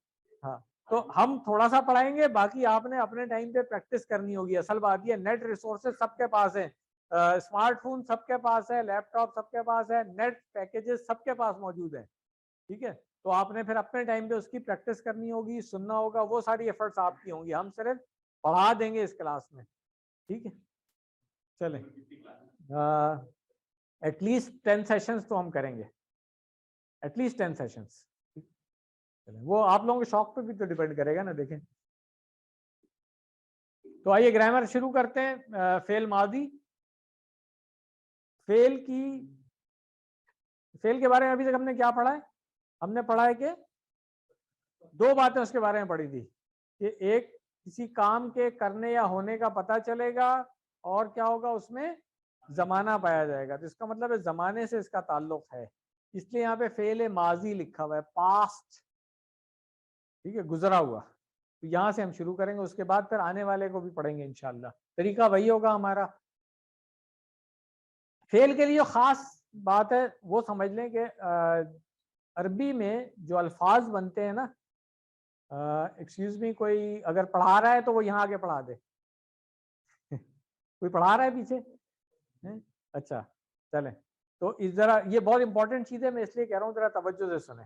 ہاں، تو ہم تھوڑا سا پڑھائیں گے، باقی آپ نے اپنے ٹائم پہ پریکٹس کرنی ہوگی۔ اصل بات یہ، نیٹ ریسورسز سب کے پاس ہیں، اسمارٹ فون سب کے پاس ہے، لیپ ٹاپ سب کے پاس ہے، نیٹ پیکیجز سب کے پاس موجود ہیں، ٹھیک ہے؟ تو آپ نے پھر اپنے ٹائم پہ اس کی پریکٹس کرنی ہوگی، سننا ہوگا، وہ ساری ایفرٹس آپ کی ہوں گی، ہم صرف پڑھا دیں گے اس کلاس میں، ٹھیک ہے؟ چلیں، ایٹ لیسٹ 10 سیشنز تو ہم کریں گے، ایٹ لیسٹ 10 سیشنز، وہ آپ لوگوں کے شوق پہ بھی تو ڈیپینڈ کرے گا نا۔ دیکھیں، تو آئیے گرامر شروع کرتے ہیں۔ فعل ماضی، فعل کے بارے میں ابھی تک ہم نے کیا پڑھا ہے؟ ہم نے پڑھا ہے کہ 2 باتیں اس کے بارے میں پڑھی تھی، کہ ایک کسی کام کے کرنے یا ہونے کا پتہ چلے گا، اور کیا ہوگا اس میں زمانہ پایا جائے گا، تو اس کا مطلب ہے زمانے سے اس کا تعلق ہے، اس لیے یہاں پہ فعل ماضی لکھا ہوا ہے، پاسٹ، ٹھیک ہے، گزرا ہوا۔ تو یہاں سے ہم شروع کریں گے، اس کے بعد پھر آنے والے کو بھی پڑھیں گے انشاءاللہ، طریقہ وہی ہوگا ہمارا۔ فعل کے لیے خاص بات ہے وہ سمجھ لیں کہ عربی میں جو الفاظ بنتے ہیں نا، ایکسکیوز می، کوئی اگر پڑھا رہا ہے تو وہ یہاں آگے پڑھا دے، کوئی پڑھا رہا ہے پیچھے؟ اچھا چلیں، تو اس ذرا یہ بہت امپورٹنٹ چیز ہے، میں اس لیے کہہ رہا ہوں ذرا توجہ سے سنیں۔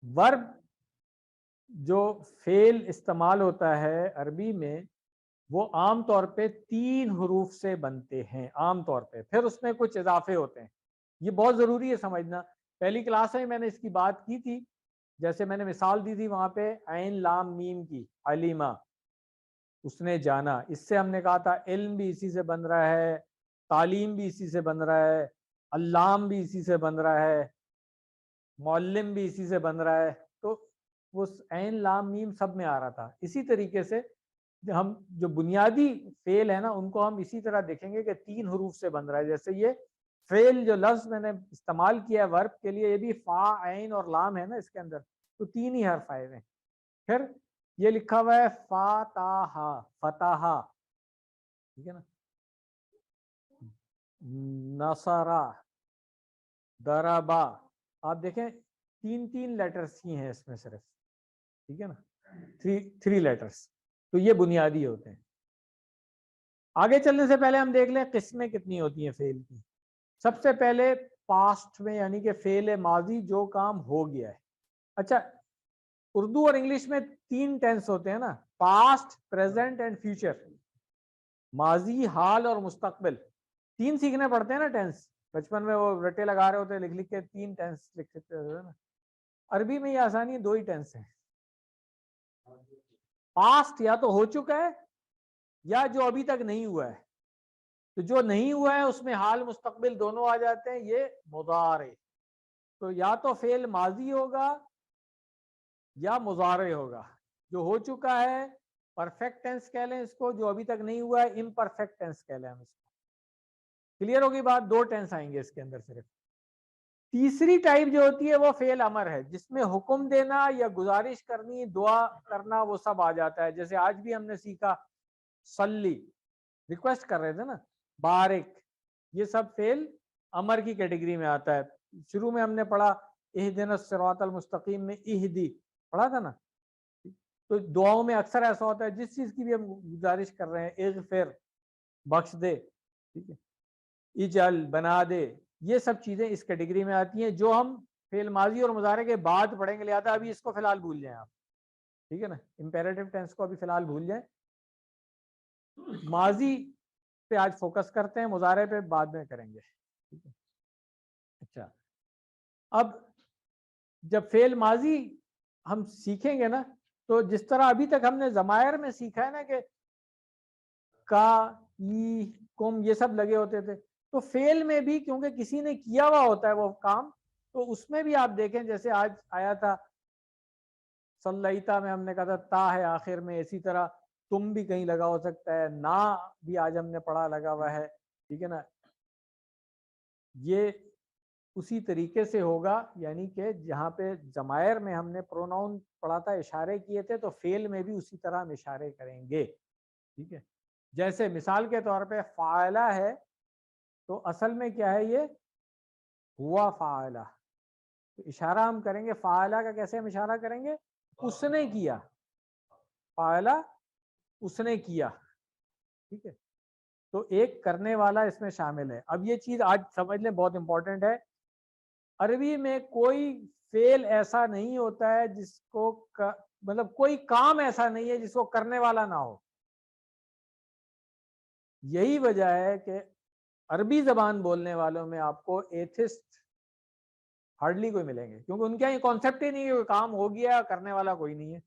ورب جو فعل استعمال ہوتا ہے عربی میں، وہ عام طور پہ 3 حروف سے بنتے ہیں عام طور پہ، پھر اس میں کچھ اضافے ہوتے ہیں، یہ بہت ضروری ہے سمجھنا۔ پہلی کلاس میں میں نے اس کی بات کی تھی، جیسے میں نے مثال دی تھی وہاں پہ عین لام میم کی، علیمہ، اس نے جانا، اس سے ہم نے کہا تھا علم بھی اسی سے بن رہا ہے، تعلیم بھی اسی سے بن رہا ہے، علام بھی اسی سے بن رہا ہے، معلم بھی اسی سے بن رہا ہے، تو وہ عین لام میم سب میں آ رہا تھا۔ اسی طریقے سے ہم جو بنیادی فعل ہے نا، ان کو ہم اسی طرح دیکھیں گے کہ 3 حروف سے بن رہا ہے، جیسے یہ فعل جو لفظ میں نے استعمال کیا ہے ورب کے لیے، یہ بھی فا، عین اور لام ہے نا اس کے اندر، تو 3 ہی حرف آئے ہوئے ہیں۔ پھر یہ لکھا ہوا ہے فاتح، فتح، ٹھیک ہے نا، نصرہ، ضربہ، آپ دیکھیں 3 لیٹرز ہی ہیں اس میں صرف، ٹھیک ہے نا، 3 لیٹرز، تو یہ بنیادی ہوتے ہیں۔ آگے چلنے سے پہلے ہم دیکھ لیں قسمیں کتنی ہوتی ہیں فعل کی۔ سب سے پہلے پاسٹ میں، یعنی کہ فعل ماضی، جو کام ہو گیا ہے۔ اچھا، اردو اور انگلش میں 3 ٹینس ہوتے ہیں نا، پاسٹ، پریزنٹ اینڈ فیوچر، ماضی، حال اور مستقبل، 3 سیکھنے پڑتے ہیں نا ٹینس، بچپن میں وہ رٹے لگا رہے ہوتے ہیں، لکھ کے 3 ٹینس لکھتے ہوتے ہیں نا۔ عربی میں یہ آسانی ہے، 2 ہی ٹینس ہیں، پاسٹ یا تو ہو چکا ہے یا جو ابھی تک نہیں ہوا ہے، تو جو نہیں ہوا ہے اس میں حال مستقبل دونوں آ جاتے ہیں، یہ مضارع، تو یا تو فعل ماضی ہوگا یا مضارع ہوگا، جو ہو چکا ہے پرفیکٹ ٹینس کہہ لیں اس کو، جو ابھی تک نہیں ہوا ہے امپرفیکٹ ٹینس کہہ لیں ہم اس کو۔ کلیئر ہوگی بات؟ 2 ٹینس آئیں گے اس کے اندر صرف۔ تیسری ٹائپ جو ہوتی ہے وہ فعل امر ہے، جس میں حکم دینا یا گزارش کرنی، دعا کرنا، وہ سب آ جاتا ہے، جیسے آج بھی ہم نے سیکھا صلی، ریکویسٹ کر رہے تھے نا، بارک، یہ سب فعل امر کی کیٹیگری میں آتا ہے۔ شروع میں ہم نے پڑھا اہدنا الصراط المستقیم میں اہدی پڑھا تھا نا، تو دعاؤں میں اکثر ایسا ہوتا ہے جس چیز کی بھی ہم گزارش کر رہے ہیں، اغفر بخش دے، ٹھیک ہے، اجعل بنا دے، یہ سب چیزیں اس کیٹیگری میں آتی ہیں جو ہم فعل ماضی اور مضارع کے بعد پڑھیں گے، لہٰذا ابھی اس کو فی الحال بھول جائیں آپ، ٹھیک ہے نا، امپیریٹو ٹینس کو ابھی فی الحال بھول جائیں، ماضی پہ آج فوکس کرتے ہیں، مضارع پہ بعد میں کریں گے، ٹھیک ہے۔ اچھا، اب جب فعل ماضی ہم سیکھیں گے نا، تو جس طرح ابھی تک ہم نے ضمائر میں سیکھا ہے نا کہ کا، ای، کم، یہ سب لگے ہوتے تھے، تو فعل میں بھی کیونکہ کسی نے کیا ہوا ہوتا ہے وہ کام، تو اس میں بھی آپ دیکھیں جیسے آج آیا تھا صلیتا میں ہم نے کہا تھا تا ہے آخر میں، اسی طرح تم بھی کہیں لگا ہو سکتا ہے، نا بھی آج ہم نے پڑھا لگا ہوا ہے، ٹھیک ہے نا، یہ اسی طریقے سے ہوگا، یعنی کہ جہاں پہ ضمائر میں ہم نے پروناؤن پڑھا تھا، اشارے کیے تھے، تو فعل میں بھی اسی طرح ہم اشارے کریں گے، ٹھیک ہے۔ جیسے مثال کے طور پہ فاعلہ ہے، تو اصل میں کیا ہے، یہ ہوا فاعلہ، تو اشارہ ہم کریں گے فاعلہ کا، کیسے ہم اشارہ کریں گے، اس نے کیا، فاعلہ اس نے کیا، ٹھیک ہے، تو ایک کرنے والا اس میں شامل ہے۔ اب یہ چیز آج سمجھ لیں، بہت امپورٹنٹ ہے، عربی میں کوئی فعل ایسا نہیں ہوتا ہے جس کو مطلب کوئی کام ایسا نہیں ہے جس کو کرنے والا نہ ہو، یہی وجہ ہے کہ عربی زبان بولنے والوں میں آپ کو ایتھسٹ ہارڈلی کوئی ملیں گے، کیونکہ ان کے یہ کانسیپٹ ہی نہیں ہے کہ کام ہو گیا، کرنے والا کوئی نہیں ہے،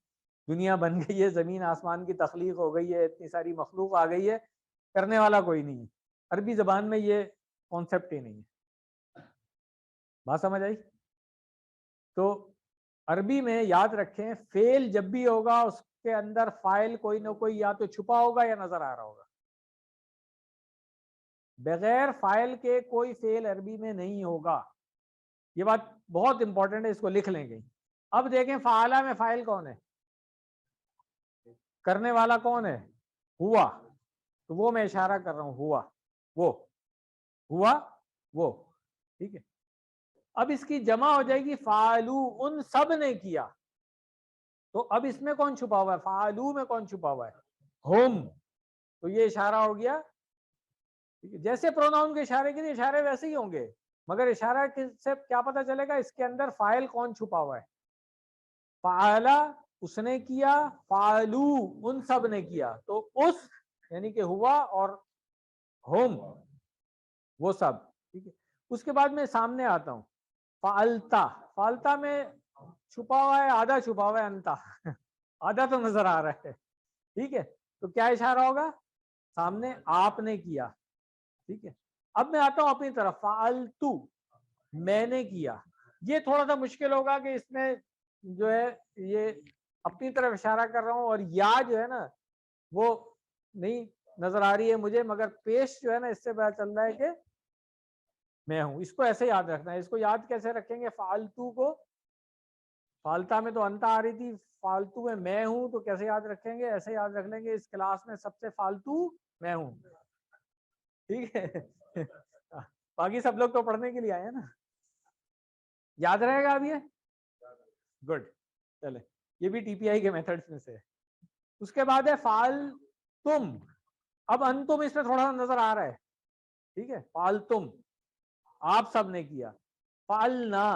دنیا بن گئی ہے، زمین آسمان کی تخلیق ہو گئی ہے، اتنی ساری مخلوق آ گئی ہے، کرنے والا کوئی نہیں ہے، عربی زبان میں یہ کانسیپٹ ہی نہیں ہے، بات سمجھ آئی؟ تو عربی میں یاد رکھیں، فعل جب بھی ہوگا اس کے اندر فاعل کوئی نہ کوئی یا تو چھپا ہوگا یا نظر آ رہا ہوگا، بغیر فاعل کے کوئی فعل عربی میں نہیں ہوگا، یہ بات بہت امپورٹنٹ ہے، اس کو لکھ لیں گے۔ اب دیکھیں فعالہ میں فاعل کون ہے، کرنے والا کون ہے، ہوا، تو وہ میں اشارہ کر رہا ہوں، ہوا وہ، ہوا وہ، ٹھیک ہے۔ اب اس کی جمع ہو جائے گی فعلو، ان سب نے کیا، تو اب اس میں کون چھپا ہوا ہے، فعلو میں کون چھپا ہوا ہے، ہم، تو یہ اشارہ ہو گیا، جیسے پروناؤن کے اشارے کے لیے اشارے ویسے ہی ہوں گے، مگر اشارہ سے کیا پتا چلے گا اس کے اندر فاعل کون چھپا ہوا ہے، فعلا اس نے کیا، فعلو ان سب نے کیا، تو اس یعنی کہ ہوا اور ہم وہ سب، ٹھیک ہے۔ اس کے بعد میں سامنے آتا ہوں، فعلتا، فعلتا میں چھپا ہوا ہے، آدھا چھپا ہوا ہے، انتا آدھا تو نظر آ رہا ہے، ٹھیک ہے، تو کیا اشارہ ہوگا، سامنے آپ نے کیا، ٹھیک ہے۔ اب میں آتا ہوں اپنی طرف، فعلتو میں نے کیا، یہ تھوڑا سا مشکل ہوگا کہ اس میں جو ہے یہ اپنی طرف اشارہ کر رہا ہوں اور یا جو ہے نا وہ نہیں نظر آ رہی ہے مجھے، مگر پیش جو ہے نا اس سے پتا چل رہا ہے کہ میں ہوں، اس کو ایسے یاد رکھنا ہے۔ اس کو یاد کیسے رکھیں گے، فالتو کو، فالتا میں تو انتا آ رہی تھی، فالتو میں میں ہوں، تو کیسے یاد رکھیں گے، ایسے یاد رکھ لیں گے اس کلاس میں سب سے فالتو میں ہوں، ٹھیک ہے باقی سب لوگ تو پڑھنے کے لیے آئے ہیں نا، یاد رہے گا اب یہ، گڈ، چلے، یہ بھی ٹی پی آئی کے میتھڈز میں سے ہے۔ اس کے بعد ہے فعل تم، اب انتم اس میں تھوڑا سا نظر آ رہا ہے، ٹھیک ہے، فعل تم آپ سب نے کیا، فعلنا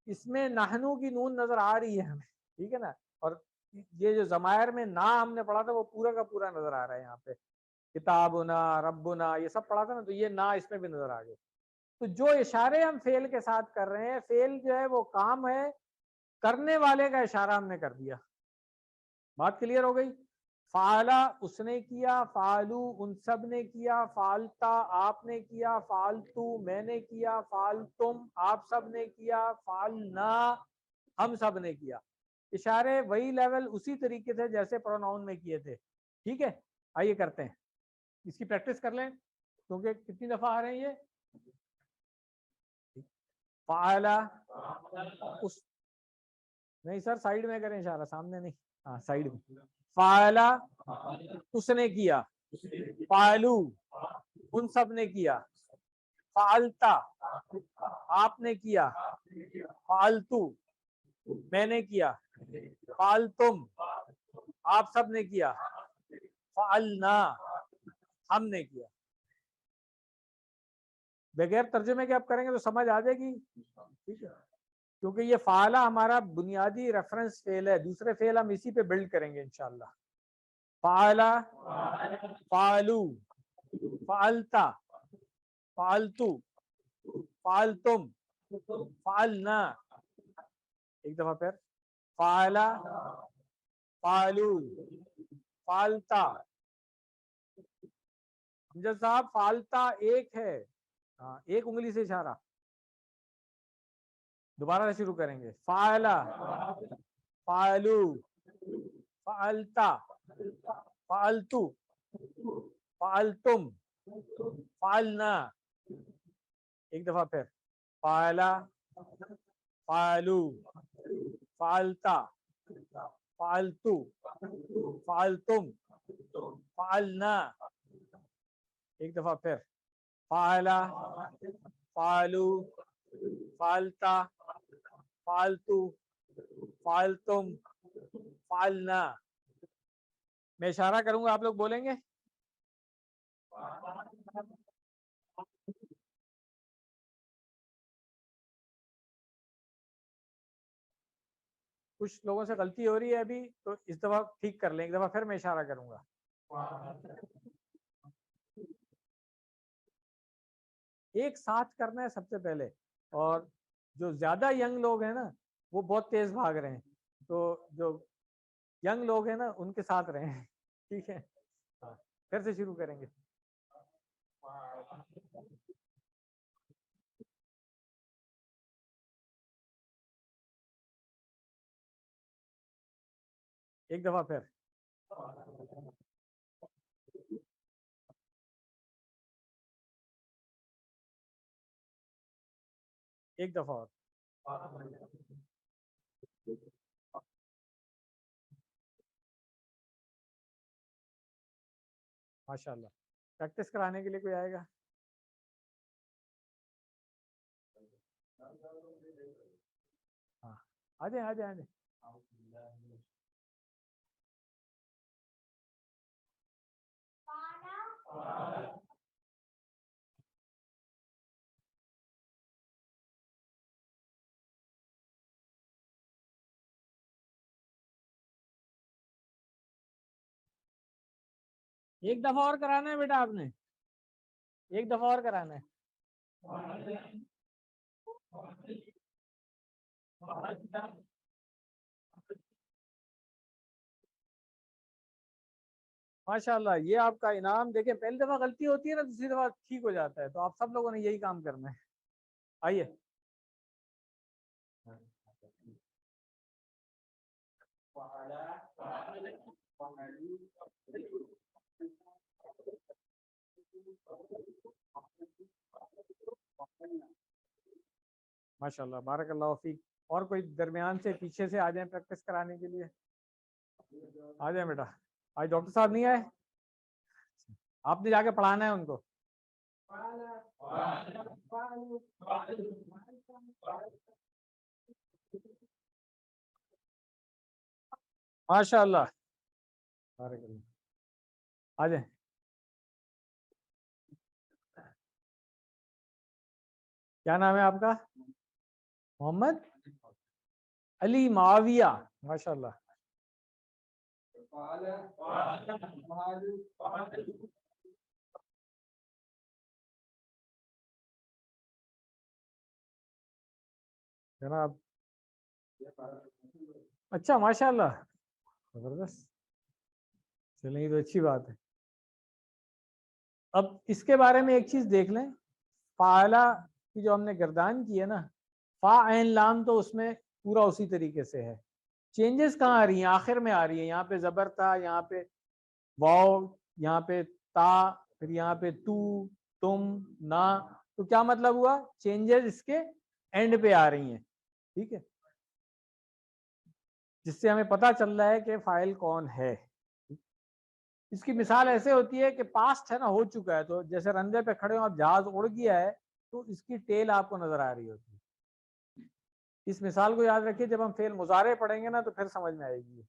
اس میں نحنو کی نون نظر آ رہی ہے ہمیں، ٹھیک ہے نا، اور یہ جو ضمائر میں نا ہم نے پڑھا تھا وہ پورا کا پورا نظر آ رہا ہے یہاں پہ، کتابنا ربنا یہ سب پڑھا تھا نا، تو یہ نا اس میں بھی نظر آ گئے۔ تو جو اشارے ہم فعل کے ساتھ کر رہے ہیں، فعل جو ہے وہ کام ہے، کرنے والے کا اشارہ ہم نے کر دیا، بات کلیئر ہو گئی، فعلا اس نے کیا، فعلو ان سب نے کیا، فعلتا آپ نے کیا، فعلتو میں نے کیا، فعلتم آپ سب نے کیا، فعلنا ہم سب نے کیا، اشارے وہی لیول اسی طریقے سے جیسے پروناؤن میں کیے تھے، ٹھیک ہے۔ آئیے کرتے ہیں، اس کی پریکٹس کر لیں کیونکہ کتنی دفعہ آ رہے ہیں یہ، فعلا اس نہیں سر سائیڈ میں کریں اشارہ، سامنے نہیں، ہاں سائیڈ میں، فعلا اس نے کیا، فعلو ان سب نے کیا، فعلتا آپ نے کیا، فعلتو میں نے کیا. فعلتم آپ سب نے کیا. فعلنا ہم نے کیا. بغیر ترجمے کے آپ کریں گے تو سمجھ آ جائے گی. ٹھیک ہے, کیونکہ یہ فعلہ ہمارا بنیادی ریفرنس فعل ہے. دوسرے فعل ہم اسی پہ بلڈ کریں گے انشاءاللہ. فعلا, فعلو, فعلتا, فعلتو, فعلتم, فعلنا. ایک دفعہ پھر. فعلا, فعلو, فعلتا. امجد صاحب فعلتا ایک ہے, ہاں ایک انگلی سے اشارہ. دوبارہ سے شروع کریں گے. فعلا, فعلو, فعلتا, فعلتو, فعلتم, فعلنا. ایک دفعہ پھر. فعلا, فعلو, فعلتا, فعلتو, فعلتم, فعلنا. ایک دفعہ پھر. فعلا, فعلو, فعلتا, فعلتو, فعلتم, فعلنا. میں اشارہ کروں گا آپ لوگ بولیں گے. کچھ لوگوں سے غلطی ہو رہی ہے ابھی, تو اس دفعہ ٹھیک کر لیں. ایک دفعہ پھر میں اشارہ کروں گا. ایک ساتھ کرنا ہے سب سے پہلے. اور جو زیادہ ینگ لوگ ہیں نا وہ بہت تیز بھاگ رہے ہیں, تو جو ینگ لوگ ہیں نا ان کے ساتھ رہے ہیں. ٹھیک ہے, پھر سے شروع کریں گے. ایک دفعہ پھر. ایک دفعہ اور. ماشاء اللہ. پریکٹس کرانے کے لیے کوئی آئے گا؟ ہاں آ جائیں آ جائیں آ جائیں. ایک دفعہ اور کرانا ہے بیٹا آپ نے, ایک دفعہ اور کرانا ہے. ماشاء اللہ, یہ آپ کا انعام. دیکھیں پہلی دفعہ غلطی ہوتی ہے نا, دوسری دفعہ ٹھیک ہو جاتا ہے. تو آپ سب لوگوں نے یہی کام کرنا ہے. آئیے. ماشاء اللہ, بارک اللہ فیک. اور کوئی درمیان سے پیچھے سے آ جائیں پریکٹس کرانے کے لیے. آ جائیں بیٹا. آج ڈاکٹر صاحب نہیں آئے, آپ نے جا کے پڑھانا ہے ان کو. ماشاء اللہ, بارک اللہ. آ جائیں. کیا نام ہے آپ کا؟ محمد علی معاویہ. ماشاء اللہ. جناب اچھا, ماشاء اللہ, زبردست. چلیں یہ تو اچھی بات ہے. اب اس کے بارے میں ایک چیز دیکھ لیں. فعلا کی جو ہم نے گردان کی ہے نا, فا عین لام, تو اس میں پورا اسی طریقے سے ہے. چینجز کہاں آ رہی ہیں؟ آخر میں آ رہی ہیں. یہاں پہ زبر تھا, یہاں پہ واو, یہاں پہ تا, پھر یہاں پہ تو, تم, نا. تو کیا مطلب ہوا؟ چینجز اس کے اینڈ پہ آ رہی ہیں. ٹھیک ہے, جس سے ہمیں پتا چل رہا ہے کہ فاعل کون ہے. اس کی مثال ایسے ہوتی ہے کہ پاسٹ ہے نا, ہو چکا ہے. تو جیسے رندے پہ کھڑے ہو آپ, جہاز اڑ گیا ہے, تو اس کی ٹیل آپ کو نظر آ رہی ہوتی ہے. اس مثال کو یاد رکھیے، جب ہم فعل مضارع پڑھیں گے نا تو پھر سمجھ میں آئے گی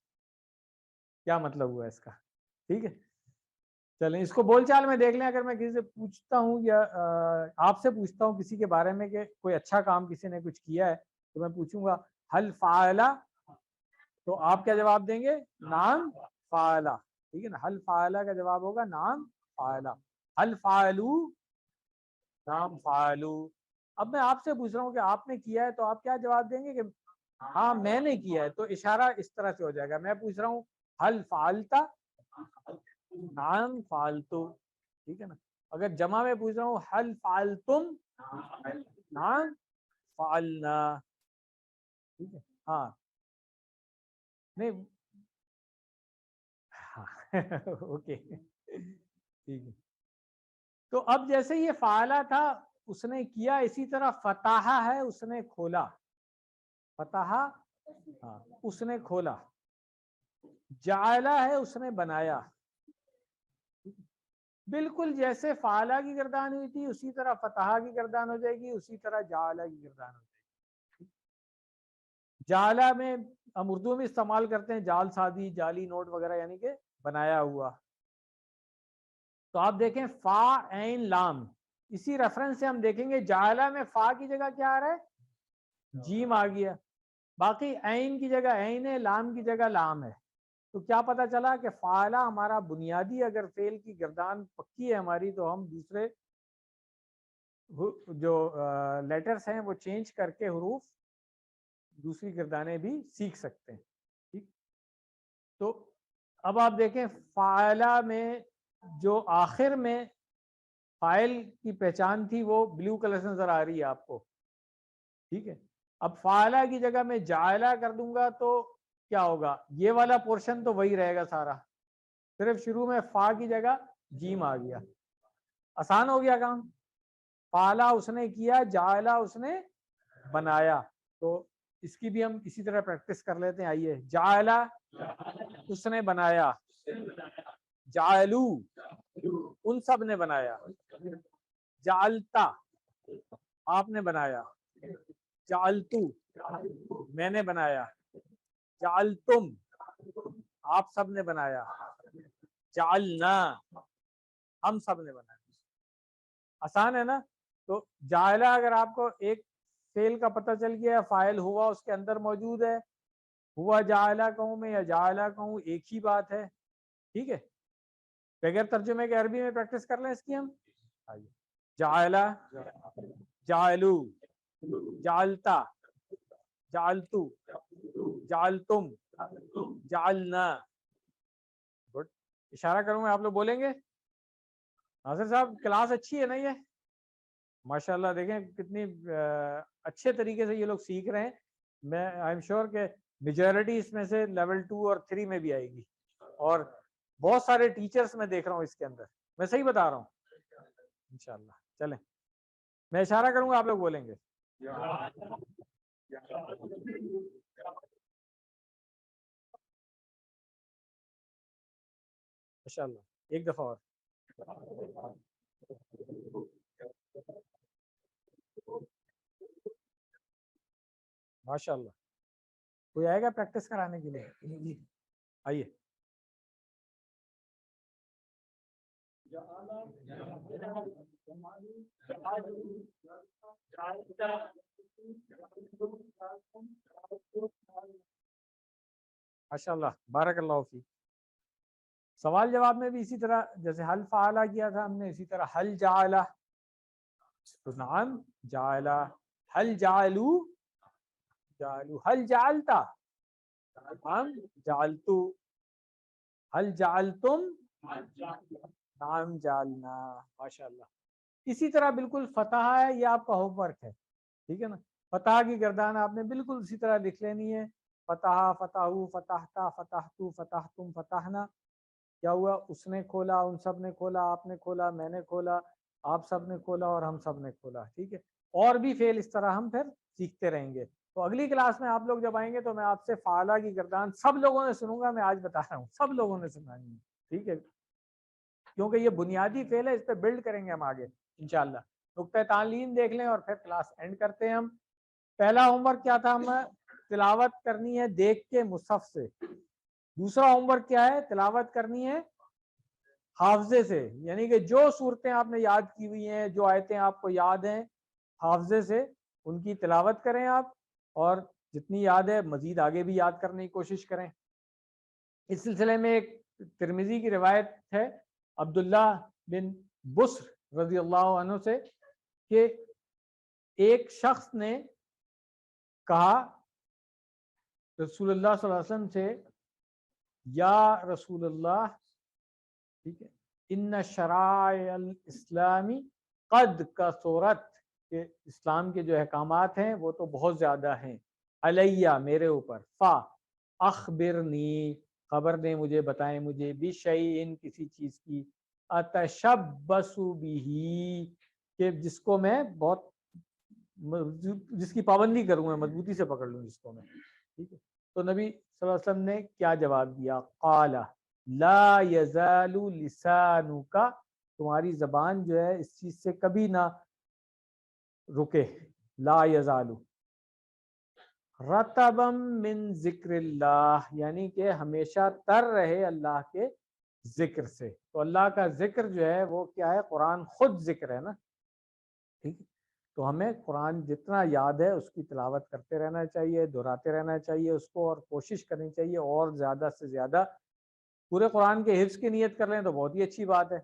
کیا مطلب ہوا اس کا. ٹھیک ہے، چلیں اس کو بول چال میں دیکھ لیں. اگر میں کسی سے پوچھتا ہوں یا آپ سے پوچھتا ہوں کسی کے بارے میں کہ کوئی اچھا کام کسی نے کچھ کیا ہے، تو میں پوچھوں گا حل فعلا، تو آپ کیا جواب دیں گے؟ نعم فعلا. ٹھیک ہے نا، حل فعلا کا جواب ہوگا نعم فعلا. حل فعلو، نعم فعلو. اب میں آپ سے پوچھ رہا ہوں کہ آپ نے کیا ہے، تو آپ کیا جواب دیں گے کہ ہاں میں نے کیا ہے. تو اشارہ اس طرح سے ہو جائے گا. میں پوچھ رہا ہوں حل فعلتا، نعم فعلتو. ٹھیک ہے نا. اگر جمع میں پوچھ رہا ہوں حل فعلتم، نعم فعلنا. ٹھیک ہے، ہاں نہیں اوکے ٹھیک ہے. تو اب جیسے یہ فعلا تھا اس نے کیا، اسی طرح فتح ہے اس نے کھولا. فتح، ہاں اس نے کھولا. جعلا ہے اس نے بنایا. بالکل جیسے فعلا کی گردان ہوئی تھی اسی طرح فتح کی گردان ہو جائے گی، اسی طرح جعلا کی گردان ہو جائے گی. جعلا میں ہم اردو میں استعمال کرتے ہیں جعل سازی، جعلی نوٹ وغیرہ، یعنی کہ بنایا ہوا. تو آپ دیکھیں فا عین لام، اسی ریفرنس سے ہم دیکھیں گے جعلا میں فا کی جگہ کیا آ رہا ہے؟ جیم آ گیا. باقی عین کی جگہ عین ہے، لام کی جگہ لام ہے. تو کیا پتا چلا کہ فعلا ہمارا بنیادی اگر فعل کی گردان پکی ہے ہماری، تو ہم دوسرے جو لیٹرز ہیں وہ چینج کر کے حروف دوسری گردانیں بھی سیکھ سکتے ہیں. ٹھیک، تو اب آپ دیکھیں فعلا میں جو آخر میں فائل کی پہچان تھی وہ بلیو کلر سے نظر آ رہی ہے آپ کو. ٹھیک ہے، اب فعلا کی جگہ میں جعلا کر دوں گا تو کیا ہوگا؟ یہ والا پورشن تو وہی رہے گا سارا، صرف شروع میں فا کی جگہ جیم آ گیا. آسان ہو گیا کام. فعلا اس نے کیا، جعلا اس نے بنایا. تو اس کی بھی ہم اسی طرح پریکٹس کر لیتے ہیں. آئیے، جعلا اس نے بنایا، جعلو ان سب نے بنایا، جعلتا آپ نے بنایا، جعلتو میں نے بنایا، جعلتم آپ سب نے بنایا، جعلنا ہم سب نے بنایا. آسان ہے نا. تو جعلا اگر آپ کو ایک فعل کا پتہ چل گیا، فاعل ہوا اس کے اندر موجود ہے، ہوا جعلا کہوں میں یا جعلا کہوں ایک ہی بات ہے. ٹھیک ہے، بغیر ترجمے کے عربی میں پریکٹس کر لیں اس کی ہم. آئیے، جعلا، جعلو، جعلتا، جعلتو، جعلتم، جعلنا. گڈ. اشارہ کروں میں، آپ لوگ بولیں گے. ناصر صاحب کلاس اچھی ہے نا یہ؟ ماشاءاللہ دیکھیں کتنی اچھے طریقے سے یہ لوگ سیکھ رہے ہیں. میں آئی ایم شیور کہ میجورٹی اس میں سے لیول 2 اور 3 میں بھی آئے گی، اور بہت سارے ٹیچرز میں دیکھ رہا ہوں اس کے اندر. میں صحیح بتا رہا ہوں انشاءاللہ. چلیں میں اشارہ کروں گا، آپ لوگ بولیں گے. ماشاءاللہ ایک دفعہ اور. ماشاءاللہ. کوئی آئے گا پریکٹس کرانے کے لیے؟ آئیے. ماشاء اللہ بارک اللہ فیک. سوال جواب میں بھی اسی طرح جیسے حل فعلا کیا تھا ہم نے، اسی طرح حل جعلا، تو نعم جعلا. حل جعلو، جعلو. حل جعلتا، نعم جعلتو. حل جعلتم، نعم جعلنا. ماشاءاللہ. اسی طرح بالکل فتح ہے، یہ آپ کا ہوم ورک ہے. ٹھیک ہے نا. فتح کی گردان آپ نے بالکل اسی طرح لکھ لینی ہے. فتح، فتحو، فتحتا، فتحتو، فتحتم، فتحنا. کیا ہوا؟ اس نے کھولا، ان سب نے کھولا، آپ نے کھولا، میں نے کھولا، آپ سب نے کھولا اور ہم سب نے کھولا. ٹھیک ہے، اور بھی فعل اس طرح ہم پھر سیکھتے رہیں گے. تو اگلی کلاس میں آپ لوگ جب آئیں گے تو میں آپ سے فعلا کی گردان سب لوگوں نے سنوں گا. میں آج بتا رہا ہوں سب لوگوں نے سنانی ہے. ٹھیک ہے، کیونکہ یہ بنیادی فعل ہے، اس پہ بلڈ کریں گے ہم آگے انشاءاللہ. نقطہ تعلیم دیکھ لیں اور پھر کلاس اینڈ کرتے ہیں ہم. پہلا ہوم ورک کیا تھا؟ ہمیں تلاوت کرنی ہے دیکھ کے مصحف سے. دوسرا ہوم ورک کیا ہے؟ تلاوت کرنی ہے حافظے سے، یعنی کہ جو صورتیں آپ نے یاد کی ہوئی ہیں، جو آیتیں آپ کو یاد ہیں حافظے سے، ان کی تلاوت کریں آپ، اور جتنی یاد ہے مزید آگے بھی یاد کرنے کی کوشش کریں. اس سلسلے میں ایک ترمذی کی روایت ہے عبداللہ بن بصر رضی اللہ عنہ سے کہ ایک شخص نے کہا رسول اللہ صلی اللہ علیہ وسلم سے، یا رسول اللہ، ٹھیک ہے، ان شرائع الاسلامی قد کثرت، کہ اسلام کے جو احکامات ہیں وہ تو بہت زیادہ ہیں، علیہ، میرے اوپر، فا اخبرنی، خبر دیں مجھے، بتائیں مجھے، بشیء، کسی چیز کی، اتشبث بہ، کہ جس کو میں بہت جس کی پابندی کروں، میں مضبوطی سے پکڑ لوں جس کو میں. ٹھیک ہے، تو نبی صلی اللہ علیہ وسلم نے کیا جواب دیا؟ قال لا یزال لسانک، تمہاری زبان جو ہے اس چیز سے کبھی نہ رکے، لا یزال رطبا من ذکر اللہ، یعنی کہ ہمیشہ تر رہے اللہ کے ذکر سے. تو اللہ کا ذکر جو ہے وہ کیا ہے؟ قرآن خود ذکر ہے نا. ٹھیک ہے، تو ہمیں قرآن جتنا یاد ہے اس کی تلاوت کرتے رہنا چاہیے، دہراتے رہنا چاہیے اس کو، اور کوشش کرنی چاہیے اور زیادہ سے زیادہ پورے قرآن کے حفظ کی نیت کر لیں تو بہت ہی اچھی بات ہے.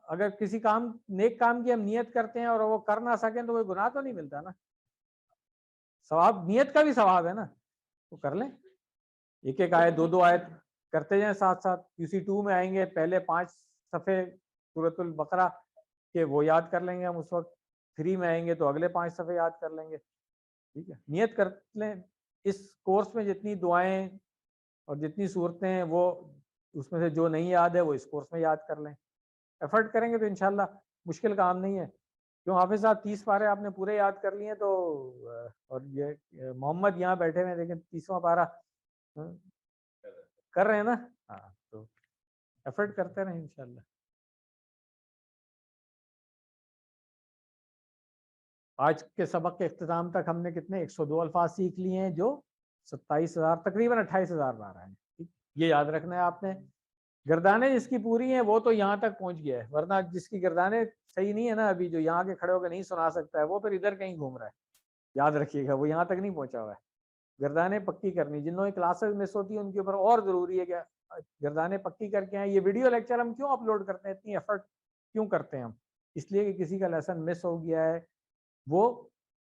اگر کسی کام، نیک کام کی ہم نیت کرتے ہیں اور وہ کر نہ سکیں تو کوئی گناہ تو نہیں ملتا نا، ثواب، نیت کا بھی ثواب ہے نا، تو کر لیں. ایک ایک آیت، دو دو آیت کرتے جائیں ساتھ ساتھ. QC2 میں آئیں گے، پہلے 5 صفحے سورۃ البقرہ کے وہ یاد کر لیں گے ہم اس وقت. 3 میں آئیں گے تو اگلے 5 صفحے یاد کر لیں گے. ٹھیک ہے، نیت کر لیں. اس کورس میں جتنی دعائیں اور جتنی صورتیں ہیں وہ اس میں سے جو نہیں یاد ہے وہ اس کورس میں یاد کر لیں. ایفرٹ کریں گے تو انشاءاللہ مشکل کام نہیں ہے. کیوں حافظ صاحب 30 پارے آپ نے پورے یاد کر لیے تو، اور یہ محمد یہاں بیٹھے ہوئے لیکن 30واں پارہ کر رہے ہیں نا. ہاں، تو ایفرٹ کرتے رہیں انشاءاللہ. آج کے سبق کے اختتام تک ہم نے کتنے 102 الفاظ سیکھ لیے ہیں جو 27,000 تقریباً 28,000 بار آئے ہیں. یہ یاد رکھنا ہے آپ نے. گردانیں جس کی پوری ہیں وہ تو یہاں تک پہنچ گیا ہے، ورنہ جس کی گردانیں صحیح نہیں ہے نا ابھی، جو یہاں کے کھڑے ہو کے نہیں سنا سکتا ہے وہ پھر ادھر کہیں گھوم رہا ہے. یاد رکھیے گا، وہ یہاں تک نہیں پہنچا ہوا ہے. گردانیں پکی کرنی، جن لوگوں کی کلاسز مس ہوتی ہیں ان کے اوپر اور ضروری ہے کہ گردانیں پکی کر کے آئیں. یہ ویڈیو لیکچر ہم کیوں اپلوڈ کرتے ہیں، اتنی ایفرٹ کیوں کرتے ہیں ہم؟ اس لیے کہ کسی کا لیسن مس ہو گیا ہے وہ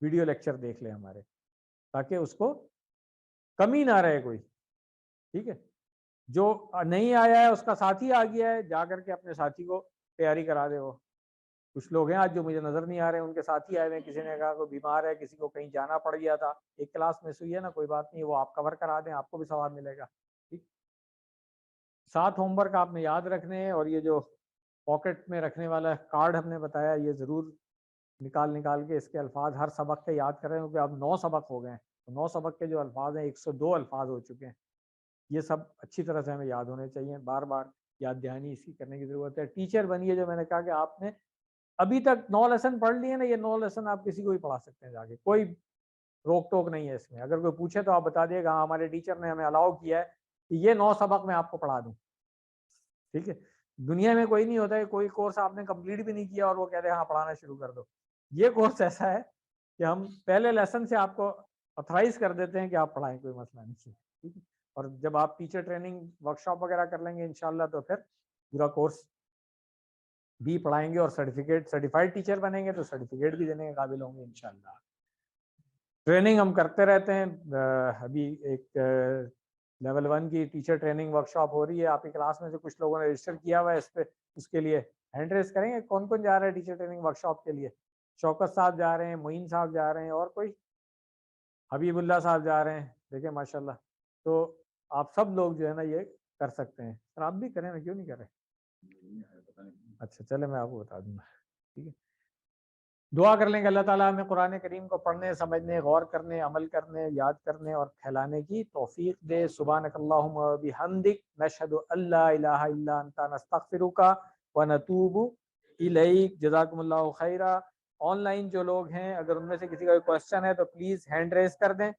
ویڈیو لیکچر دیکھ لیں ہمارے، تاکہ اس کو کمی نہ رہے کوئی. ٹھیک ہے، جو نہیں آیا ہے اس کا ساتھی آ گیا ہے، جا کر کے اپنے ساتھی کو تیاری کرا دے. وہ کچھ لوگ ہیں آج جو مجھے نظر نہیں آ رہے، ان کے ساتھی آئے ہوئے، کسی نے کہا کوئی بیمار ہے، کسی کو کہیں جانا پڑ گیا تھا، ایک کلاس مس ہوئی ہے نا، کوئی بات نہیں، وہ آپ کور کرا دیں، آپ کو بھی ثواب ملے گا. ٹھیک، 7 ہوم ورک آپ نے یاد رکھنے ہیں، اور یہ جو پاکٹ میں رکھنے والا کارڈ ہم نے بتایا یہ ضرور نکال کے اس کے الفاظ ہر سبق کے یاد کریں، کیونکہ اب 9 سبق ہو گئے ہیں. 9 سبق کے جو الفاظ ہیں 102 الفاظ ہو چکے ہیں. یہ سب اچھی طرح سے ہمیں یاد ہونے چاہیے، بار بار یاد دہانی اس کی کرنے کی ضرورت ہے. ٹیچر بنیے، جو میں نے کہا کہ آپ نے ابھی تک 9 لیسن پڑھ لیے نا، یہ 9 لیسن آپ کسی کو بھی پڑھا سکتے ہیں جا کے، کوئی روک ٹوک نہیں ہے اس میں. اگر کوئی پوچھے تو آپ بتا دیے گا ہاں ہمارے ٹیچر نے ہمیں الاؤ کیا ہے کہ یہ 9 سبق میں آپ کو پڑھا دوں. ٹھیک ہے، دنیا میں کوئی نہیں ہوتا ہے کوئی کورس آپ نے کمپلیٹ بھی نہیں کیا اور وہ کہتے ہیں ہاں پڑھانا شروع کر دو. یہ کورس ایسا ہے کہ ہم پہلے لیسن سے آپ کو اتھرائز کر دیتے ہیں کہ آپ پڑھائیں، کوئی مسئلہ نہیں. ٹھیک ہے، اور جب آپ ٹیچر ٹریننگ ورک شاپ وغیرہ کر لیں گے انشاءاللہ تو پھر پورا کورس بھی پڑھائیں گے، اور سرٹیفائڈ ٹیچر بنیں گے تو سرٹیفکیٹ بھی دینے کے قابل ہوں گے انشاءاللہ. ٹریننگ ہم کرتے رہتے ہیں. ابھی ایک لیول 1 کی ٹیچر ٹریننگ ورک شاپ ہو رہی ہے. آپ کی کلاس میں سے کچھ لوگوں نے رجسٹر کیا ہوا ہے اس پہ، اس کے لیے ہینڈ ریز کریں گے کون کون جا رہے ہیں ٹیچر ٹریننگ ورک شاپ کے لیے؟ شوکت صاحب جا رہے ہیں، معین صاحب جا رہے ہیں، اور کوئی؟ حبیب اللہ صاحب جا رہے ہیں، دیکھیں ماشاءاللہ. تو آپ سب لوگ جو ہے نا یہ کر سکتے ہیں. سر آپ بھی کریں نا، کیوں نہیں کر رہے؟ اچھا چلے میں آپ کو بتا دوں گا. ٹھیک ہے، دعا کر لیں گے اللہ تعالیٰ ہمیں قرآن کریم کو پڑھنے، سمجھنے، غور کرنے، عمل کرنے، یاد کرنے اور پھیلانے کی توفیق دے. سبحانک اللہم و بحمدک، نشہد ان لا الہ الا انت، نستغفرک و نتوب الیک. جزاکم اللہ خیرا. آن لائن جو لوگ ہیں اگر ان میں سے کسی کا کوئی کوشچن ہے تو پلیز ہینڈ ریز کر دیں.